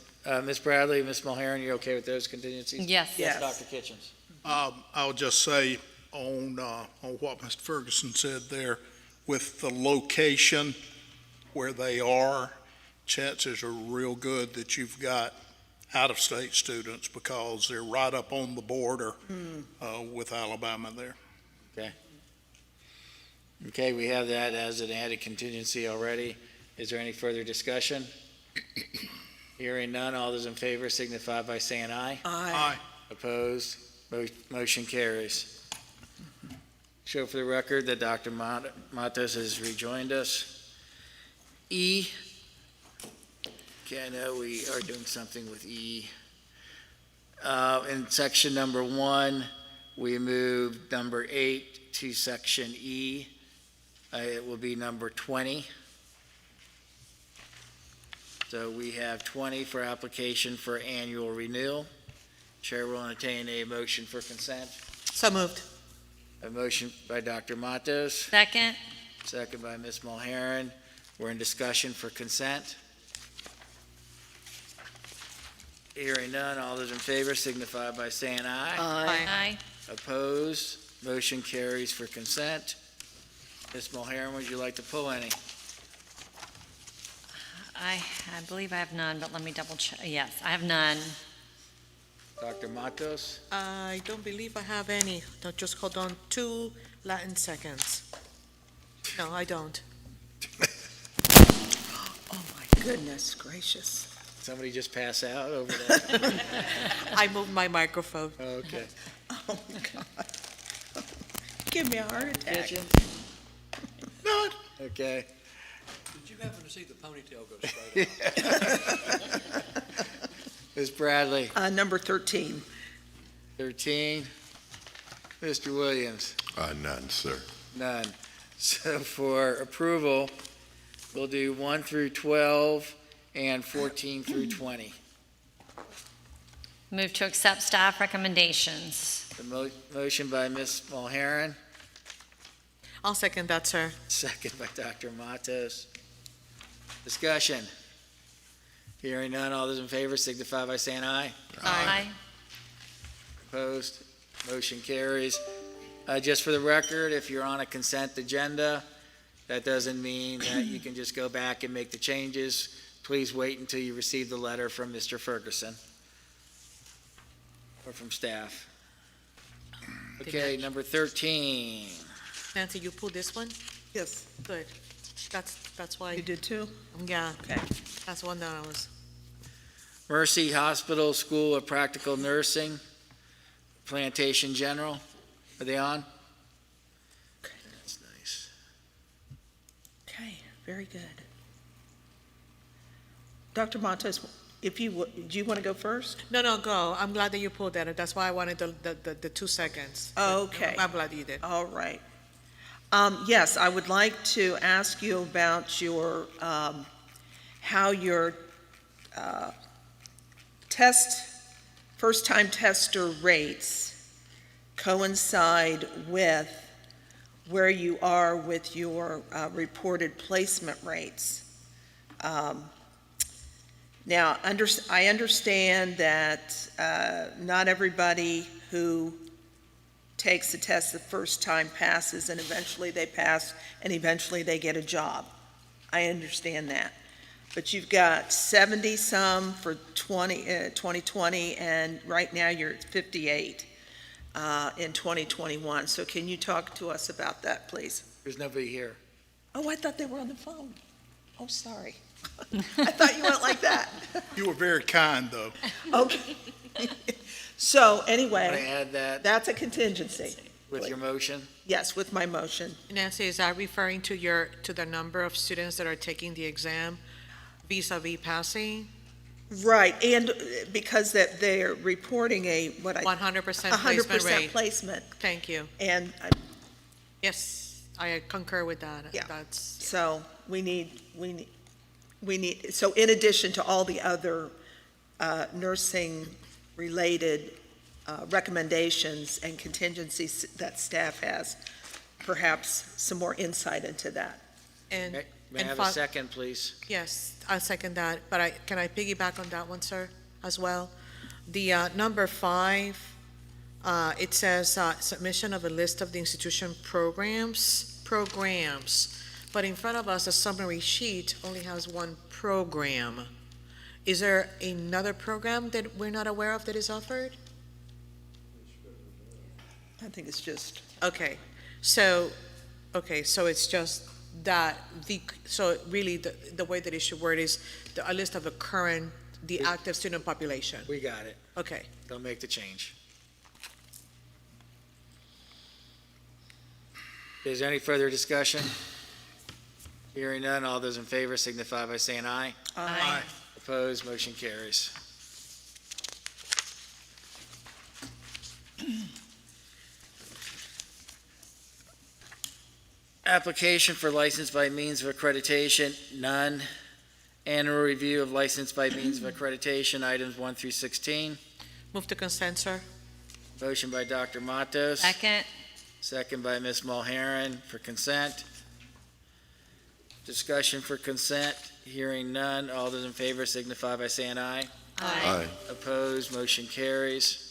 S2: Ms. Bradley, Ms. Mulhern, you okay with those contingencies?
S1: Yes.
S3: Yes.
S2: Dr. Kitchens.
S12: I'll just say on what Mr. Ferguson said there, with the location where they are, chances are real good that you've got out-of-state students because they're right up on the border with Alabama there.
S2: Okay, we have that as an added contingency already. Is there any further discussion? Hearing none, all those in favor signify by saying aye.
S12: Aye.
S2: Opposed? Motion carries. Show for the record that Dr. Matos has rejoined us. E. Okay, I know we are doing something with E. In section number 1, we moved number 8 to section E. It will be number 20. So we have 20 for application for annual renewal. Chair will entertain a motion for consent.
S4: So moved.
S2: A motion by Dr. Matos,
S1: Second?
S2: second by Ms. Mulhern. We're in discussion for consent. Hearing none, all those in favor signify by saying aye.
S1: Aye.
S2: Opposed? Motion carries for consent. Ms. Mulhern, would you like to pull any?
S1: I believe I have none, but let me double check. Yes, I have none.
S2: Dr. Matos?
S4: I don't believe I have any. No, just hold on 2 Latin seconds. No, I don't.
S3: Oh, my goodness gracious.
S2: Somebody just pass out over there?
S4: I moved my microphone.
S2: Okay.
S3: Oh, God. Give me a heart attack.
S2: Okay.
S5: Did you happen to see the ponytail go straight up?
S2: Ms. Bradley?
S3: Number 13.
S2: 13. Mr. Williams?
S11: None, sir.
S2: None. So for approval, we'll do 1 through 12 and 14 through 20.
S1: Move to accept staff recommendations.
S2: The motion by Ms. Mulheren,
S4: I'll second that, sir.
S2: second by Dr. Matos. Discussion. Hearing none, all those in favor signify by saying aye.
S1: Aye.
S2: Opposed? Motion carries. Just for the record, if you're on a consent agenda, that doesn't mean that you can just go back and make the changes. Please wait until you receive the letter from Mr. Ferguson or from staff. Okay, number 13.
S4: Nancy, you pulled this one?
S3: Yes.
S4: Good. That's why.
S3: You did too?
S4: Yeah,
S3: Okay.
S4: that's one that I was.
S2: Mercy Hospital School of Practical Nursing, Plantation General. Are they on? That's nice.
S3: Okay, very good. Dr. Matos, if you would, do you want to go first?
S4: No, go. I'm glad that you pulled that. That's why I wanted the 2 seconds.
S3: Okay.
S4: I'm glad you did.
S3: All right. Yes, I would like to ask you about your, how your first-time tester rates coincide with where you are with your reported placement rates. Now, I understand that not everybody who takes the test the first time passes, and eventually they pass, and eventually they get a job. I understand that. But you've got 70-some for 2020, and right now you're at 58 in 2021. So can you talk to us about that, please?
S2: There's nobody here.
S3: Oh, I thought they were on the phone. Oh, sorry. I thought you went like that.
S12: You were very kind, though.
S3: Okay. So
S2: Want to
S3: anyway,
S2: add that
S3: that's a contingency.
S2: with your motion?
S3: Yes, with my motion.
S4: Nancy, is that referring to the number of students that are taking the exam vis-a-vis passing?
S3: Right, and because that they're reporting
S4: 100% placement
S3: 100%
S4: rate.
S3: placement.
S4: Thank you.
S3: And
S4: Yes, I concur with that.
S3: Yeah.
S4: That's,
S3: so we need, so in addition to all the other nursing-related recommendations and contingencies that staff has, perhaps some more insight into that.
S4: and,
S2: May I have a second, please?
S4: yes, I second that, but can I piggyback on that one, sir, as well? The number 5, it says submission of a list of the institution programs, but in front of us, the summary sheet only has one program. Is there another program that we're not aware of that is offered?
S3: I think it's just,
S4: Okay, so it's just that, so really, the way that it should word is a list of the active student population.
S2: We got it.
S4: Okay,
S2: Don't make the change. Is there any further discussion? Hearing none, all those in favor signify by saying aye.
S3: Aye.
S2: Opposed, motion carries. Application for license by means of accreditation, none. Annual review of license by means of accreditation, items 1 through 16.
S4: move to consent, sir.
S2: Motion by Dr. Matos.
S1: Second.
S2: Second by Ms. Mulheren for consent. Discussion for consent, hearing none. All those in favor signify by saying aye.
S11: Aye.
S2: Opposed, motion carries.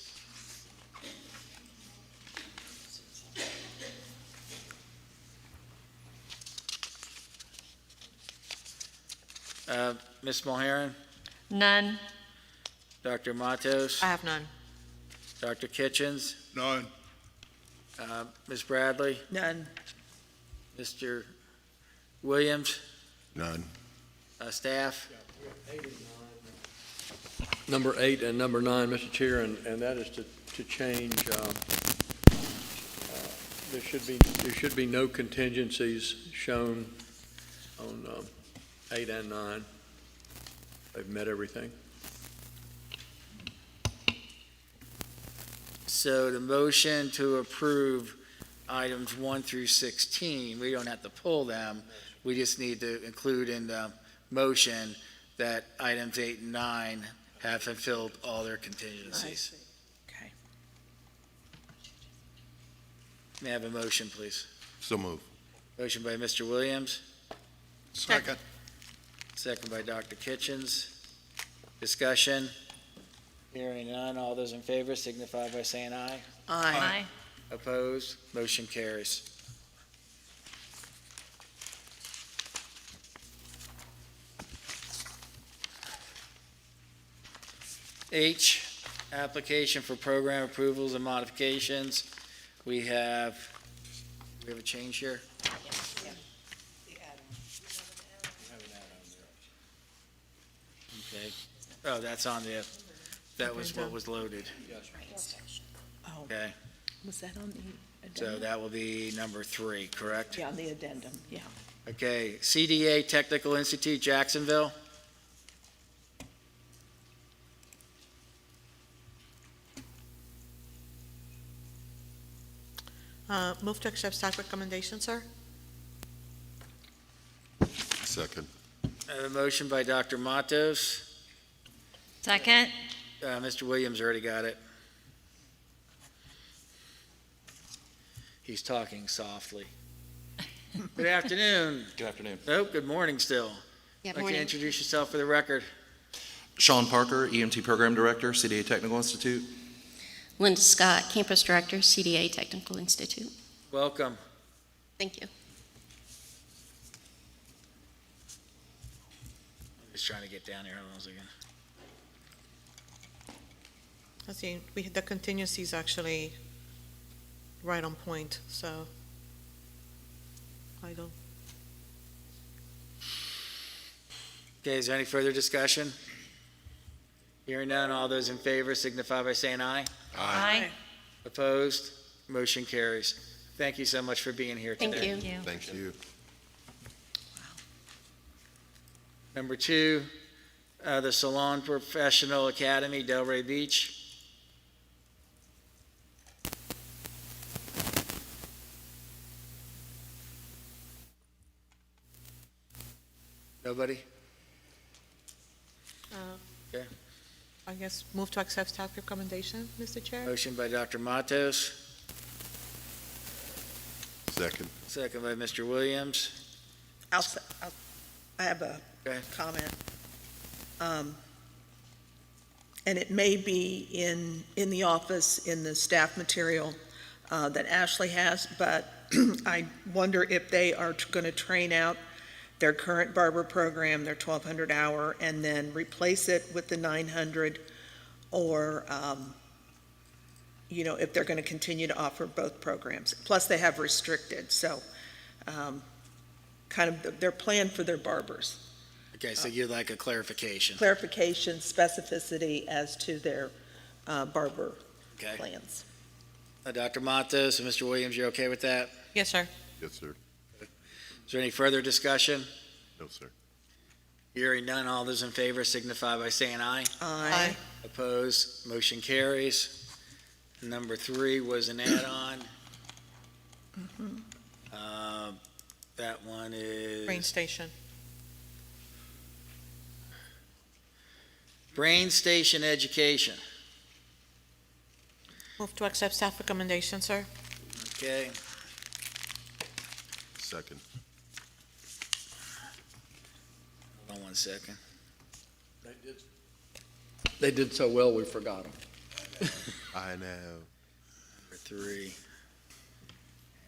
S2: Ms. Mulheren,
S1: None.
S2: Dr. Matos,
S4: I have none.
S2: Dr. Kitchens,
S12: None.
S2: Ms. Bradley,
S3: none.
S2: Mr. Williams,
S11: None.
S2: staff.
S5: Number 8 and number 9, Mr. Chair, and that is to change, there should be no contingencies shown on 8 and 9. They've met everything.
S2: So the motion to approve items 1 through 16, we don't have to pull them. We just need to include in the motion that items 8 and 9 have fulfilled all their contingencies.
S3: Okay.
S2: May I have a motion, please?
S11: So move.
S2: Motion by Mr. Williams,
S12: Second.
S2: second by Dr. Kitchens. Discussion? Hearing none, all those in favor signify by saying aye.
S3: Aye.
S2: Opposed? Motion carries. H, application for program approvals and modifications. We have a change here? Okay. Oh, that's on the, that was what was loaded.
S3: Oh,
S2: Okay,
S3: was that on the
S2: so
S3: addendum?
S2: that will be number 3, correct?
S3: Yeah, on the addendum, yeah.
S2: Okay, CDA Technical Institute, Jacksonville.
S4: Move to accept staff recommendation, sir?
S11: Second.
S2: I have a motion by Dr. Matos.
S1: Second?
S2: Mr. Williams already got it. He's talking softly. Good afternoon.
S6: Good afternoon.
S2: Nope, good morning still.
S6: Yeah,
S2: Like to introduce yourself for the record.
S6: Sean Parker, EMT Program Director, CDA Technical Institute.
S20: Linda Scott, Campus Director, CDA Technical Institute.
S2: Welcome.
S20: Thank you.
S2: Just trying to get down here. Hold on a second.
S4: I see, the contingency is actually right on point, so I don't.
S2: Okay, is there any further discussion? Hearing none, all those in favor signify by saying aye.
S1: Aye.
S2: Opposed? Motion carries. Thank you so much for being here today.
S20: Thank you.
S11: Thank you.
S2: Number 2, the Salon Professional Academy, Delray Beach. Nobody? Okay.
S4: I guess move to accept staff recommendation, Mr. Chair?
S2: Motion by Dr. Matos,
S11: Second.
S2: second by Mr. Williams.
S3: I have a
S2: Okay.
S3: comment. And it may be in the office, in the staff material that Ashley has, but I wonder if they are going to train out their current barber program, their 1,200 hour, and then replace it with the 900, or, if they're going to continue to offer both programs. Plus, they have restricted, so kind of their plan for their barbers.
S2: Okay, so you'd like a clarification.
S3: Clarification, specificity as to their barber
S2: Okay.
S3: plans.
S2: Dr. Matos and Mr. Williams, you're okay with that?
S4: Yes, sir.
S11: Yes, sir.
S2: Is there any further discussion?
S11: No, sir.
S2: Hearing none, all those in favor signify by saying aye.
S3: Aye.
S2: Opposed, motion carries. Number 3 was an add-on. That one is
S4: Brain station.
S2: Brain Station Education.
S4: Move to accept staff recommendation, sir?
S2: Okay,
S11: Second.
S2: hold on one second.
S5: They did so well, we forgot them.
S11: I know.
S2: Number 3.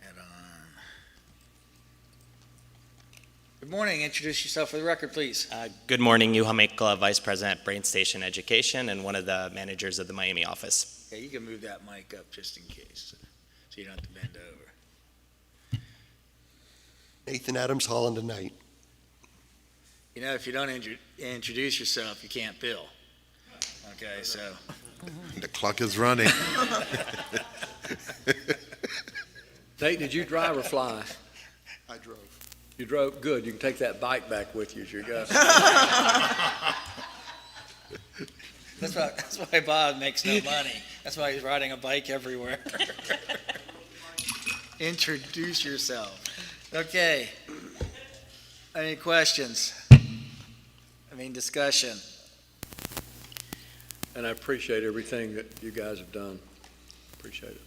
S2: Add-on. Good morning, introduce yourself for the record, please.
S21: Good morning, Juha Meikkala, Vice President, Brain Station Education, and one of the managers of the Miami office.
S2: Okay, you can move that mic up just in case, so you don't have to bend over.
S22: Nathan Adams, Holland and Knight.
S2: You know, if you don't introduce yourself, you can't bill. Okay, so.
S11: The clock is running.
S5: Nate, did you drive or fly?
S22: I drove.
S5: You drove? Good. You can take that bike back with you as you go.
S2: That's why Bob makes no money. That's why he's riding a bike everywhere. Introduce yourself. Okay. Any questions? Discussion.
S5: And I appreciate everything that you guys have done. Appreciate it.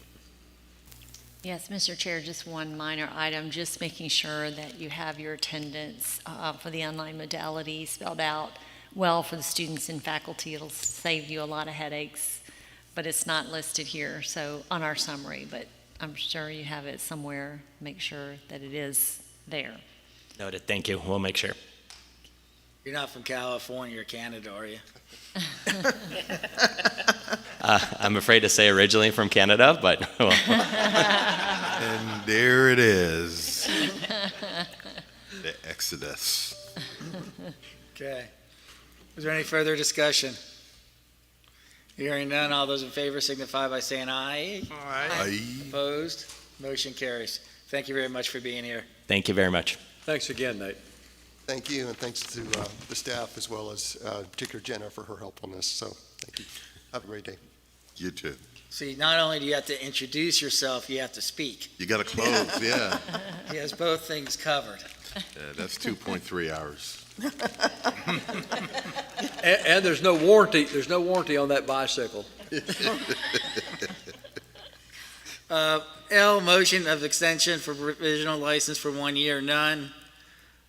S1: Yes, Mr. Chair, just one minor item, just making sure that you have your attendance for the online modality spelled out well for the students and faculty. It'll save you a lot of headaches, but it's not listed here, so on our summary, but I'm sure you have it somewhere. Make sure that it is there.
S21: Noted. Thank you. We'll make sure.
S2: You're not from California or Canada, are you?
S21: I'm afraid to say originally from Canada, but well.
S11: And there it is. The Exodus.
S2: Okay. Is there any further discussion? Hearing none, all those in favor signify by saying aye.
S11: Aye.
S2: Opposed? Motion carries. Thank you very much for being here.
S21: Thank you very much.
S5: Thanks again, Nate.
S22: Thank you, and thanks to the staff as well as particular Jenna for her help on this. So thank you. Have a great day.
S11: You too.
S2: See, not only do you have to introduce yourself, you have to speak.
S11: You got to close, yeah.
S2: He has both things covered.
S11: That's 2.3 hours.
S5: And there's no warranty, on that bicycle.
S2: L, motion of extension for provisional license for 1 year, none.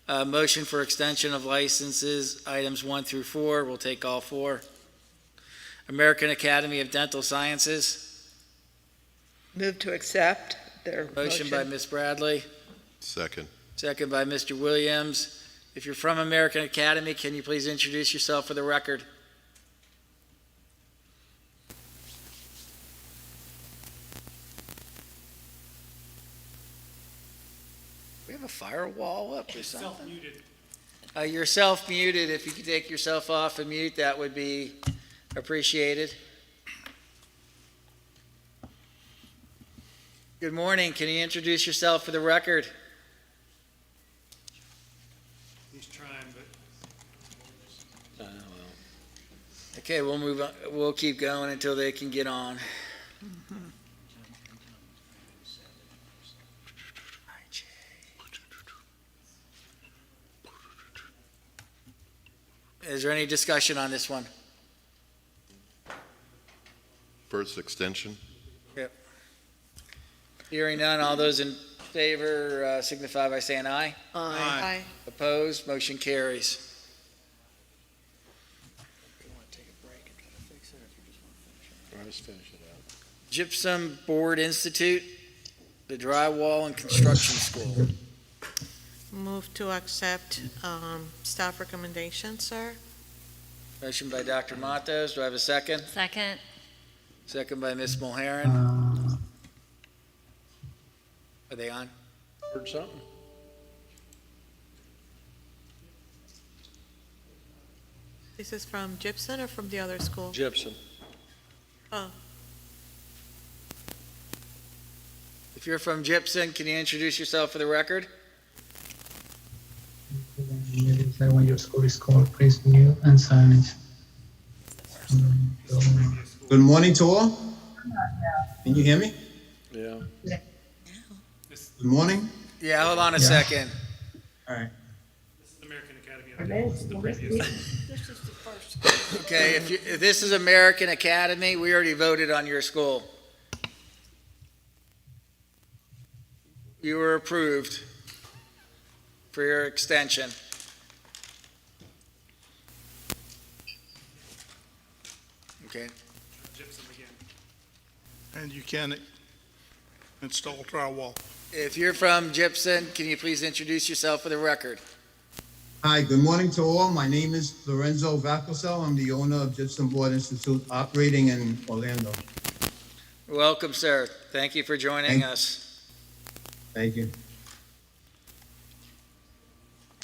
S2: Motion for extension of licenses, items 1 through 4, we'll take all 4. American Academy of Dental Sciences,
S3: Move to accept their
S2: motion by Ms. Bradley,
S11: Second.
S2: second by Mr. Williams. If you're from American Academy, can you please introduce yourself for the record? We have a firewall up or something?
S13: Self-muted.
S2: You're self-muted. If you could take yourself off and mute, that would be appreciated. Good morning. Can you introduce yourself for the record?
S13: He's trying, but
S2: Okay, we'll move on. We'll keep going until they can get on. Is there any discussion on this one?
S11: First extension.
S2: Hearing none, all those in favor signify by saying aye.
S3: Aye.
S2: Opposed, motion carries.
S5: Let's finish it out.
S2: Gypsum Board Institute, the drywall and construction school.
S4: Move to accept staff recommendation, sir.
S2: Motion by Dr. Matos. Do I have a second?
S1: Second.
S2: Second by Ms. Mulheron. Are they on?
S5: Heard something?
S4: This is from Gibson or from the other school?
S5: Gibson.
S4: Oh,
S2: If you're from Gypsum, can you introduce yourself for the record?
S7: When your school is called, praise new and silence.
S9: Good morning to all. Can you hear me?
S5: Yeah.
S9: Good morning.
S2: Yeah, hold on a second.
S9: All right.
S13: this is American Academy of Dental. This is the previous.
S2: Okay, if this is American Academy, we already voted on your school. You were approved for your extension. Okay.
S13: Gypsum again.
S12: And you can install drywall.
S2: If you're from Gypsum, can you please introduce yourself for the record?
S9: Hi, good morning to all. My name is Lorenzo Vacosel. I'm the owner of Gypsum Board Institute operating in Orlando.
S2: Welcome, sir. Thank you for joining us.
S9: Thank you.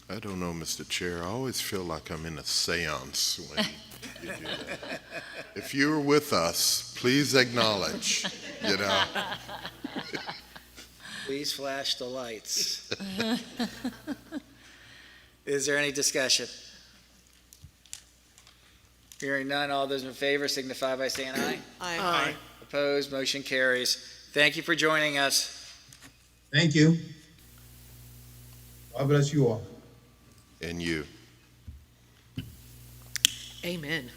S11: I don't know, Mr. Chair. I always feel like I'm in a seance when you do that. If you're with us, please acknowledge, you know.
S2: Please flash the lights. Is there any discussion? Hearing none, all those in favor signify by saying aye.
S4: aye.
S2: Opposed, motion carries. Thank you for joining us.
S9: Thank you. God bless you all.
S11: And you.
S4: Amen.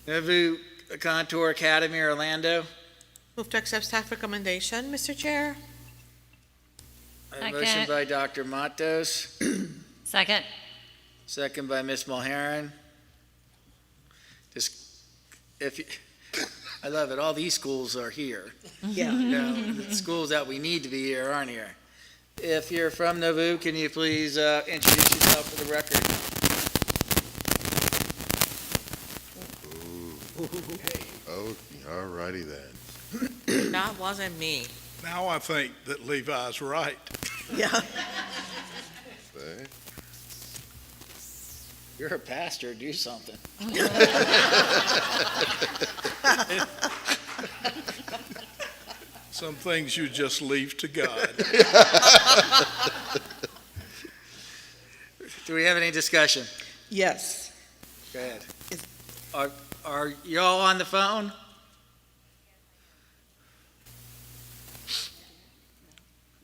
S2: Nauvoo Contour Academy, Orlando.
S4: Move to accept staff recommendation, Mr. Chair.
S2: I have a motion
S1: Second.
S2: by Dr. Matos,
S1: Second.
S2: second by Ms. Mulherron. Just, I love it, all these schools are here.
S3: Yeah.
S2: You know, the schools that we need to be here aren't here. If you're from Nauvoo, can you please introduce yourself for the record?
S11: Oh, all righty then.
S4: That wasn't me.
S12: Now I think that Levi's right.
S3: Yeah.
S11: Okay.
S2: You're a pastor, do something.
S12: Some things you just leave to God.
S2: Do we have any discussion?
S3: Yes.
S2: Go ahead. Are y'all on the phone?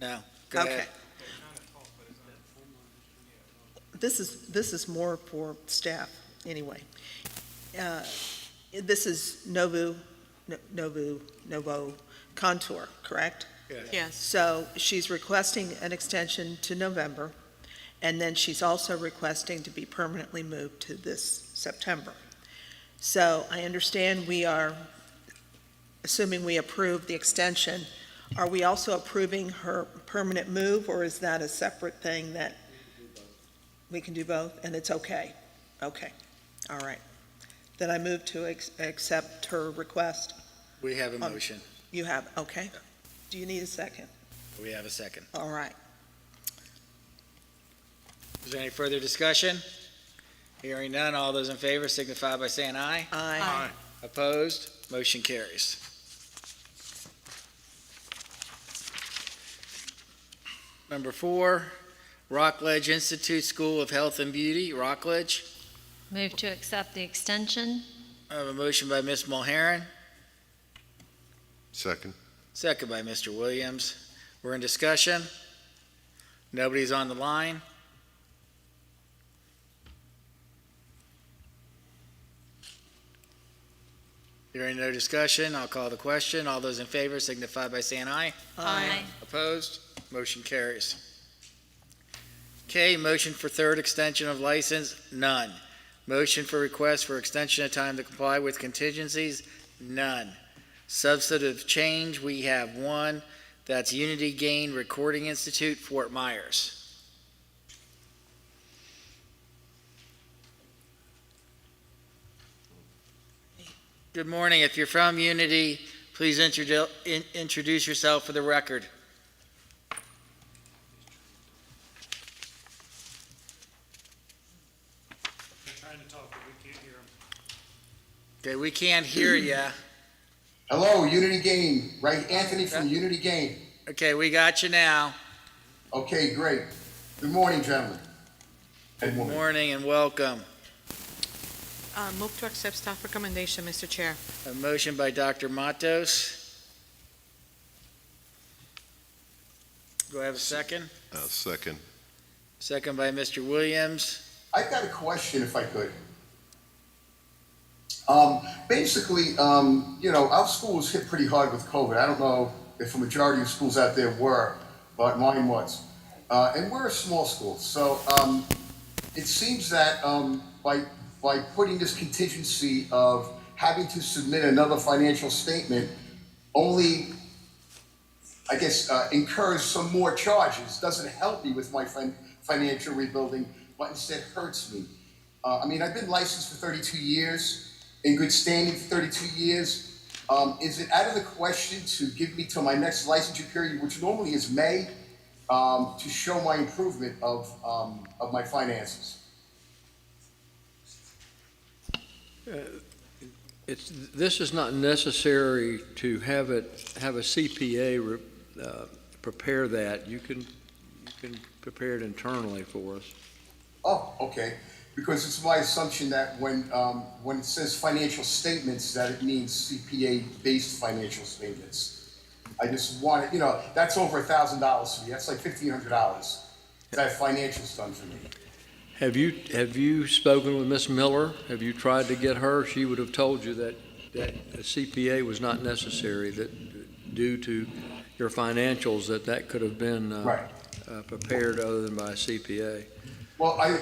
S2: No. Go
S3: Okay.
S2: ahead.
S3: This is more for staff, anyway. This is Novo Contour, correct?
S4: Yes.
S3: So she's requesting an extension to November, and then she's also requesting to be permanently moved to this September. So I understand we are, assuming we approve the extension, are we also approving her permanent move, or is that a separate thing that we can do both, and it's okay? Okay, all right. Then I move to accept her request.
S2: We have a motion.
S3: You have, okay. Do you need a second?
S2: We have a second.
S3: All right.
S2: Is there any further discussion? Hearing none, all those in favor signify by saying aye.
S3: Aye.
S2: Opposed? Motion carries. Number 4, Rockledge Institute School of Health and Beauty, Rockledge.
S1: Move to accept the extension.
S2: I have a motion by Ms. Mulherron,
S11: Second.
S2: second by Mr. Williams. We're in discussion. Nobody's on the line. Hearing no discussion, I'll call the question. All those in favor signify by saying aye.
S1: Aye.
S2: Opposed? Motion carries. K, motion for third extension of license, none. Motion for request for extension of time to comply with contingencies, none. Substantive change, we have one. That's Unity Gain Recording Institute, Fort Myers. Good morning. If you're from Unity, please introduce yourself for the record.
S13: They're trying to talk, but we can't hear them.
S2: Okay, we can't hear you.
S8: Hello, Unity Game, right? Anthony from Unity Game.
S2: Okay, we got you now.
S8: Okay, great. Good morning, gentlemen.
S2: Good morning and welcome.
S4: Move to accept staff recommendation, Mr. Chair.
S2: A motion by Dr. Matos. Do I have a second?
S11: Second.
S2: Second by Mr. Williams.
S8: I've got a question, if I could. Basically, our school was hit pretty hard with COVID. I don't know if a majority of schools out there were, but mine was. And we're a small school, so it seems that by putting this contingency of having to submit another financial statement only, I guess, incurs some more charges, doesn't help me with my financial rebuilding, but instead hurts me. I've been licensed for 32 years, in good standing for 32 years. Is it out of the question to give me till my next licensure period, which normally is May, to show my improvement of my finances?
S5: This is not necessary to have a CPA prepare that. You can prepare it internally for us.
S8: Oh, okay. Because it's my assumption that when it says financial statements, that it means CPA-based financial statements. I just want it, that's over $1,000 for me. That's like $1,500 to have financials done for me.
S5: Have you spoken with Ms. Miller? Have you tried to get her? She would have told you that a CPA was not necessary, that due to your financials, that could have been
S8: Right.
S5: prepared other than by a CPA.
S8: Well,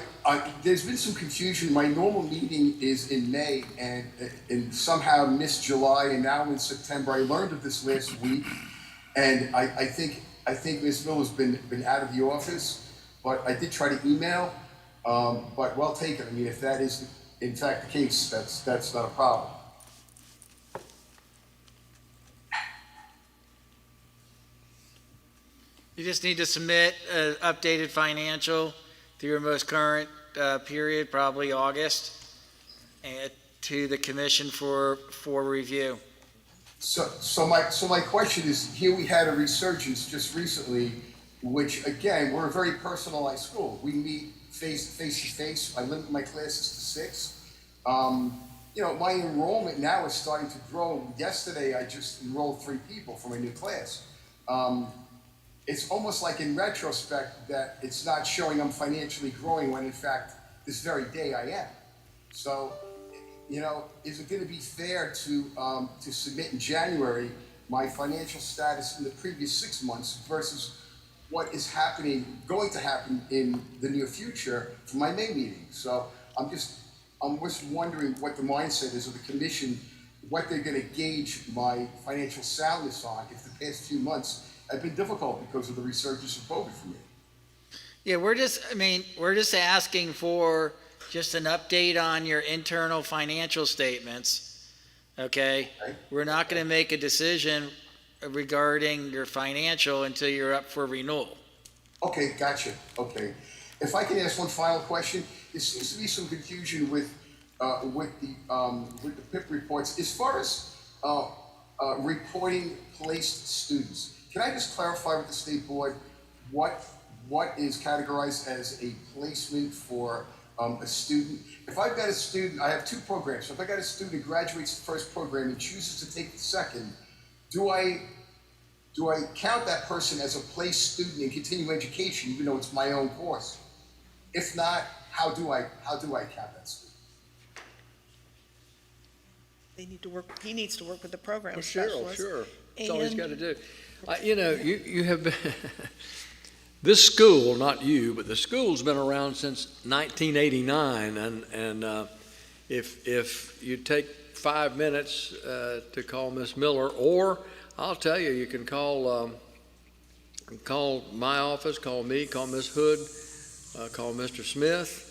S8: there's been some confusion. My normal meeting is in May and somehow missed July and now in September. I learned of this last week, and I think Ms. Miller's been out of the office, but I did try to email, but well taken. I mean, if that is in fact the case, that's not a problem.
S2: You just need to submit an updated financial through your most current period, probably August, and to the commission for review.
S8: So my question is, here we had a resurgence just recently, which again, we're a very personalized school. We meet face to face. I limit my classes to 6. You know, my enrollment now is starting to grow. Yesterday, I just enrolled 3 people for my new class. It's almost like in retrospect that it's not showing I'm financially growing when in fact this very day I am. So, you know, is it going to be fair to submit in January my financial status in the previous 6 months versus what is going to happen in the near future for my May meeting? So I'm just wondering what the mindset is of the commission, what they're going to gauge my financial soundness on if the past few months have been difficult because of the resurgence of COVID for me.
S2: Yeah, we're just asking for just an update on your internal financial statements, okay? We're not going to make a decision regarding your financial until you're up for renewal.
S8: Okay, gotcha. Okay. If I can ask one final question, there seems to be some confusion with the PIP reports as far as reporting placed students. Can I just clarify with the state board what is categorized as a placement for a student? If I've got a student, I have 2 programs. So if I got a student who graduates the first program and chooses to take the second, do I count that person as a placed student in continuing education, even though it's my own course? If not, how do I count that student?
S3: He needs to work with the program
S5: Well,
S3: specialist.
S5: sure. That's all he's
S3: And-
S5: got to do. You know, you have been, this school, not you, but the school's been around since 1989, and if you take 5 minutes to call Miss Miller, or I'll tell you, you can call my office, call me, call Miss Hood, call Mr. Smith.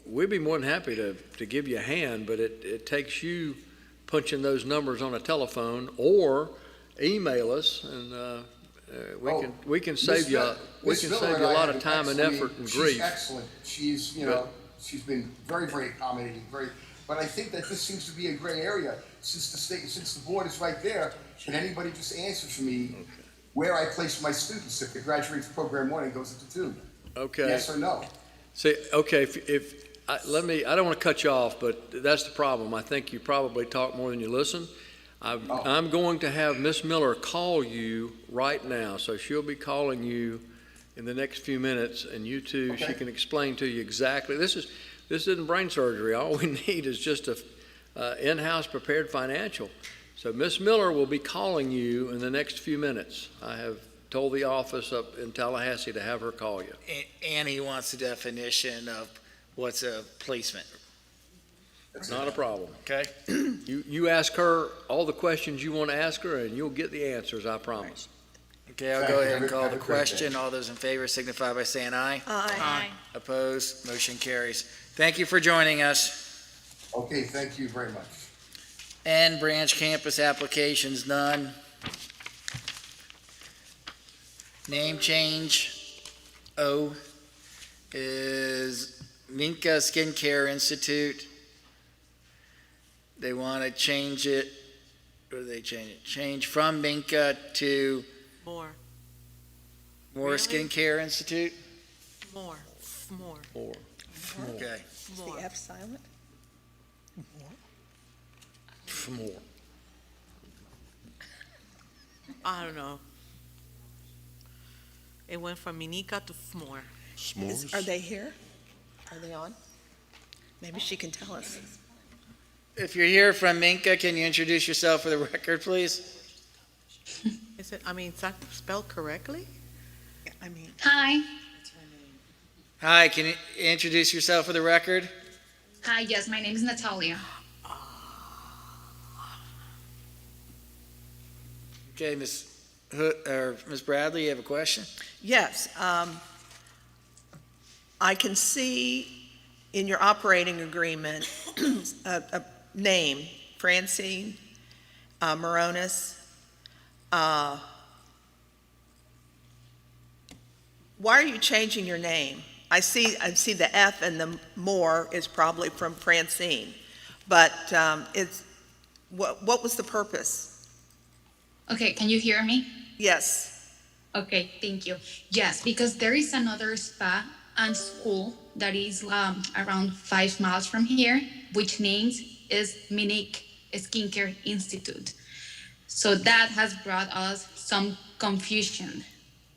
S5: We'd be more than happy to give you a hand, but it takes you punching those numbers on a telephone or email us, and we can save you a lot of time and effort and grief.
S8: She's excellent. She's she's been very, very accommodating. But I think that this seems to be a gray area since the board is right there. Can anybody just answer for me where I place my students if they graduate from program 1 and goes into 2?
S5: Okay.
S8: Yes or no?
S5: See, okay, I don't want to cut you off, but that's the problem. I think you probably talk more than you listen. I'm going to have Miss Miller call you right now, so she'll be calling you in the next few minutes, and you two, she can explain to you exactly. This isn't brain surgery. All we need is just a in-house prepared financial. So Miss Miller will be calling you in the next few minutes. I have told the office up in Tallahassee to have her call you.
S2: And he wants the definition of what's a placement.
S5: Not a problem.
S2: Okay.
S5: You ask her all the questions you want to ask her, and you'll get the answers, I promise.
S2: Okay, I'll go ahead and call the question. All those in favor signify by saying aye.
S3: Aye.
S2: Opposed? Motion carries. Thank you for joining us.
S8: Okay, thank you very much.
S2: And branch campus applications, none. Name change, O, is Minka Skincare Institute. They want to change it, or they change it? Change from Minka to
S4: More.
S2: More
S4: Really?
S2: Skincare Institute?
S4: More.
S2: Okay.
S3: Is the F silent?
S5: More.
S4: I don't know. It went from Minika to Fmore.
S11: S'mores?
S3: Are they here? Are they on? Maybe she can tell us.
S2: If you're here from Minka, can you introduce yourself for the record, please?
S4: Is it, is that spelled correctly?
S10: Hi.
S2: Hi, can you introduce yourself for the record?
S10: Hi, yes, my name is Natalia.
S2: Okay, Ms. Bradley, you have a question?
S3: Yes. I can see in your operating agreement a name, Francine Moronis. Why are you changing your name? I see the F and the more is probably from Francine, but what was the purpose?
S10: Okay, can you hear me?
S3: Yes.
S10: Okay, thank you. Yes, because there is another spa and school that is around 5 miles from here, which names is Minique Skincare Institute. So that has brought us some confusion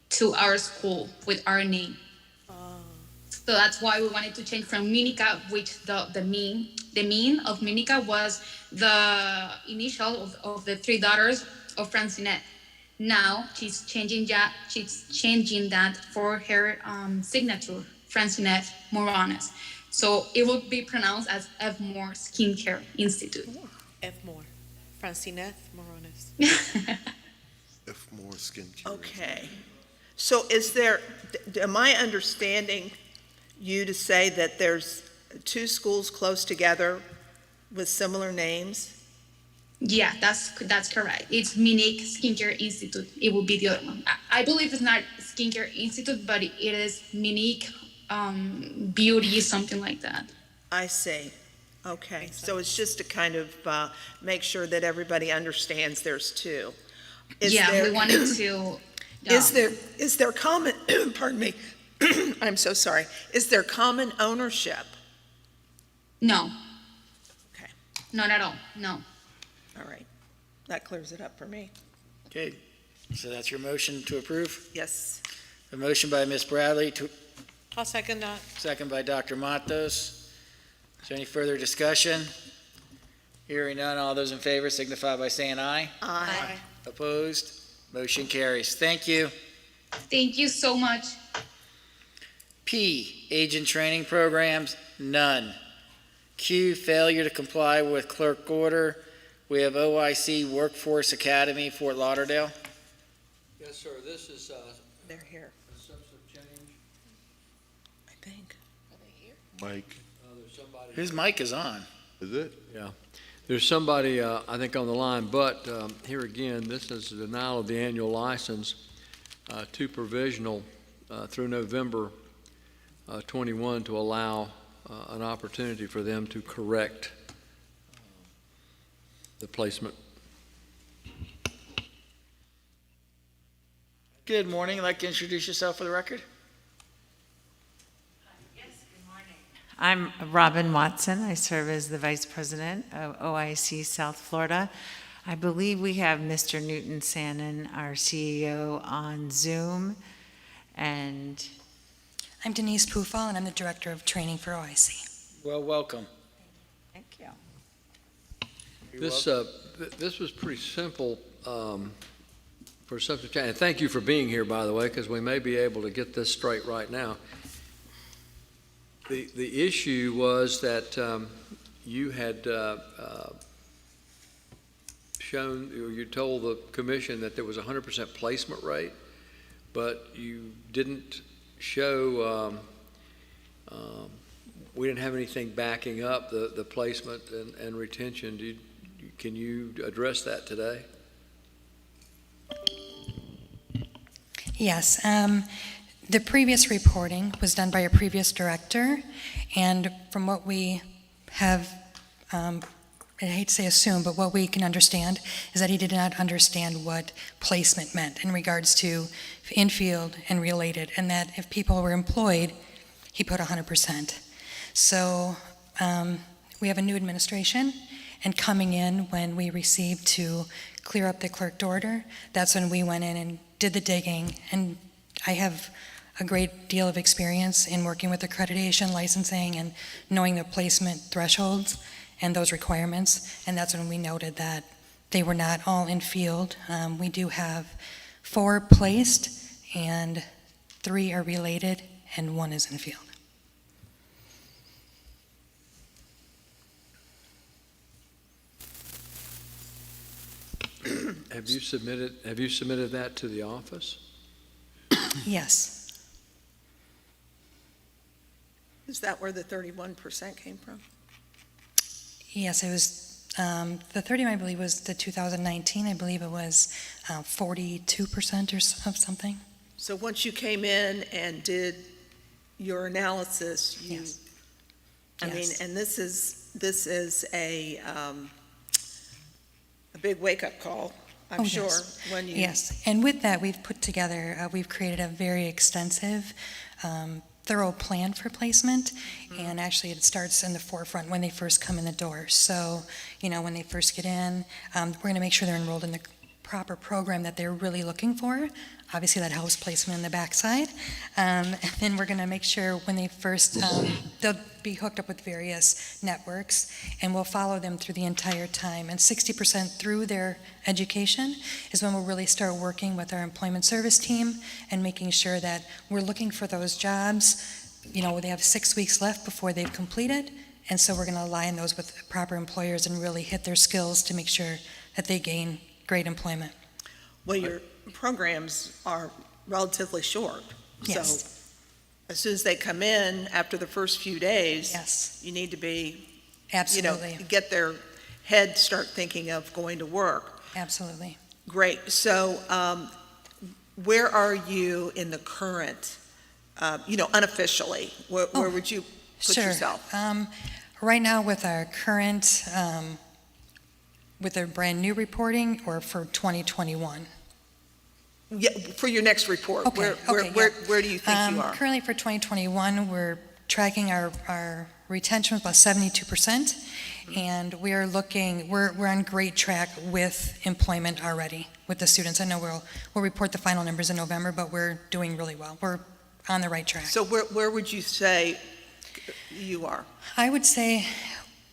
S10: to our school with our name. So that's why we wanted to change from Minica, which the mean of Minica was the initial of the 3 daughters of Francinette. Now she's changing that for her signature, Francinette Moronis. So it will be pronounced as F. Moore Skincare Institute.
S4: F. Moore. Francinette Moronis.
S11: F. Moore Skincare.
S3: Okay. So am I understanding you to say that there's 2 schools close together with similar names?
S10: Yeah, that's correct. It's Minique Skincare Institute. It will be the other one. I believe it's not Skincare Institute, but it is Minique Beauty, something like that.
S3: I see. Okay. So it's just to kind of make sure that everybody understands there's 2.
S10: We wanted to.
S3: Is there common, pardon me, I'm so sorry. Is there common ownership?
S10: No.
S3: Okay.
S10: Not at all, no.
S3: All right. That clears it up for me.
S2: Okay, so that's your motion to approve?
S3: Yes.
S2: A motion by Ms. Bradley,
S4: I'll second that.
S2: second by Dr. Matos. Is there any further discussion? Hearing none, all those in favor signify by saying aye.
S3: Aye.
S2: Opposed? Motion carries. Thank you.
S10: Thank you so much.
S2: P, agent training programs, none. Q, failure to comply with clerk order. We have OIC Workforce Academy, Fort Lauderdale.
S5: Yes, sir, this is
S3: They're here,
S5: a substantive change.
S3: I think.
S11: Mike,
S5: There's somebody.
S2: His mic is on.
S11: is it?
S5: Yeah. There's somebody, I think, on the line, but here again, this is a denial of the annual license to provisional through November 21 to allow an opportunity for them to correct the placement.
S2: Good morning. I'd like to introduce yourself for the record.
S14: I'm Robin Watson. I serve as the Vice President of OIC South Florida. I believe we have Mr. Newton Sannon, our CEO, on Zoom. And
S23: I'm Denise Pufal, and I'm the Director of Training for OIC.
S2: Well, welcome.
S14: thank you.
S5: This was pretty simple for substantive change. And thank you for being here, by the way, because we may be able to get this straight right now. The issue was that you had you told the commission that there was a 100% placement rate, but you didn't show, we didn't have anything backing up the placement and retention. Can you address that today?
S23: Yes. The previous reporting was done by a previous director, and from what we have, I hate to say assume, but what we can understand is that he did not understand what placement meant in regards to infield and related, and that if people were employed, he put 100%. So we have a new administration, and coming in when we received to clear up the clerked order, that's when we went in and did the digging, and I have a great deal of experience in working with accreditation, licensing, and knowing the placement thresholds and those requirements. And that's when we noted that they were not all in field. We do have 4 placed, and 3 are related, and 1 is in field.
S5: Have you submitted that to the office?
S23: Yes.
S3: Is that where the 31% came from?
S23: Yes, it was, the 30, I believe, was the 2019. I believe it was 42% of something.
S3: So once you came in and did your analysis, you,
S23: Yes.
S3: I mean,
S23: Yes.
S3: and this is a big wake-up call, I'm
S23: Oh,
S3: sure,
S23: yes.
S3: when you.
S23: Yes, and with that, we've put together, we've created a very extensive, thorough plan for placement, and actually it starts in the forefront when they first come in the door. So, when they first get in, we're going to make sure they're enrolled in the proper program that they're really looking for. Obviously, that helps placement in the backside. And then we're going to make sure when they first, they'll be hooked up with various networks, and we'll follow them through the entire time. And 60% through their education is when we'll really start working with our employment service team and making sure that we're looking for those jobs. They have 6 weeks left before they've completed, and so we're going to align those with proper employers and really hit their skills to make sure that they gain great employment.
S3: Well, your programs are relatively short.
S23: Yes.
S3: So as soon as they come in, after the first few days.
S23: Yes.
S3: You need to be,
S23: Absolutely.
S3: get their head, start thinking of going to work.
S23: Absolutely.
S3: Great. So where are you in the current, unofficially? Where would you put
S23: Sure.
S3: yourself?
S23: Right now with our current, with our brand new reporting, or for 2021?
S3: Yeah, for your next report,
S23: Okay,
S3: where do you think you are?
S23: Currently for 2021, we're tracking our retention with about 72%, and we're on great track with employment already with the students. I know we'll report the final numbers in November, but we're doing really well. We're on the right track.
S3: So where would you say you are?
S23: I would say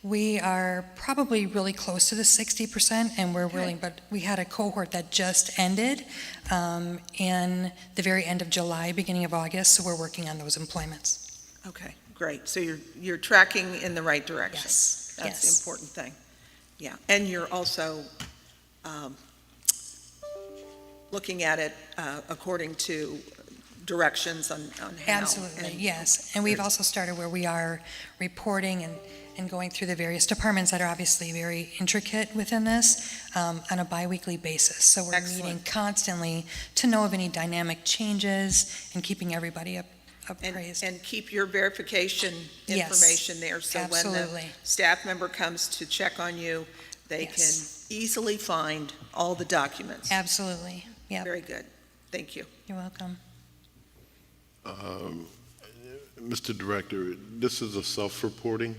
S23: we are probably really close to the 60%, and we're willing, but we had a cohort that just ended in the very end of July, beginning of August, so we're working on those employments.
S3: Okay, great. So you're tracking in the right direction.
S23: Yes.
S3: That's the
S23: Yes.
S3: important thing. Yeah, and you're also looking at it according to directions on how.
S23: Absolutely, yes. And we've also started where we are reporting and going through the various departments that are obviously very intricate within this on a biweekly basis. So we're meeting constantly to know of any dynamic changes and keeping everybody appraised.
S3: And keep your verification
S23: Yes,
S3: information there, so when the
S23: absolutely.
S3: staff member comes to check on you, they can
S23: Yes.
S3: easily find all the documents.
S23: Absolutely, yeah.
S3: Very good. Thank you.
S23: You're welcome.
S11: Mr. Director, this is a self-reporting?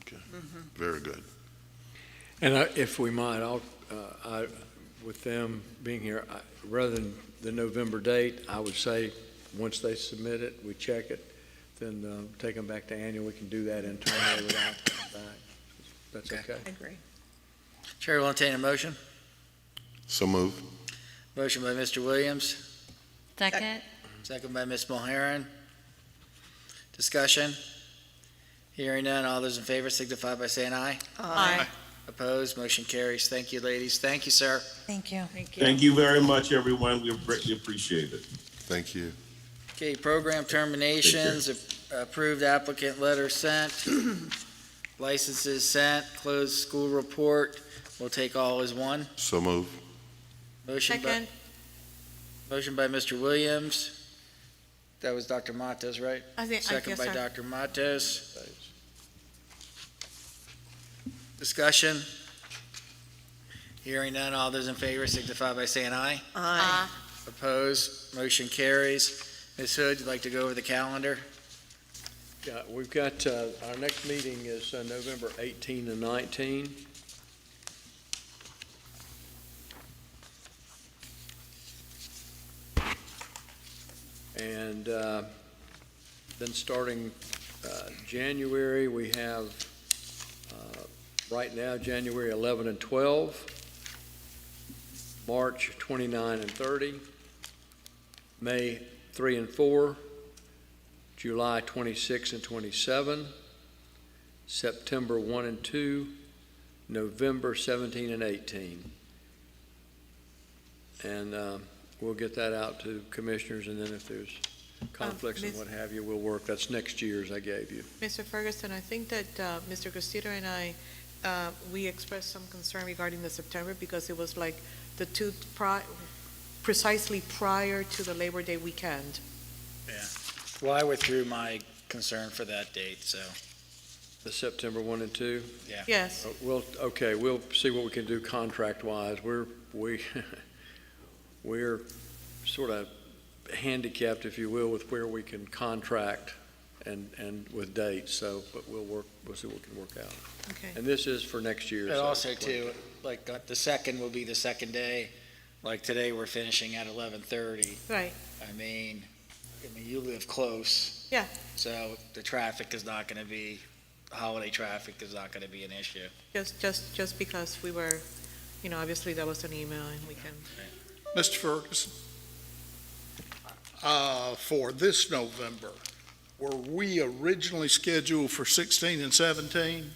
S11: Okay, very good.
S5: And if we might, with them being here, rather than the November date, I would say, once they submit it, we check it, then take them back to annual. We can do that internally without that. That's okay.
S3: I agree.
S2: Chair will entertain a motion.
S11: So move.
S2: Motion by Mr. Williams,
S1: Second?
S2: second by Ms. Mulheron. Discussion? Hearing none, all those in favor signify by saying aye.
S3: Aye.
S2: Opposed, motion carries. Thank you, ladies. Thank you, sir.
S23: Thank you.
S15: Thank you very much, everyone. We greatly appreciate it.
S11: Thank you.
S2: Okay, program terminations, approved applicant letter sent, licenses sent, closed school report. We'll take all as one.
S11: So move.
S2: Motion by Mr. Williams. That was Dr. Matos, right? Second by Dr. Matos. Discussion? Hearing none, all those in favor signify by saying aye.
S3: Aye.
S2: Opposed, motion carries. Ms. Hood, you'd like to go over the calendar?
S5: Yeah, we've got, our next meeting is November 18 and 19. And then starting January, we have right now January 11 and 12, March 29 and 30, May 3 and 4, July 26 and 27, September 1 and 2, November 17 and 18. And we'll get that out to commissioners, and then if there's conflicts and what have you, we'll work. That's next year's I gave you.
S4: Mr. Ferguson, I think that Mr. Castillo and I, we expressed some concern regarding the September because it was like the precisely prior to the Labor Day weekend.
S2: Yeah. Well, I withdrew my concern for that date, so.
S5: The September 1 and 2?
S2: Yeah.
S4: Yes.
S5: We'll see what we can do contract-wise. We're sort of handicapped, if you will, with where we can contract and with dates, so, but we'll see what we can work out.
S4: Okay.
S5: And this is for next year.
S2: And
S5: so
S2: also too, like the second will be the second day. Like today, we're finishing at 11:30.
S4: Right.
S2: I mean, you live close.
S4: Yeah.
S2: So the traffic is not going to be, holiday traffic is not going to be an issue.
S4: Just because we were, obviously that was an email and we can.
S12: Mr. Ferguson, for this November, were we originally scheduled for 16 and 17?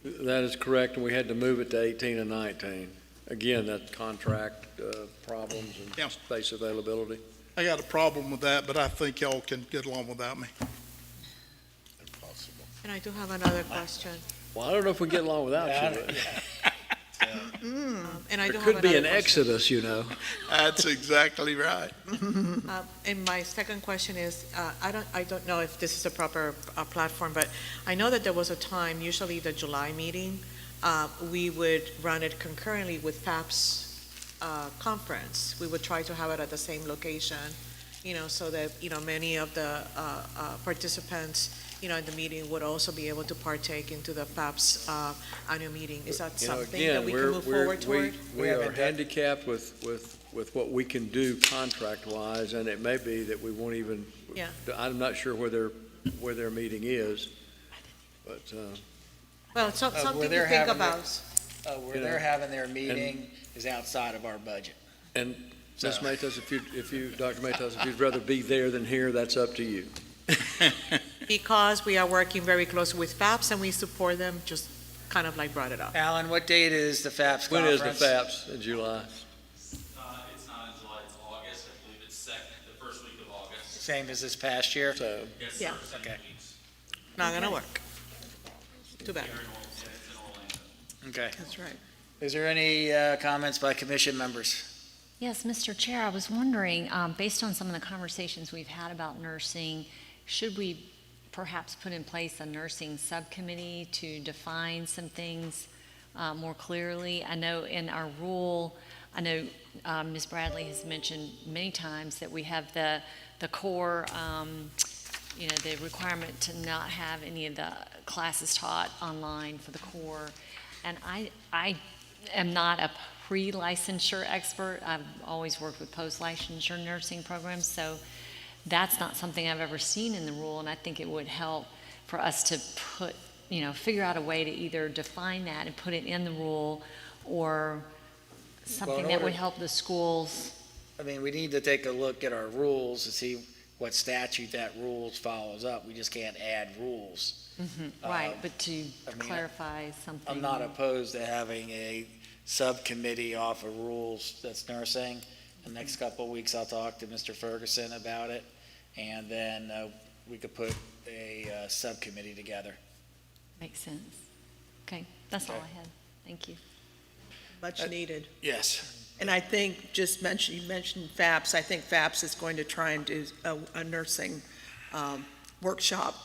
S5: That is correct, and we had to move it to 18 and 19. Again, that's contract problems and space availability.
S12: I got a problem with that, but I think y'all can get along without me.
S11: Impossible.
S4: And I do have another question.
S5: Well, I don't know if we get along without you. But
S4: And I do
S5: there
S4: have
S5: could be an
S4: another question.
S5: exodus,
S12: That's exactly right.
S4: And my second question is, I don't know if this is a proper platform, but I know that there was a time, usually the July meeting, we would run it concurrently with FAPS conference. We would try to have it at the same location, so that, many of the participants, in the meeting would also be able to partake into the FAPS annual meeting. Is that something that we can move forward toward?
S5: We are handicapped with what we can do contract-wise, and it may be that we won't even,
S4: Yeah.
S5: I'm not sure where their meeting is, but,
S4: Well, it's something
S2: where
S4: to
S2: they're
S4: think
S2: having
S4: about.
S2: Where they're having their meeting is outside of our budget.
S5: and Ms. Matos, Dr. Matos, if you'd rather be there than here, that's up to you.
S4: Because we are working very closely with FAPS and we support them, just kind of like brought it up.
S2: Alan, what date is the FAPS
S5: When
S2: conference?
S5: is the FAPS in July?
S16: It's not in July, it's August. I believe it's the first week of August.
S2: Same as this past year?
S5: So,
S16: Yes,
S4: Yeah.
S16: sir,
S2: Okay.
S16: 7 weeks.
S4: Not gonna work. Too bad.
S16: It's in Orlando.
S2: Okay.
S3: That's right.
S2: Is there any comments by commission members?
S1: Yes, Mr. Chair, I was wondering, based on some of the conversations we've had about nursing, should we perhaps put in place a nursing subcommittee to define some things more clearly? I know in our rule, Ms. Bradley has mentioned many times that we have the core, the requirement to not have any of the classes taught online for the core. And I am not a pre-licensure expert. I've always worked with post-licensure nursing programs, so that's not something I've ever seen in the rule, and I think it would help for us to figure out a way to either define that and put it in the rule, or something that would help the schools.
S2: I mean, we need to take a look at our rules to see what statute that rules follows up. We just can't add rules.
S1: Right, but to clarify something.
S2: I'm not opposed to having a subcommittee off of rules that's nursing. The next couple of weeks, I'll talk to Mr. Ferguson about it, and then we could put a subcommittee together.
S1: Makes sense. Okay, that's all I had. Thank you.
S3: Much needed.
S2: Yes.
S3: And I think, you mentioned FAPS, I think FAPS is going to try and do a nursing workshop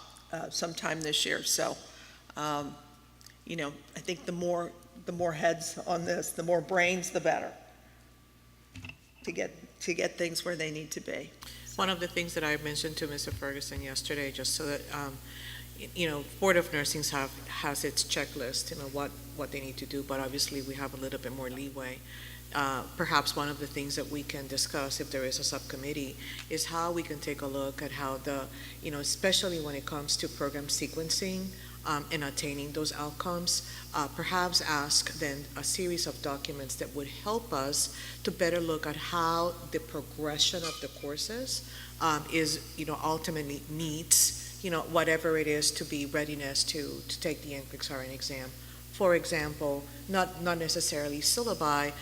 S3: sometime this year. So, I think the more heads on this, the more brains, the better, to get things where they need to be.
S4: One of the things that I mentioned to Mr. Ferguson yesterday, just so that, Board of Nursing has its checklist, what they need to do, but obviously we have a little bit more leeway. perhaps one of the things that we can discuss if there is a subcommittee is how we can take a look at how especially when it comes to program sequencing and attaining those outcomes, perhaps ask then a series of documents that would help us to better look at how the progression of the courses is, ultimately meets, whatever it is to be readiness to take the NCLEX RN exam. For example, not necessarily syllabi,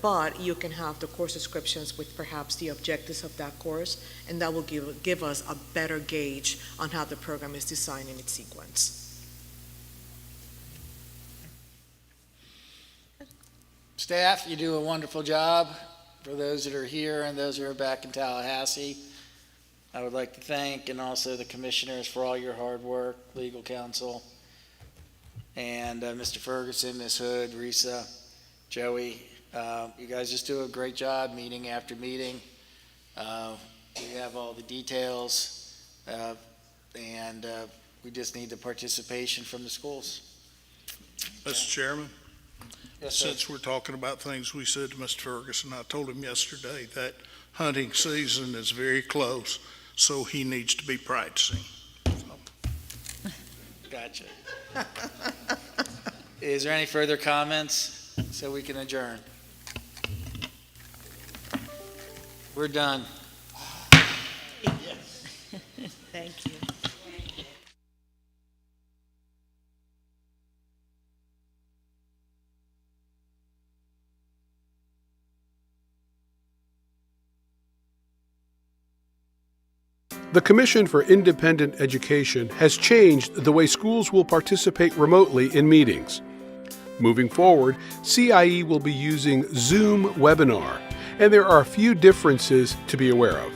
S4: but you can have the course descriptions with perhaps the objectives of that course, and that will give us a better gauge on how the program is designed in its sequence.
S2: Staff, you do a wonderful job. For those that are here and those that are back in Tallahassee, I would like to thank, and also the commissioners for all your hard work, legal counsel, and Mr. Ferguson, Ms. Hood, Risa, Joey. You guys just do a great job meeting after meeting. We have all the details, and we just need the participation from the schools.
S12: Mr. Chairman,
S2: Yes, sir.
S12: since we're talking about things we said to Mr. Ferguson, I told him yesterday that hunting season is very close, so he needs to be practicing.
S2: Gotcha. Is there any further comments so we can adjourn? We're done.
S4: Thank you.
S17: The Commission for Independent Education has changed the way schools will participate remotely in meetings. Moving forward, CIE will be using Zoom Webinar, and there are a few differences to be aware of.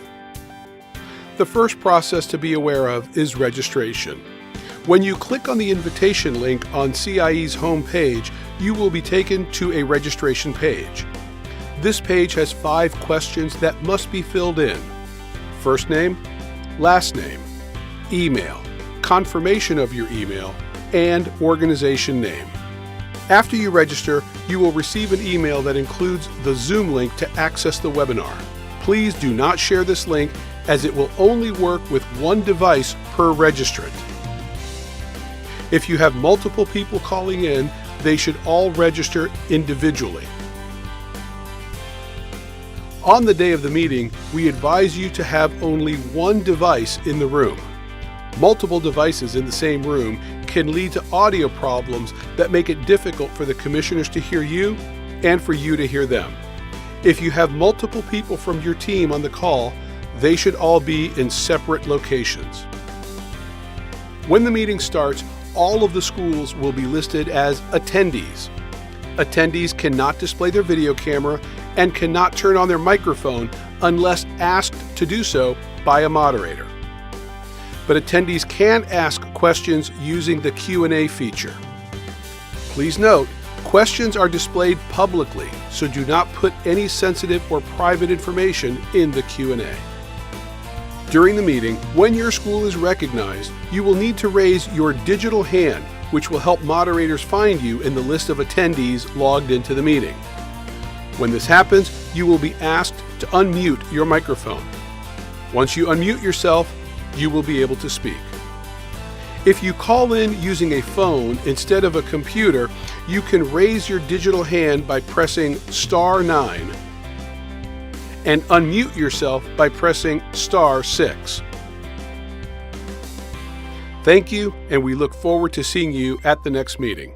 S17: The first process to be aware of is registration. When you click on the invitation link on CIE's homepage, you will be taken to a registration page. This page has 5 questions that must be filled in. First name, last name, email, confirmation of your email, and organization name. After you register, you will receive an email that includes the Zoom link to access the webinar. Please do not share this link, as it will only work with one device per registrant. If you have multiple people calling in, they should all register individually. On the day of the meeting, we advise you to have only one device in the room. Multiple devices in the same room can lead to audio problems that make it difficult for the commissioners to hear you and for you to hear them. If you have multiple people from your team on the call, they should all be in separate locations. When the meeting starts, all of the schools will be listed as attendees. Attendees cannot display their video camera and cannot turn on their microphone unless asked to do so by a moderator. But attendees can ask questions using the Q&A feature. Please note, questions are displayed publicly, so do not put any sensitive or private information in the Q&A. During the meeting, when your school is recognized, you will need to raise your digital hand, which will help moderators find you in the list of attendees logged into the meeting. When this happens, you will be asked to unmute your microphone. Once you unmute yourself, you will be able to speak. If you call in using a phone instead of a computer, you can raise your digital hand by pressing *9 and unmute yourself by pressing *6. Thank you, and we look forward to seeing you at the next meeting.